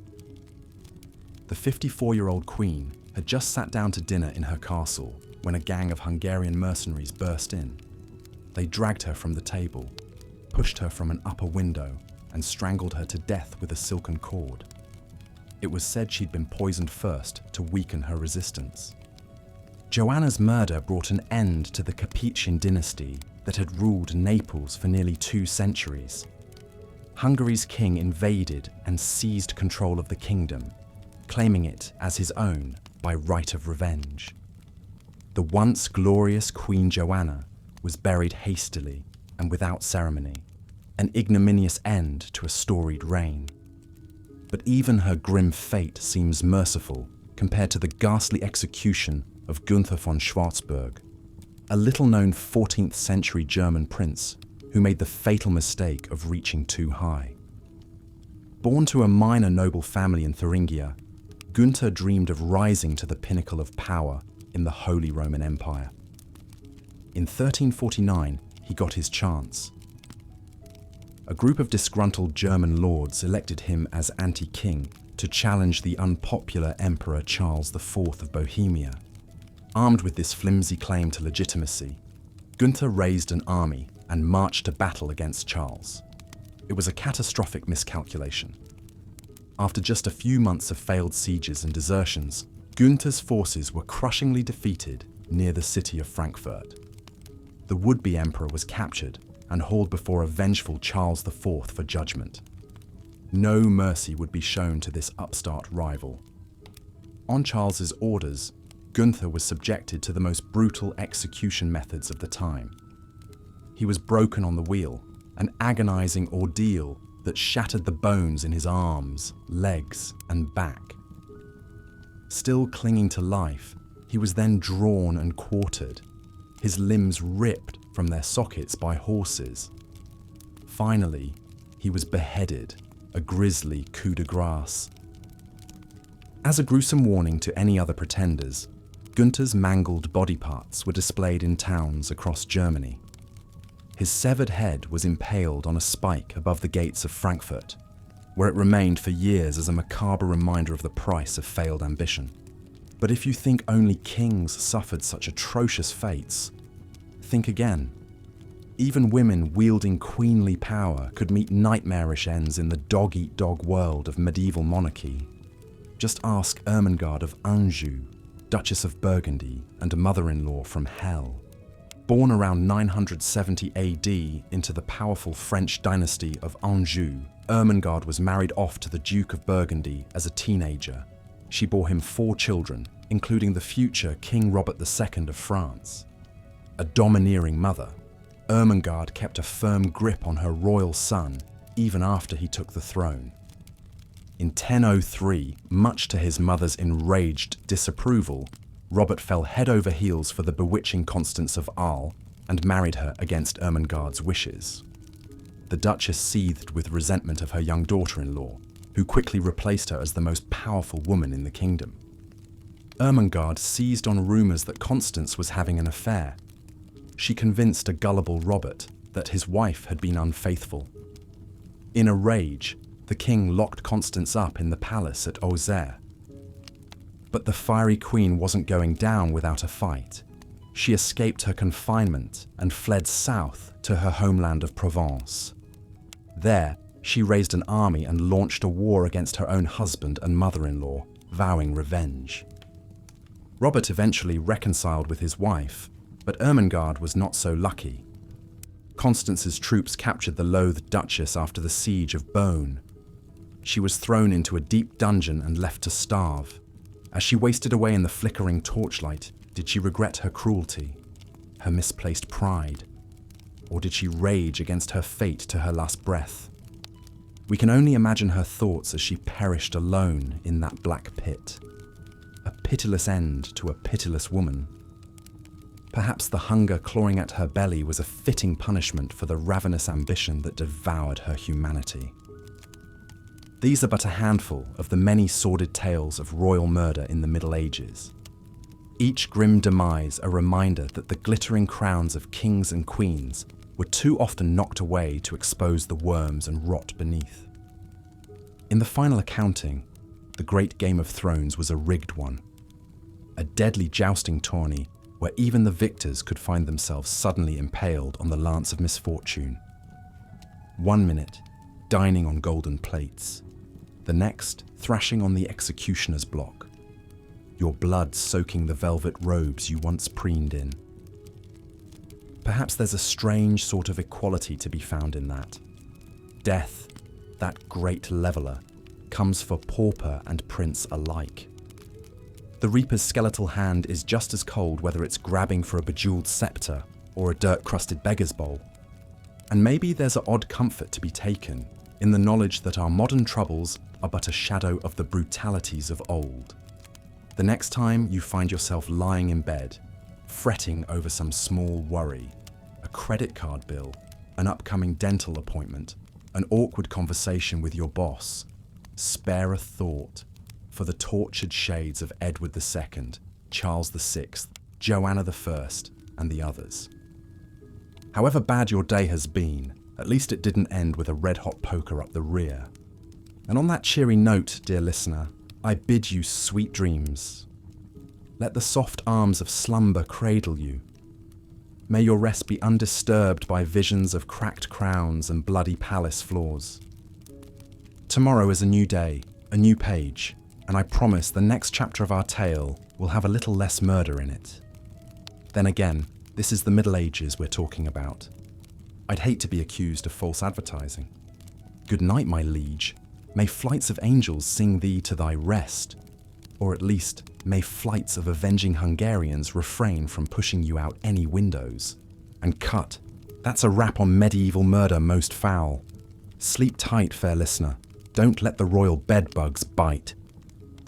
A: The 54-year-old queen had just sat down to dinner in her castle when a gang of Hungarian mercenaries burst in. They dragged her from the table, pushed her from an upper window, and strangled her to death with a silken cord. It was said she'd been poisoned first to weaken her resistance. Joanna's murder brought an end to the Capetian dynasty that had ruled Naples for nearly 2 centuries. Hungary's king invaded and seized control of the kingdom, claiming it as his own by right of revenge. The once glorious Queen Joanna was buried hastily and without ceremony, an ignominious end to a storied reign. But even her grim fate seems merciful compared to the ghastly execution of Gunther von Schwarzburg, a little-known 14th century German prince who made the fatal mistake of reaching too high. Born to a minor noble family in Thuringia, Gunther dreamed of rising to the pinnacle of power in the Holy Roman Empire. In 1349, he got his chance. A group of disgruntled German lords elected him as anti-king to challenge the unpopular Emperor Charles IV of Bohemia. Armed with this flimsy claim to legitimacy, Gunther raised an army and marched to battle against Charles. It was a catastrophic miscalculation. After just a few months of failed sieges and desertions, Gunther's forces were crushingly defeated near the city of Frankfurt. The would-be emperor was captured and hauled before a vengeful Charles IV for judgment. No mercy would be shown to this upstart rival. On Charles's orders, Gunther was subjected to the most brutal execution methods of the time. He was broken on the wheel, an agonizing ordeal that shattered the bones in his arms, legs, and back. Still clinging to life, He was then drawn and quartered, his limbs ripped from their sockets by horses. Finally, he was beheaded, a grisly coup de grace. As a gruesome warning to any other pretenders, Gunther's mangled body parts were displayed in towns across Germany. His severed head was impaled on a spike above the gates of Frankfurt, where it remained for years as a macabre reminder of the price of failed ambition. But if you think only kings suffered such atrocious fates, think again. Even women wielding queenly power could meet nightmarish ends in the dog-eat-dog world of medieval monarchy. Just ask Ermengarde of Anjou, Duchess of Burgundy and a mother-in-law from hell. Born around 970 AD into the powerful French dynasty of Anjou, Ermengarde was married off to the Duke of Burgundy as a teenager. She bore him 4 children, including the future King Robert II of France. A domineering mother, Ermengarde kept a firm grip on her royal son even after he took the throne. In 1003, much to his mother's enraged disapproval, Robert fell head over heels for the bewitching Constance of Arles and married her against Ermengarde's wishes. The Duchess seethed with resentment of her young daughter-in-law, who quickly replaced her as the most powerful woman in the kingdom. Ermengarde seized on rumours that Constance was having an affair. She convinced a gullible Robert that his wife had been unfaithful. In a rage, the king locked Constance up in the palace at Auxerre. But the fiery queen wasn't going down without a fight. She escaped her confinement and fled south to her homeland of Provence. There, she raised an army and launched a war against her own husband and mother-in-law, vowing revenge. Robert eventually reconciled with his wife, but Ermengarde was not so lucky. Constance's troops captured the loathed Duchess after the siege of Beaune. She was thrown into a deep dungeon and left to starve. As she wasted away in the flickering torchlight, did she regret her cruelty, her misplaced pride, or did she rage against her fate to her last breath? We can only imagine her thoughts as she perished alone in that black pit. A pitiless end to a pitiless woman. Perhaps the hunger clawing at her belly was a fitting punishment for the ravenous ambition that devoured her humanity. These are but a handful of the many sordid tales of royal murder in the Middle Ages. Each grim demise a reminder that the glittering crowns of kings and queens were too often knocked away to expose the worms and rot beneath. In the final accounting, the Great Game of Thrones was a rigged one. A deadly jousting tourney where even the victors could find themselves suddenly impaled on the lance of misfortune. 1 minute, dining on golden plates. The next, thrashing on the executioner's block. Your blood soaking the velvet robes you once preened in. Perhaps there's a strange sort of equality to be found in that. Death, that great leveller, comes for pauper and prince alike. The reaper's skeletal hand is just as cold whether it's grabbing for a bejeweled scepter or a dirt-crusted beggar's bowl. And maybe there's an odd comfort to be taken in the knowledge that our modern troubles are but a shadow of the brutalities of old. The next time you find yourself lying in bed, fretting over some small worry, a credit card bill, an upcoming dental appointment, an awkward conversation with your boss, spare a thought for the tortured shades of Edward II, Charles VI, Joanna I, and the others. However bad your day has been, at least it didn't end with a red-hot poker up the rear. And on that cheery note, dear listener, I bid you sweet dreams. Let the soft arms of slumber cradle you. May your rest be undisturbed by visions of cracked crowns and bloody palace floors. Tomorrow is a new day, a new page, and I promise the next chapter of our tale will have a little less murder in it. Then again, this is the Middle Ages we're talking about. I'd hate to be accused of false advertising. Good night, my liege. May flights of angels sing thee to thy rest, or at least may flights of avenging Hungarians refrain from pushing you out any windows. And cut. That's a wrap on medieval murder most foul. Sleep tight, fair listener. Don't let the royal bedbugs bite.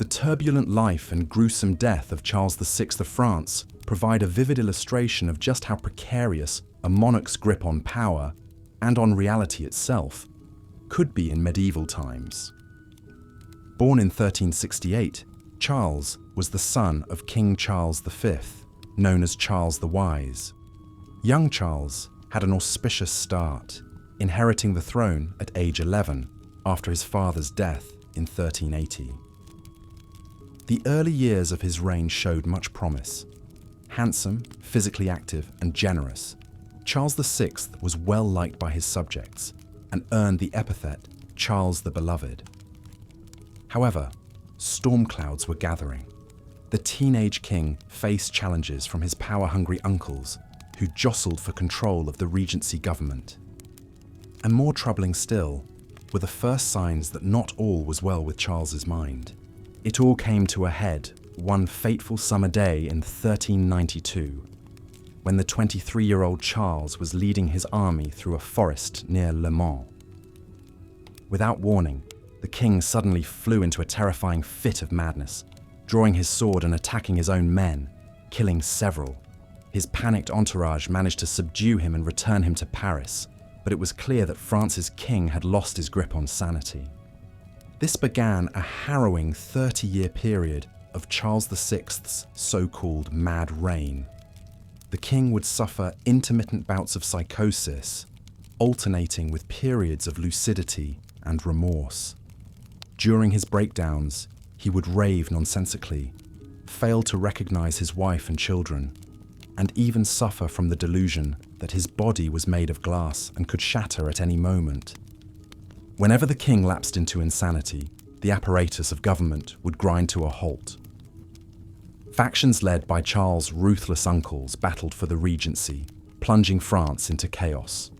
A: The turbulent life and gruesome death of Charles VI of France provide a vivid illustration of just how precarious a monarch's grip on power, and on reality itself, could be in medieval times. Born in 1368, Charles was the son of King Charles V, known as Charles the Wise. Young Charles had an auspicious start, inheriting the throne at age 11 after his father's death in 1380. The early years of his reign showed much promise. Handsome, physically active, and generous, Charles VI was well liked by his subjects and earned the epithet Charles the Beloved. However, storm clouds were gathering. The teenage king faced challenges from his power-hungry uncles, who jostled for control of the regency government. And more troubling still were the first signs that not all was well with Charles's mind. It all came to a head one fateful summer day in 1392, when the 23-year-old Charles was leading his army through a forest near Le Mans. Without warning, the king suddenly flew into a terrifying fit of madness, drawing his sword and attacking his own men, killing several. His panicked entourage managed to subdue him and return him to Paris, but it was clear that France's king had lost his grip on sanity. This began a harrowing 30-year period of Charles VI's so-called mad reign. The king would suffer intermittent bouts of psychosis, alternating with periods of lucidity and remorse. During his breakdowns, he would rave nonsensically, fail to recognize his wife and children, and even suffer from the delusion that his body was made of glass and could shatter at any moment. Whenever the king lapsed into insanity, the apparatus of government would grind to a halt. Factions led by Charles' ruthless uncles battled for the regency, plunging France into chaos.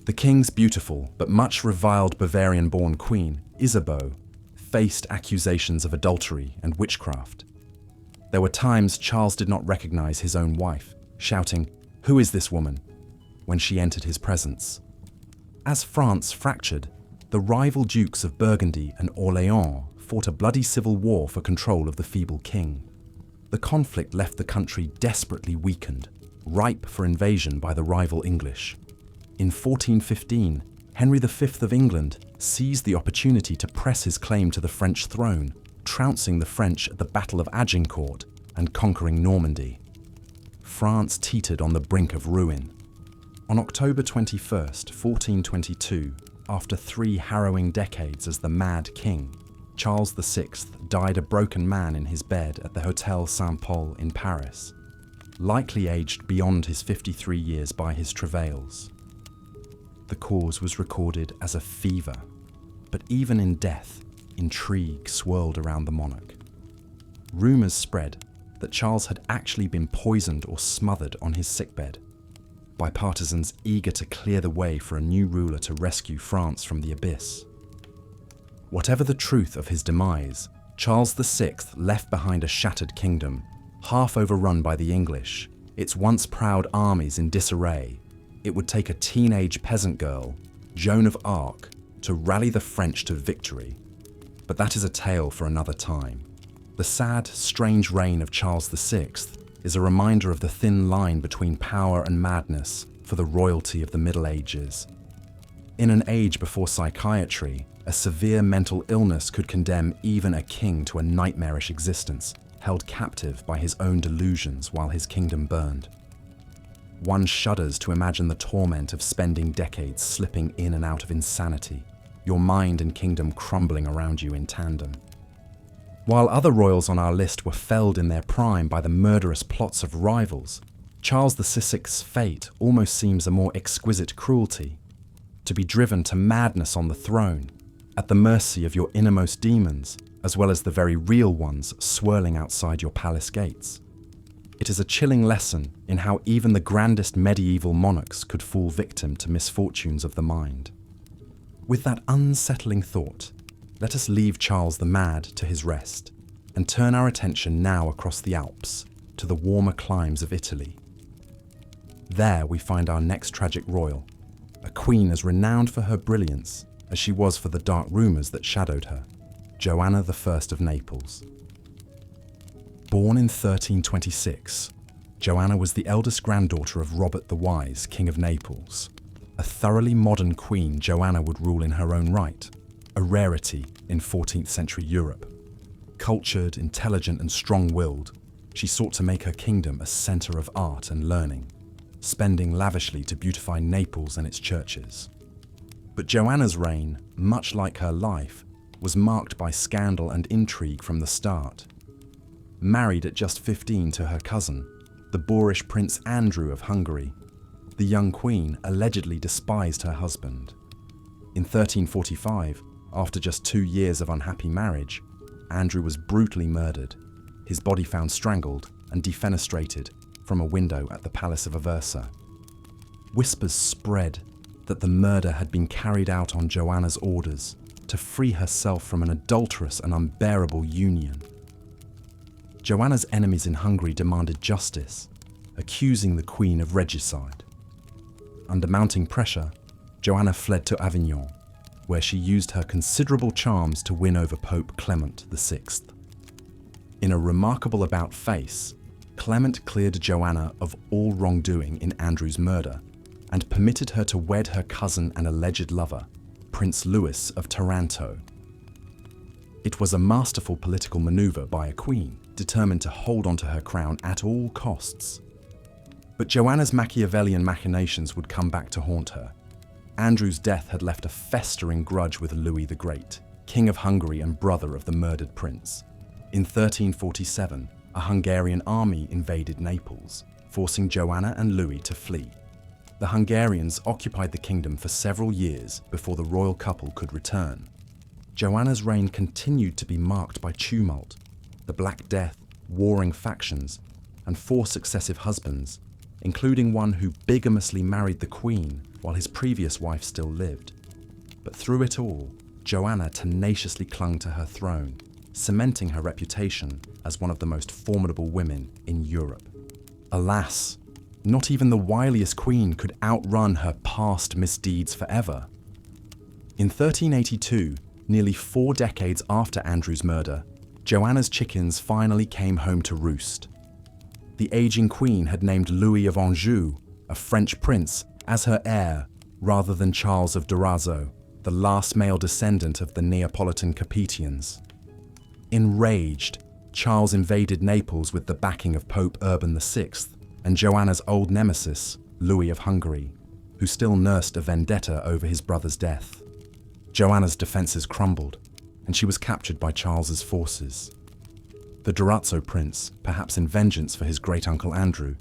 A: The king's beautiful but much reviled Bavarian-born queen, Isabeau, faced accusations of adultery and witchcraft. There were times Charles did not recognize his own wife, shouting, "Who is this woman?" when she entered his presence. As France fractured, the rival dukes of Burgundy and Orléans fought a bloody civil war for control of the feeble king. The conflict left the country desperately weakened, ripe for invasion by the rival English. In 1415, Henry V of England seized the opportunity to press his claim to the French throne, trouncing the French at the Battle of Agincourt and conquering Normandy. France teetered on the brink of ruin. On October 21st, 1422, after 3 harrowing decades as the Mad King, Charles VI died a broken man in his bed at the Hotel Saint-Paul in Paris, likely aged beyond his 53 years by his travails. The cause was recorded as a fever, but even in death, intrigue swirled around the monarch. Rumours spread that Charles had actually been poisoned or smothered on his sickbed, by partisans eager to clear the way for a new ruler to rescue France from the abyss. Whatever the truth of his demise, Charles VI left behind a shattered kingdom, half overrun by the English, its once proud armies in disarray. It would take a teenage peasant girl, Joan of Arc, to rally the French to victory. But that is a tale for another time. The sad, strange reign of Charles VI is a reminder of the thin line between power and madness for the royalty of the Middle Ages. In an age before psychiatry, a severe mental illness could condemn even a king to a nightmarish existence, held captive by his own delusions while his kingdom burned. One shudders to imagine the torment of spending decades slipping in and out of insanity, your mind and kingdom crumbling around you in tandem. While other royals on our list were felled in their prime by the murderous plots of rivals, Charles VI's fate almost seems a more exquisite cruelty. To be driven to madness on the throne, at the mercy of your innermost demons, as well as the very real ones swirling outside your palace gates. It is a chilling lesson in how even the grandest medieval monarchs could fall victim to misfortunes of the mind. With that unsettling thought, let us leave Charles the Mad to his rest and turn our attention now across the Alps to the warmer climes of Italy. There we find our next tragic royal, a queen as renowned for her brilliance as she was for the dark rumours that shadowed her, Joanna I of Naples. Born in 1326, Joanna was the eldest granddaughter of Robert the Wise, King of Naples. A thoroughly modern queen, Joanna would rule in her own right, a rarity in 14th century Europe. Cultured, intelligent, and strong-willed, she sought to make her kingdom a centre of art and learning, spending lavishly to beautify Naples and its churches. But Joanna's reign, much like her life, was marked by scandal and intrigue from the start. Married at just 15 to her cousin, the boorish Prince Andrew of Hungary, the young queen allegedly despised her husband. In 1345, after just 2 years of unhappy marriage, Andrew was brutally murdered, his body found strangled and defenestrated from a window at the Palace of Aversa. Whispers spread that the murder had been carried out on Joanna's orders to free herself from an adulterous and unbearable union. Joanna's enemies in Hungary demanded justice, accusing the queen of regicide. Under mounting pressure, Joanna fled to Avignon, where she used her considerable charms to win over Pope Clement VI. In a remarkable about-face, Clement cleared Joanna of all wrongdoing in Andrew's murder and permitted her to wed her cousin and alleged lover, Prince Louis of Taranto. It was a masterful political maneuver by a queen determined to hold onto her crown at all costs. But Joanna's Machiavellian machinations would come back to haunt her. Andrew's death had left a festering grudge with Louis the Great, King of Hungary and brother of the murdered prince. In 1347, a Hungarian army invaded Naples, forcing Joanna and Louis to flee. The Hungarians occupied the kingdom for several years before the royal couple could return. Joanna's reign continued to be marked by tumult, the Black Death, warring factions, and 4 successive husbands, including one who bigamously married the queen while his previous wife still lived. But through it all, Joanna tenaciously clung to her throne, cementing her reputation as one of the most formidable women in Europe. Alas, not even the wiliest queen could outrun her past misdeeds forever. In 1382, nearly 4 decades after Andrew's murder, Joanna's chickens finally came home to roost. The aging queen had named Louis of Anjou, a French prince, as her heir, rather than Charles of Durazzo, the last male descendant of the Neapolitan Capetians. Enraged, Charles invaded Naples with the backing of Pope Urban VI and Joanna's old nemesis, Louis of Hungary, who still nursed a vendetta over his brother's death. Joanna's defences crumbled, and she was captured by Charles's forces. The Durazzo prince, perhaps in vengeance for his great-uncle Andrew,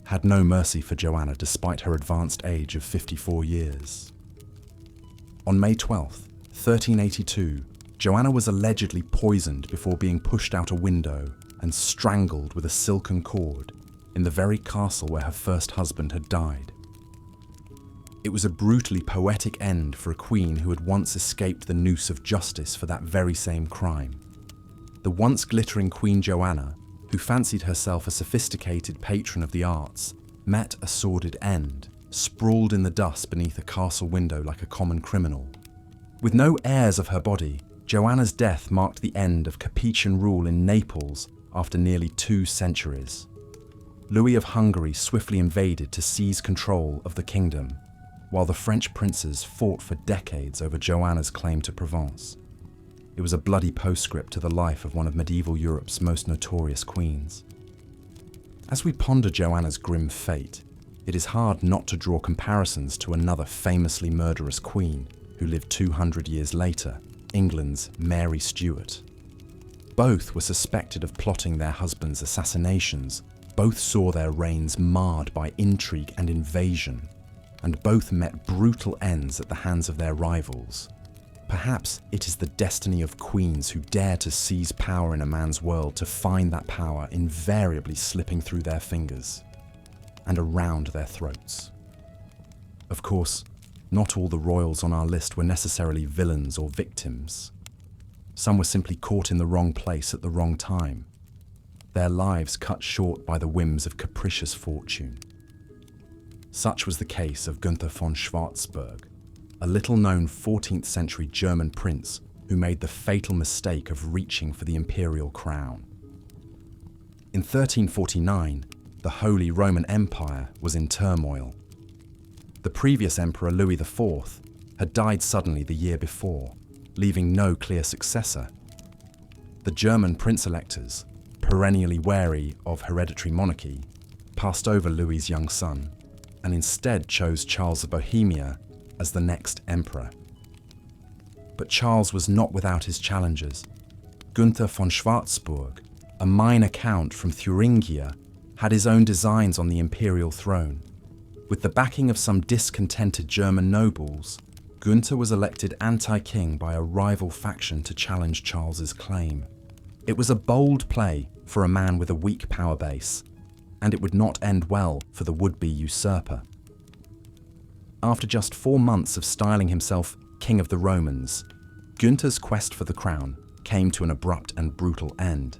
A: had no mercy for Joanna despite her advanced age of 54 years. On May 12, 1382, Joanna was allegedly poisoned before being pushed out a window and strangled with a silken cord in the very castle where her first husband had died. It was a brutally poetic end for a queen who had once escaped the noose of justice for that very same crime. The once glittering Queen Joanna, who fancied herself a sophisticated patron of the arts, met a sordid end, sprawled in the dust beneath a castle window like a common criminal. With no heirs of her body, Joanna's death marked the end of Capetian rule in Naples after nearly 2 centuries. Louis of Hungary swiftly invaded to seize control of the kingdom, while the French princes fought for decades over Joanna's claim to Provence. It was a bloody postscript to the life of one of medieval Europe's most notorious queens. As we ponder Joanna's grim fate, it is hard not to draw comparisons to another famously murderous queen who lived 200 years later, England's Mary Stuart. Both were suspected of plotting their husbands' assassinations, both saw their reigns marred by intrigue and invasion, and both met brutal ends at the hands of their rivals. Perhaps it is the destiny of queens who dare to seize power in a man's world to find that power invariably slipping through their fingers and around their throats. Of course, not all the royals on our list were necessarily villains or victims. Some were simply caught in the wrong place at the wrong time, their lives cut short by the whims of capricious fortune. Such was the case of Gunther von Schwarzburg, a little-known 14th-century German prince who made the fatal mistake of reaching for the imperial crown. In 1349, the Holy Roman Empire was in turmoil. The previous emperor, Louis IV, had died suddenly the year before, leaving no clear successor. The German prince-electors, perennially wary of hereditary monarchy, passed over Louis's young son and instead chose Charles of Bohemia as the next emperor. But Charles was not without his challengers. Gunther von Schwarzburg, a minor count from Thuringia, had his own designs on the imperial throne. With the backing of some discontented German nobles, Gunther was elected anti-king by a rival faction to challenge Charles's claim. It was a bold play for a man with a weak power base, and it would not end well for the would-be usurper. After just 4 months of styling himself King of the Romans, Gunther's quest for the crown came to an abrupt and brutal end.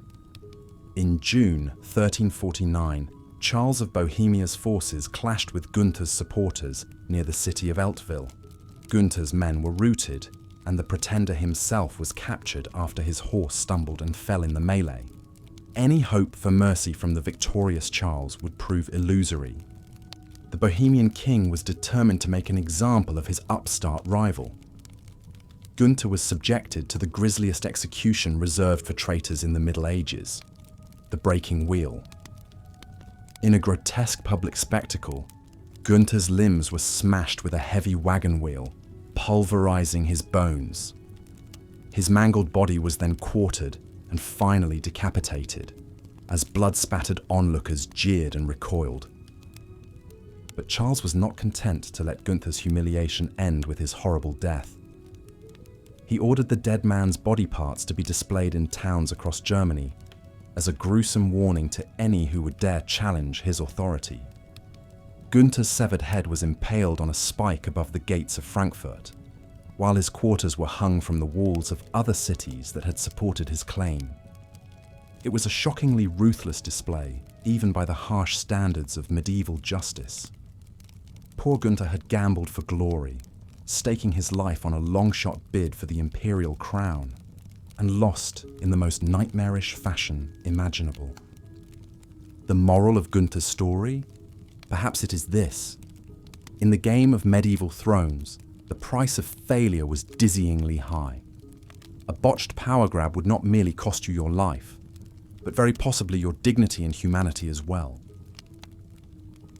A: In June 1349, Charles of Bohemia's forces clashed with Gunther's supporters near the city of Eltville. Gunther's men were routed, and the pretender himself was captured after his horse stumbled and fell in the melee. Any hope for mercy from the victorious Charles would prove illusory. The Bohemian king was determined to make an example of his upstart rival. Gunther was subjected to the grisliest execution reserved for traitors in the Middle Ages, the breaking wheel. In a grotesque public spectacle, Gunther's limbs were smashed with a heavy wagon wheel, pulverizing his bones. His mangled body was then quartered and finally decapitated, as blood-spattered onlookers jeered and recoiled. But Charles was not content to let Gunther's humiliation end with his horrible death. He ordered the dead man's body parts to be displayed in towns across Germany as a gruesome warning to any who would dare challenge his authority. Gunther's severed head was impaled on a spike above the gates of Frankfurt, while his quarters were hung from the walls of other cities that had supported his claim. It was a shockingly ruthless display, even by the harsh standards of medieval justice. Poor Gunther had gambled for glory, staking his life on a long-shot bid for the imperial crown, and lost in the most nightmarish fashion imaginable. The moral of Gunther's story? Perhaps it is this. In the game of medieval thrones, the price of failure was dizzyingly high. A botched power grab would not merely cost you your life, but very possibly your dignity and humanity as well.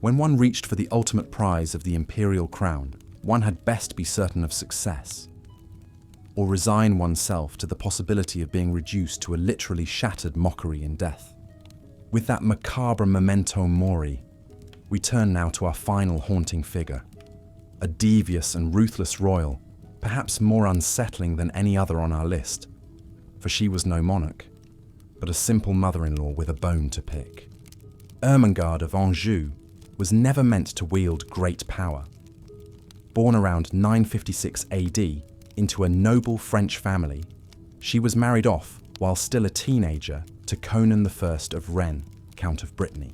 A: When one reached for the ultimate prize of the imperial crown, one had best be certain of success, or resign oneself to the possibility of being reduced to a literally shattered mockery in death. With that macabre memento mori, we turn now to our final haunting figure, a devious and ruthless royal, perhaps more unsettling than any other on our list, for she was no monarch, but a simple mother-in-law with a bone to pick. Ermengarde of Anjou was never meant to wield great power. Born around 956 AD into a noble French family, she was married off while still a teenager to Conan I of Rennes, Count of Brittany.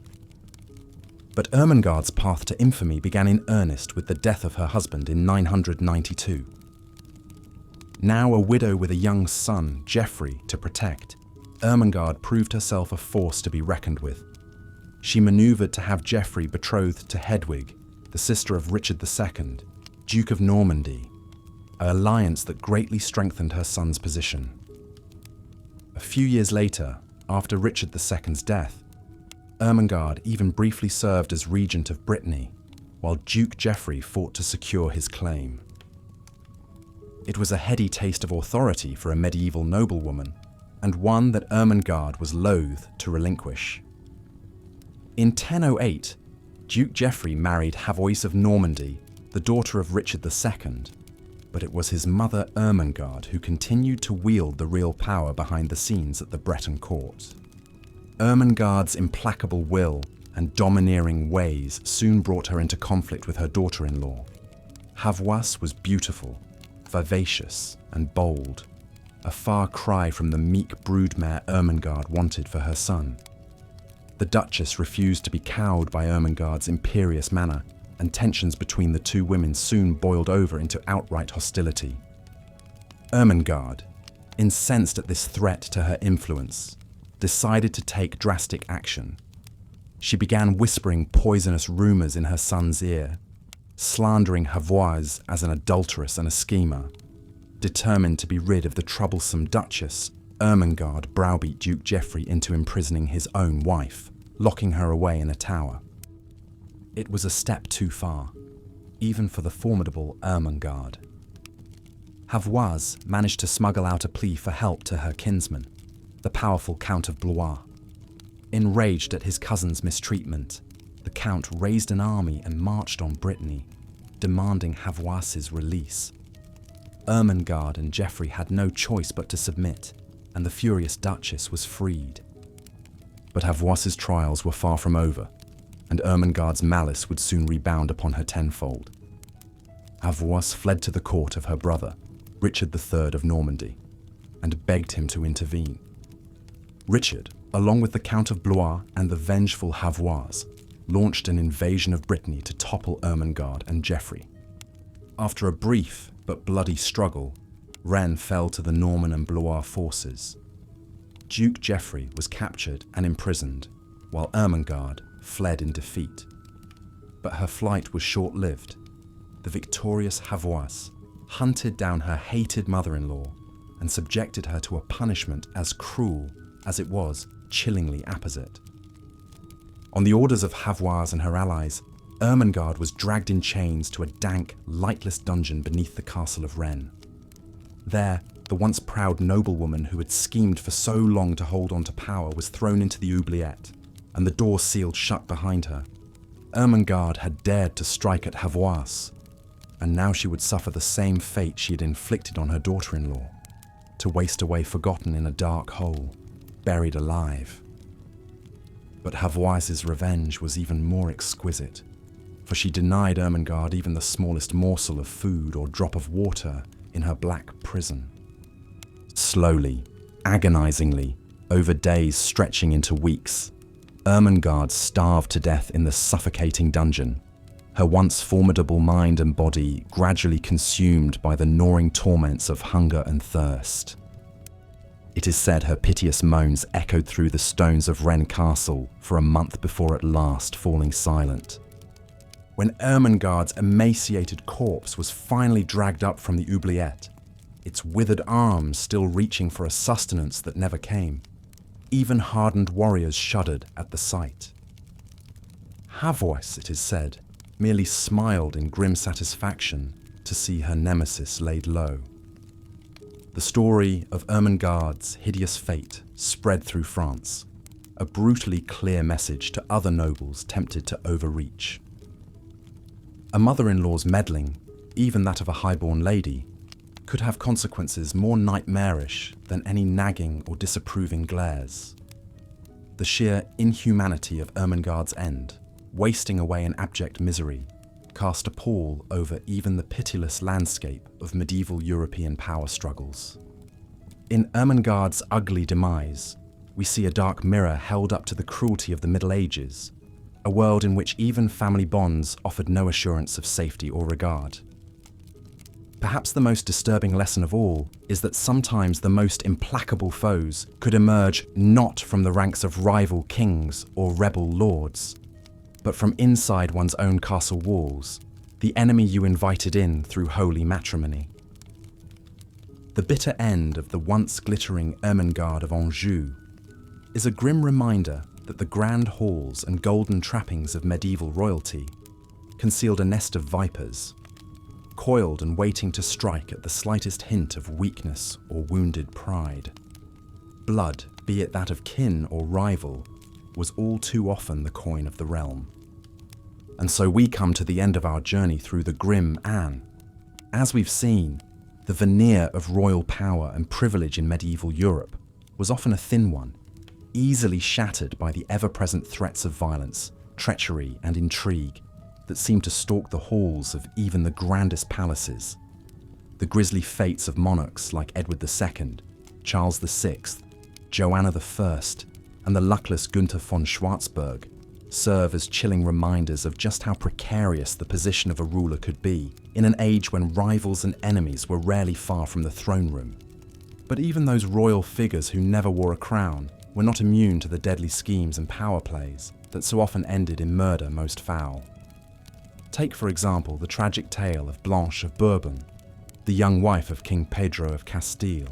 A: But Ermengarde's path to infamy began in earnest with the death of her husband in 992. Now a widow with a young son, Geoffrey, to protect, Ermengarde proved herself a force to be reckoned with. She maneuvered to have Geoffrey betrothed to Hedwig, the sister of Richard II, Duke of Normandy, an alliance that greatly strengthened her son's position. A few years later, after Richard II's death, Ermengarde even briefly served as regent of Brittany, while Duke Geoffrey fought to secure his claim. It was a heady taste of authority for a medieval noblewoman, and one that Ermengarde was loath to relinquish. In 1008, Duke Geoffrey married Havois of Normandy, the daughter of Richard II, but it was his mother Ermengarde who continued to wield the real power behind the scenes at the Breton court. Ermengarde's implacable will and domineering ways soon brought her into conflict with her daughter-in-law. Havois was beautiful, vivacious, and bold, a far cry from the meek broodmare Ermengarde wanted for her son. The Duchess refused to be cowed by Ermengarde's imperious manner, and tensions between the two women soon boiled over into outright hostility. Ermengarde, incensed at this threat to her influence, decided to take drastic action. She began whispering poisonous rumors in her son's ear, slandering Havoise as an adulteress and a schemer. Determined to be rid of the troublesome Duchess, Ermengarde browbeat Duke Geoffrey into imprisoning his own wife, locking her away in a tower. It was a step too far, even for the formidable Ermengarde. Havoise managed to smuggle out a plea for help to her kinsman, the powerful Count of Blois. Enraged at his cousin's mistreatment, the Count raised an army and marched on Brittany, demanding Havoise's release. Ermengarde and Geoffrey had no choice but to submit, and the furious Duchess was freed. But Havoise's trials were far from over, and Ermengarde's malice would soon rebound upon her tenfold. Havoise fled to the court of her brother, Richard III of Normandy, and begged him to intervene. Richard, along with the Count of Blois and the vengeful Havoise, launched an invasion of Brittany to topple Ermengarde and Geoffrey. After a brief but bloody struggle, Rennes fell to the Norman and Blois forces. Duke Geoffrey was captured and imprisoned, while Ermengarde fled in defeat. But her flight was short-lived. The victorious Havoise hunted down her hated mother-in-law and subjected her to a punishment as cruel as it was chillingly apposite. On the orders of Havoise and her allies, Ermengarde was dragged in chains to a dank, lightless dungeon beneath the castle of Rennes. There, the once proud noblewoman who had schemed for so long to hold on to power was thrown into the oubliette, and the door sealed shut behind her. Ermengarde had dared to strike at Havoise, and now she would suffer the same fate she had inflicted on her daughter-in-law, to waste away forgotten in a dark hole, buried alive. But Havoise's revenge was even more exquisite, for she denied Ermengarde even the smallest morsel of food or drop of water in her black prison. Slowly, agonizingly, over days stretching into weeks, Ermengarde starved to death in the suffocating dungeon, her once formidable mind and body gradually consumed by the gnawing torments of hunger and thirst. It is said her piteous moans echoed through the stones of Rennes Castle for a month before at last falling silent. When Ermengarde's emaciated corpse was finally dragged up from the oubliette, its withered arms still reaching for a sustenance that never came, even hardened warriors shuddered at the sight. Havoise, it is said, merely smiled in grim satisfaction to see her nemesis laid low. The story of Ermengarde's hideous fate spread through France, a brutally clear message to other nobles tempted to overreach. A mother-in-law's meddling, even that of a high-born lady, could have consequences more nightmarish than any nagging or disapproving glares. The sheer inhumanity of Ermengarde's end, wasting away in abject misery, cast a pall over even the pitiless landscape of medieval European power struggles. In Ermengarde's ugly demise, we see a dark mirror held up to the cruelty of the Middle Ages, a world in which even family bonds offered no assurance of safety or regard. Perhaps the most disturbing lesson of all is that sometimes the most implacable foes could emerge not from the ranks of rival kings or rebel lords, but from inside one's own castle walls, the enemy you invited in through holy matrimony. The bitter end of the once glittering Ermengarde of Anjou is a grim reminder that the grand halls and golden trappings of medieval royalty concealed a nest of vipers, coiled and waiting to strike at the slightest hint of weakness or wounded pride. Blood, be it that of kin or rival, was all too often the coin of the realm. And so we come to the end of our journey through the grim Anne. As we've seen, the veneer of royal power and privilege in medieval Europe was often a thin one, easily shattered by the ever-present threats of violence, treachery, and intrigue that seemed to stalk the halls of even the grandest palaces. The grisly fates of monarchs like Edward II, Charles VI, Joanna I, and the luckless Gunther von Schwarzburg serve as chilling reminders of just how precarious the position of a ruler could be in an age when rivals and enemies were rarely far from the throne room. But even those royal figures who never wore a crown were not immune to the deadly schemes and power plays that so often ended in murder most foul. Take, for example, the tragic tale of Blanche of Bourbon, the young wife of King Pedro of Castile.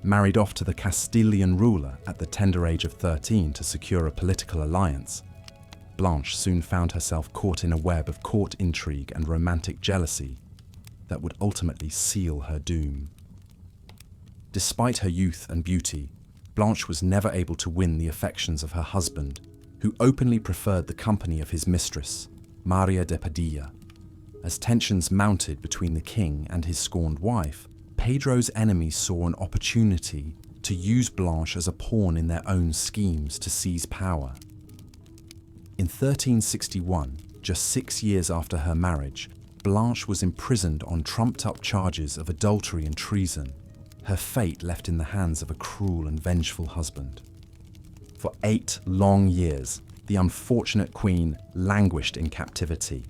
A: Married off to the Castilian ruler at the tender age of 13 to secure a political alliance, Blanche soon found herself caught in a web of court intrigue and romantic jealousy that would ultimately seal her doom. Despite her youth and beauty, Blanche was never able to win the affections of her husband, who openly preferred the company of his mistress, Maria de Padilla. As tensions mounted between the king and his scorned wife, Pedro's enemies saw an opportunity to use Blanche as a pawn in their own schemes to seize power. In 1361, just 6 years after her marriage, Blanche was imprisoned on trumped-up charges of adultery and treason, her fate left in the hands of a cruel and vengeful husband. For 8 long years, the unfortunate queen languished in captivity,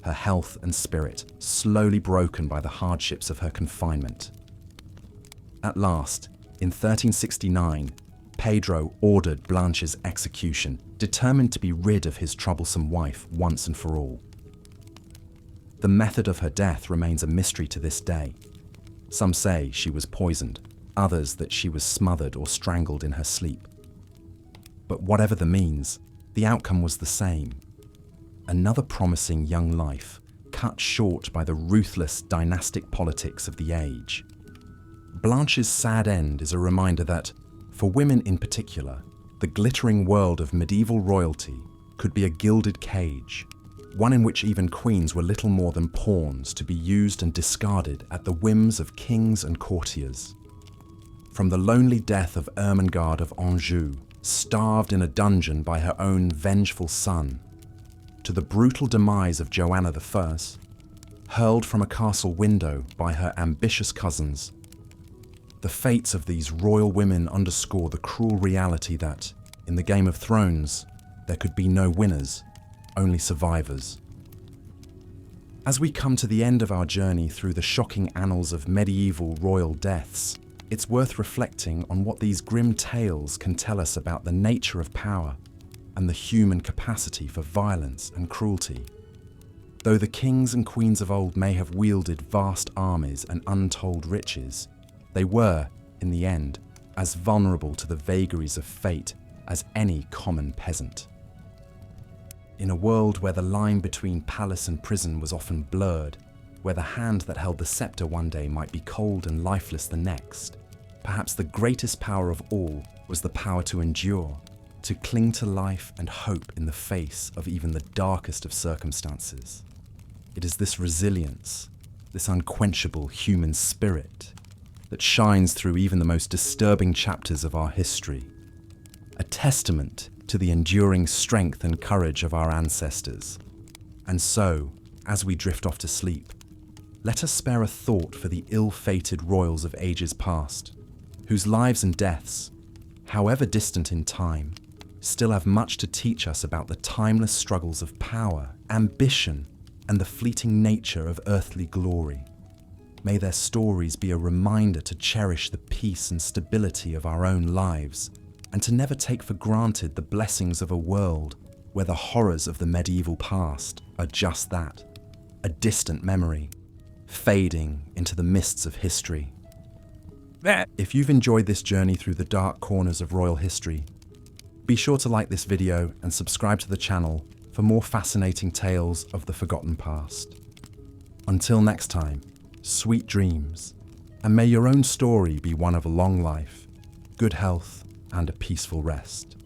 A: her health and spirit slowly broken by the hardships of her confinement. At last, in 1369, Pedro ordered Blanche's execution, determined to be rid of his troublesome wife once and for all. The method of her death remains a mystery to this day. Some say she was poisoned, others that she was smothered or strangled in her sleep. But whatever the means, the outcome was the same. Another promising young life, cut short by the ruthless dynastic politics of the age. Blanche's sad end is a reminder that, for women in particular, the glittering world of medieval royalty could be a gilded cage, one in which even queens were little more than pawns to be used and discarded at the whims of kings and courtiers. From the lonely death of Ermengarde of Anjou, starved in a dungeon by her own vengeful son, to the brutal demise of Joanna I, hurled from a castle window by her ambitious cousins, the fates of these royal women underscore the cruel reality that, in the Game of Thrones, there could be no winners, only survivors. As we come to the end of our journey through the shocking annals of medieval royal deaths, it's worth reflecting on what these grim tales can tell us about the nature of power and the human capacity for violence and cruelty. Though the kings and queens of old may have wielded vast armies and untold riches, they were, in the end, as vulnerable to the vagaries of fate as any common peasant. In a world where the line between palace and prison was often blurred, where the hand that held the scepter one day might be cold and lifeless the next, perhaps the greatest power of all was the power to endure, to cling to life and hope in the face of even the darkest of circumstances. It is this resilience, this unquenchable human spirit, that shines through even the most disturbing chapters of our history, a testament to the enduring strength and courage of our ancestors. And so, as we drift off to sleep, let us spare a thought for the ill-fated royals of ages past, whose lives and deaths, however distant in time, still have much to teach us about the timeless struggles of power, ambition, and the fleeting nature of earthly glory. May their stories be a reminder to cherish the peace and stability of our own lives, and to never take for granted the blessings of a world where the horrors of the medieval past are just that, a distant memory, fading into the mists of history. If you've enjoyed this journey through the dark corners of royal history, be sure to like this video and subscribe to the channel for more fascinating tales of the forgotten past. Until next time, sweet dreams, and may your own story be one of a long life, good health, and a peaceful rest.